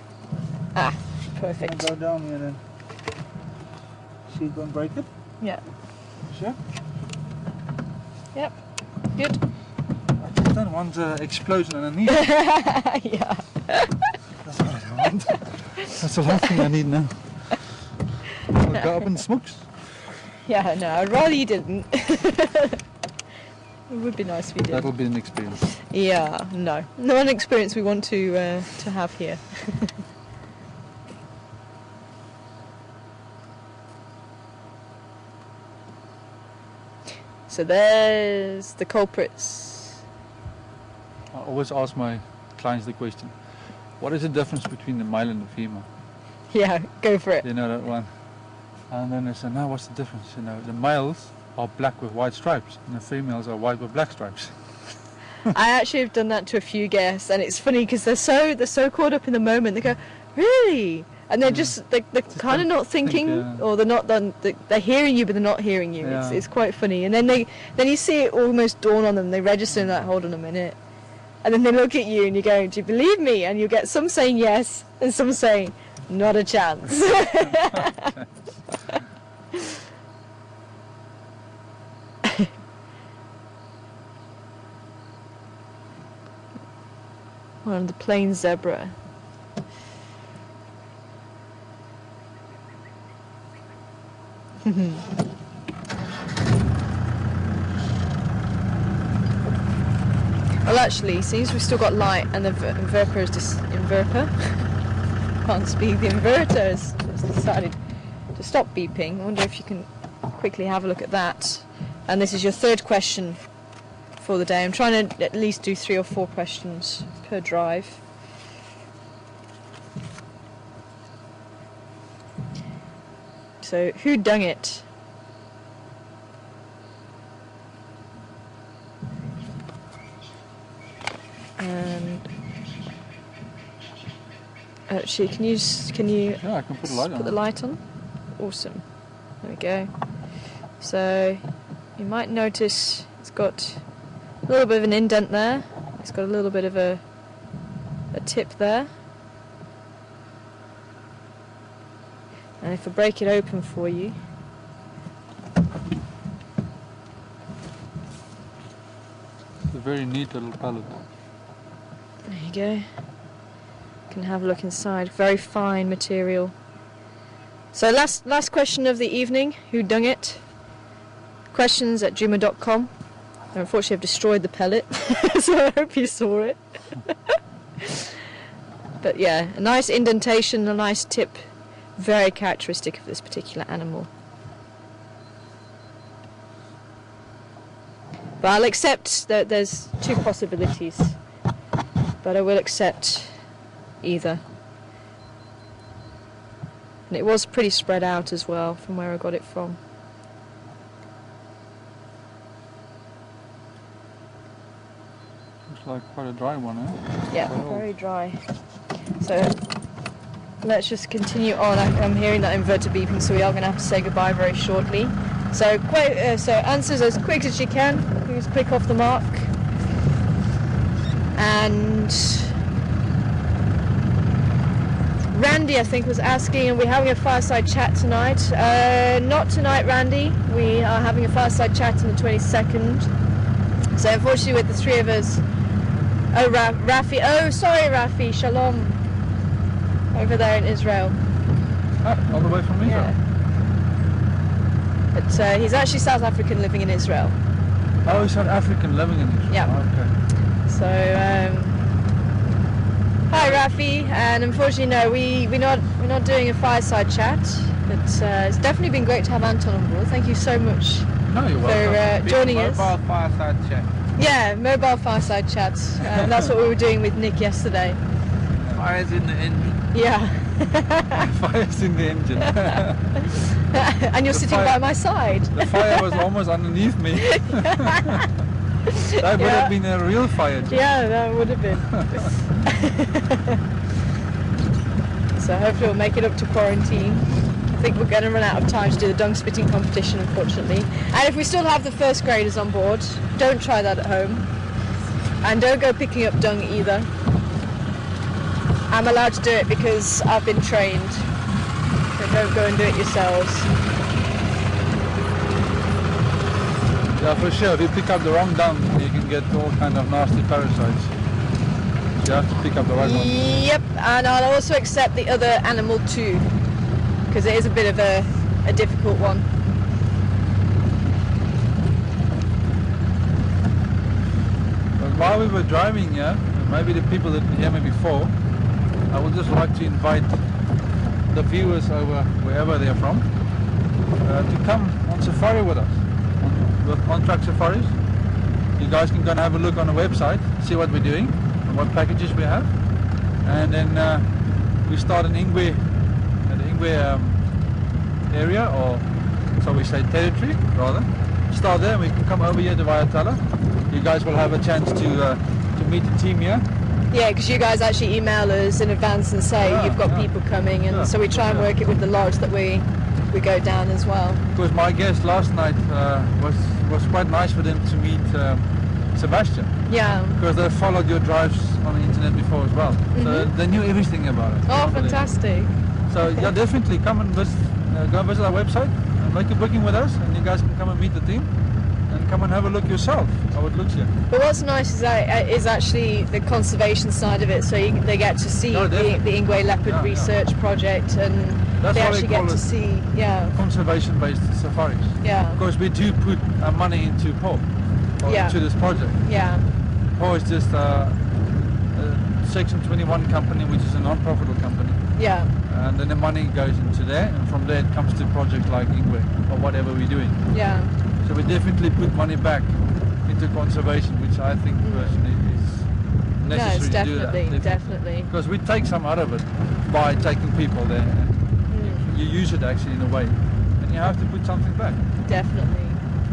Ah, perfect. Go down here then. See it don't break it? Yeah. Sure? Yep. Good. I just don't want explosion underneath. Yeah. That's what I want. That's the last thing I need now. I'll go up in smokes. Yeah, no, I'd rather you didn't. It would be nice if you did. That'll be an experience. Yeah, no. Not an experience we want to have here. So there's the culprits. I always ask my clients the question, what is the difference between the male and the female? Yeah, go for it. You know that one? And then they say, no, what's the difference? You know, the males are black with white stripes and the females are white with black stripes. I actually have done that to a few guests, and it's funny because they're so caught up in the moment. They go, really? And they're just they're kind of not thinking, or they're not done. They're hearing you, but they're not hearing you. Yeah. It's quite funny. And then you see it almost dawn on them. They register and like, hold on a minute, and then they look at you and you go, do you believe me? And you get some saying yes and some saying not a chance. One of the plain zebra. Well, actually, since we've still got light and the inverter is just can't speak. The inverter has decided to stop beeping. I wonder if you can quickly have a look at that. And this is your third question for the day. I'm trying to at least do 3 or 4 questions per drive. So, who dung it? And actually, can you? Yeah, I can put a light on. Put the light on. Awesome. There we go. So, you might notice it's got a little bit of an indent there. It's got a little bit of a tip there. And if I break it open for you, It's a very neat little palette. there you go. You can have a look inside. Very fine material. So last question of the evening. Who dung it? questions@juma.com. Unfortunately, I've destroyed the pellet, so I hope you saw it. But yeah, a nice indentation, a nice tip, very characteristic of this particular animal. But I'll accept that there's 2 possibilities, but I will accept either. And it was pretty spread out as well from where I got it from. Looks like quite a dry one, eh? Yeah, Quite old. very dry. So let's just continue on. I'm hearing that inverter beeping, so we are going to have to say goodbye very shortly. So answers as quick as you can. Who's quick off the mark? And Randy, I think, was asking, are we having a fireside chat tonight? Not tonight, Randy. We are having a fireside chat on the 22nd. So unfortunately, with the 3 of us. Oh, Rafi. Oh, sorry, Rafi. Shalom. Over there in Israel. Ah, all the way from Israel? Yeah. But he's actually South African living in Israel. Oh, he's South African living in Israel. Yeah. Okay. So, hi, Rafi. And unfortunately, no, we're not doing a fireside chat. But it's definitely been great to have Anton on board. Thank you so much No, you're for welcome. joining us. Mobile fireside chat. Yeah, mobile fireside chats. That's what we were doing with Nick yesterday. Fire's in the engine. Yeah. Fire's in the engine. And you're The sitting fire- by my side. The fire was almost underneath me. That would have been a real fire. Jim. Yeah, that would have been. So hopefully we'll make it up to quarantine. I think we're going to run out of time to do the dung spitting competition, unfortunately. And if we still have the first graders on board, don't try that at home. And don't go picking up dung either. I'm allowed to do it because I've been trained. So don't go and do it yourselves. Yeah, for sure. If you pick up the wrong dung, you can get all kind of nasty parasites. So you have to pick up the right one. Yep, and I'll also accept the other animal too, because it is a bit of a difficult one. But while we were driving here, maybe the people that didn't hear me before, I would just like to invite the viewers over wherever they're from to come on safari with us, on track safaris. You guys can go and have a look on the website, see what we're doing and what packages we have, and then we start in Ingwe, at the Ingwe area, or so we say territory rather. Start there and we can come over here to Vaiatala. You guys will have a chance to meet the team here. Yeah, because you guys actually email us in advance and say you've got people coming, and so we try and work it with the lodge that we go down as well. Because my guest last night was quite nice for them to meet Sebastian. Yeah. Because they followed your drives on the internet before as well. So they knew everything about it. Oh, fantastic. So yeah, definitely come and go visit our website and make a booking with us, and you guys can come and meet the team and come and have a look yourself how it looks here. But what's nice is that is actually the conservation side of it, so they get to see the Ingwe Leopard Research Project, and That's they why actually they call get to it see, conservation-based safaris. Yeah. Because we do put our money into POR, into this project. Yeah. POR is just a Section 21 company, which is a non-profitable company. Yeah. And then the money goes into there, and from there it comes to projects like Ingwe or whatever we're doing. Yeah. So we definitely put money back into conservation, which I think personally is necessary to do that. Definitely. Because we take some out of it by taking people there, and you use it actually in a way, and you have to put something back. Definitely.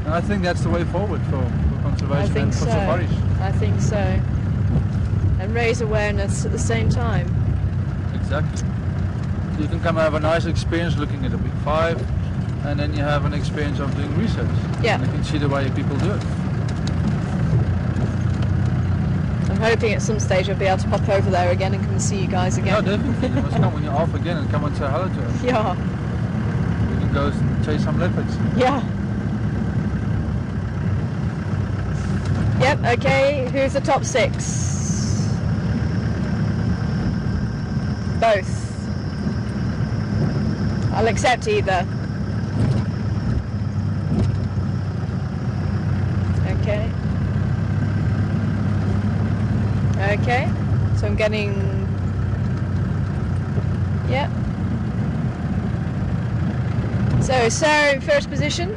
And I think that's the way forward for conservation and for safaris. I think so. And raise awareness at the same time. Exactly. You can come have a nice experience looking at a big five, and then you have an experience of doing research. Yeah. And you can see the way people do it. I'm hoping at some stage I'll be able to pop over there again and come and see you guys again. No, definitely. You must come when you're off again and come and say hello to us. Yeah. We can go chase some leopards. Yeah. Yep, okay. Who's the top 6? Both. I'll accept either. Okay. Okay. So I'm getting... Yep. So Sarah in first position.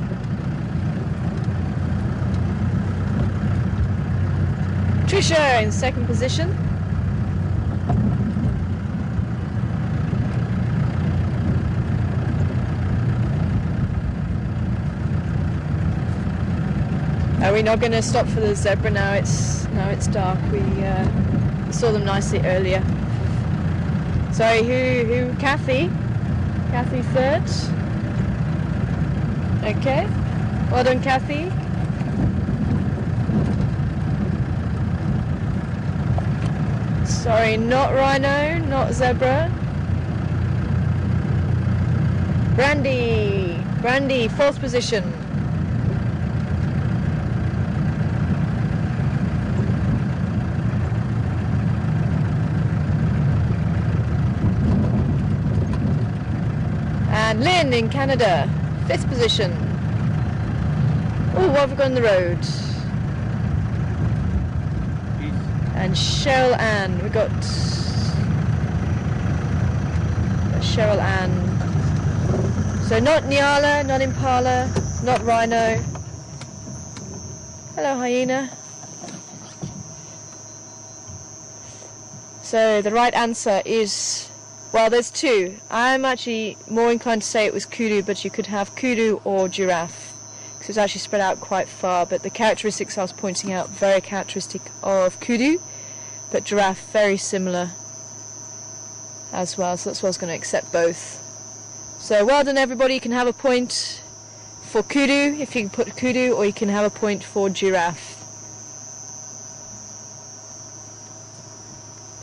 Trisha in second position. Are we not going to stop for the zebra now? It's dark. We saw them nicely earlier. Sorry, who? Kathy? Kathy third. Okay. Well done, Kathy. Sorry, not rhino, not zebra. Brandy, fourth position. And Lynn in Canada, fifth position. Oh, what have we got on the road? And Cheryl Ann, we got Cheryl Ann. So not Nyala, not Impala, not Rhino. Hello, Hyena. So the right answer is, well, there's two. I'm actually more inclined to say it was kudu, but you could have kudu or giraffe, because it's actually spread out quite far. But the characteristics I was pointing out, very characteristic of kudu, but giraffe very similar as well. So that's why I was going to accept both. So well done everybody. You can have a point for kudu if you can put kudu, or you can have a point for giraffe.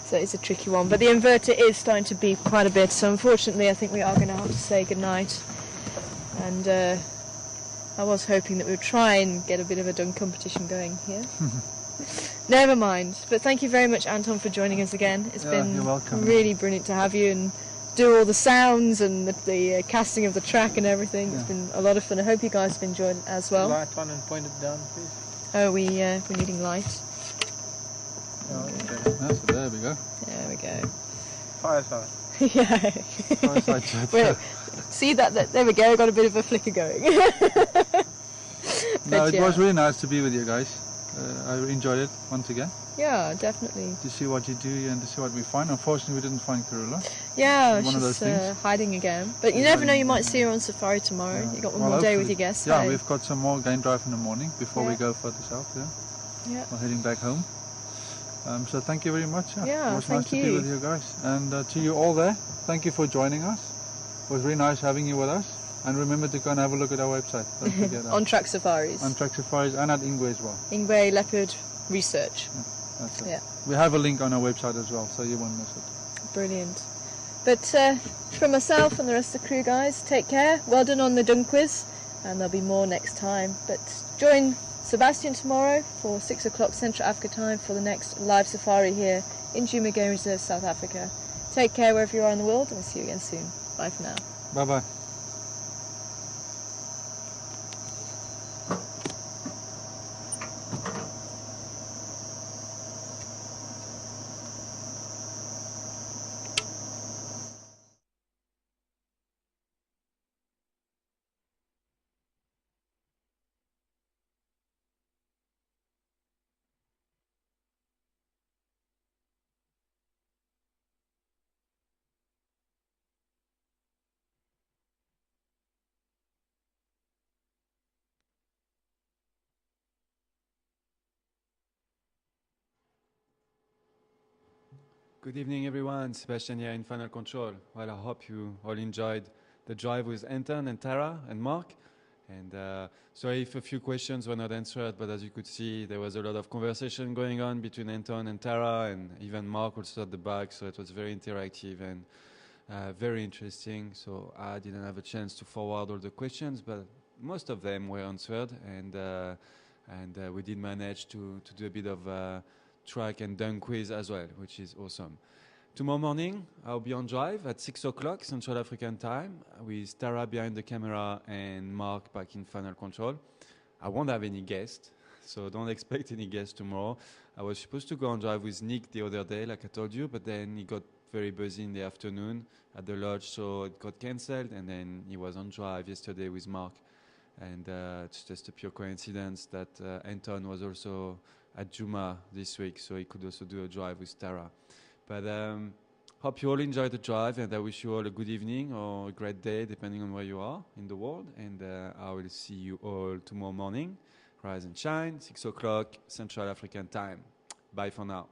So it's a tricky one, but the inverter is starting to beep quite a bit, so unfortunately I think we are going to have to say goodnight. And I was hoping that we would try and get a bit of a dunk competition going here. Never mind. But thank you very much, Anton, for joining us again. It's been you're welcome. Really brilliant to have you and do all the sounds and the casting of the track and everything. It's been a lot of fun. I hope you guys have enjoyed it as well. Light on and point it down, please. Oh, we're needing light. Oh, okay. So there we go. There we go. Fireside. Yeah. Fireside chat. Well, see that? There we go. Got a bit of a flicker going. No, it was really nice to be with you guys. I enjoyed it once again. Yeah, definitely. To see what you do and to see what we find. Unfortunately, we didn't find Karula. Yeah, One of those she's things. hiding again. But you never know, you might see her on safari tomorrow. Yeah. You got one Well, more day with hopefully. your guests. Yeah, hey? we've got some more game drive in the morning before we Yeah. go further south. Yeah. We're heading back home. So thank you very much. Yeah, it was thank nice to you. be with you guys. And to you all there, thank you for joining us. It was really nice having you with us. And remember to go and have a look at our website. Don't forget that. On track safaris. On Track Safaris and at Ingwe as well. Ingwe Leopard Research. That's it. Yeah. We have a link on our website as well, so you won't miss it. Brilliant. But from myself and the rest of the crew, guys, take care. Well done on the dunk quiz. And there'll be more next time. But join Sebastian tomorrow for 6 o'clock Central Africa time for the next live safari here in Djuma Game Reserve, South Africa. Take care wherever you are in the world, and we'll see you again soon. Bye for now. Bye-bye. Good evening, everyone. Sebastian here in Final Control. Well, I hope you all enjoyed the drive with Anton and Tara and Mark. And sorry if a few questions were not answered, but as you could see, there was a lot of conversation going on between Anton and Tara, and even Mark also at the back, so it was very interactive and very interesting. So I didn't have a chance to forward all the questions, but most of them were answered, and we did manage to do a bit of track and dunk quiz as well, which is awesome. Tomorrow morning, I'll be on drive at 6 o'clock Central African time with Tara behind the camera and Mark back in Final Control. I won't have any guests, so don't expect any guests tomorrow. I was supposed to go on drive with Nick the other day, like I told you, but then he got very busy in the afternoon at the lodge, so it got cancelled, and then he was on drive yesterday with Mark. And it's just a pure coincidence that Anton was also at Djuma this week, so he could also do a drive with Tara. But hope you all enjoyed the drive, and I wish you all a good evening or a great day, depending on where you are in the world. And I will see you all tomorrow morning. Rise and shine, 6 o'clock Central African time. Bye for now.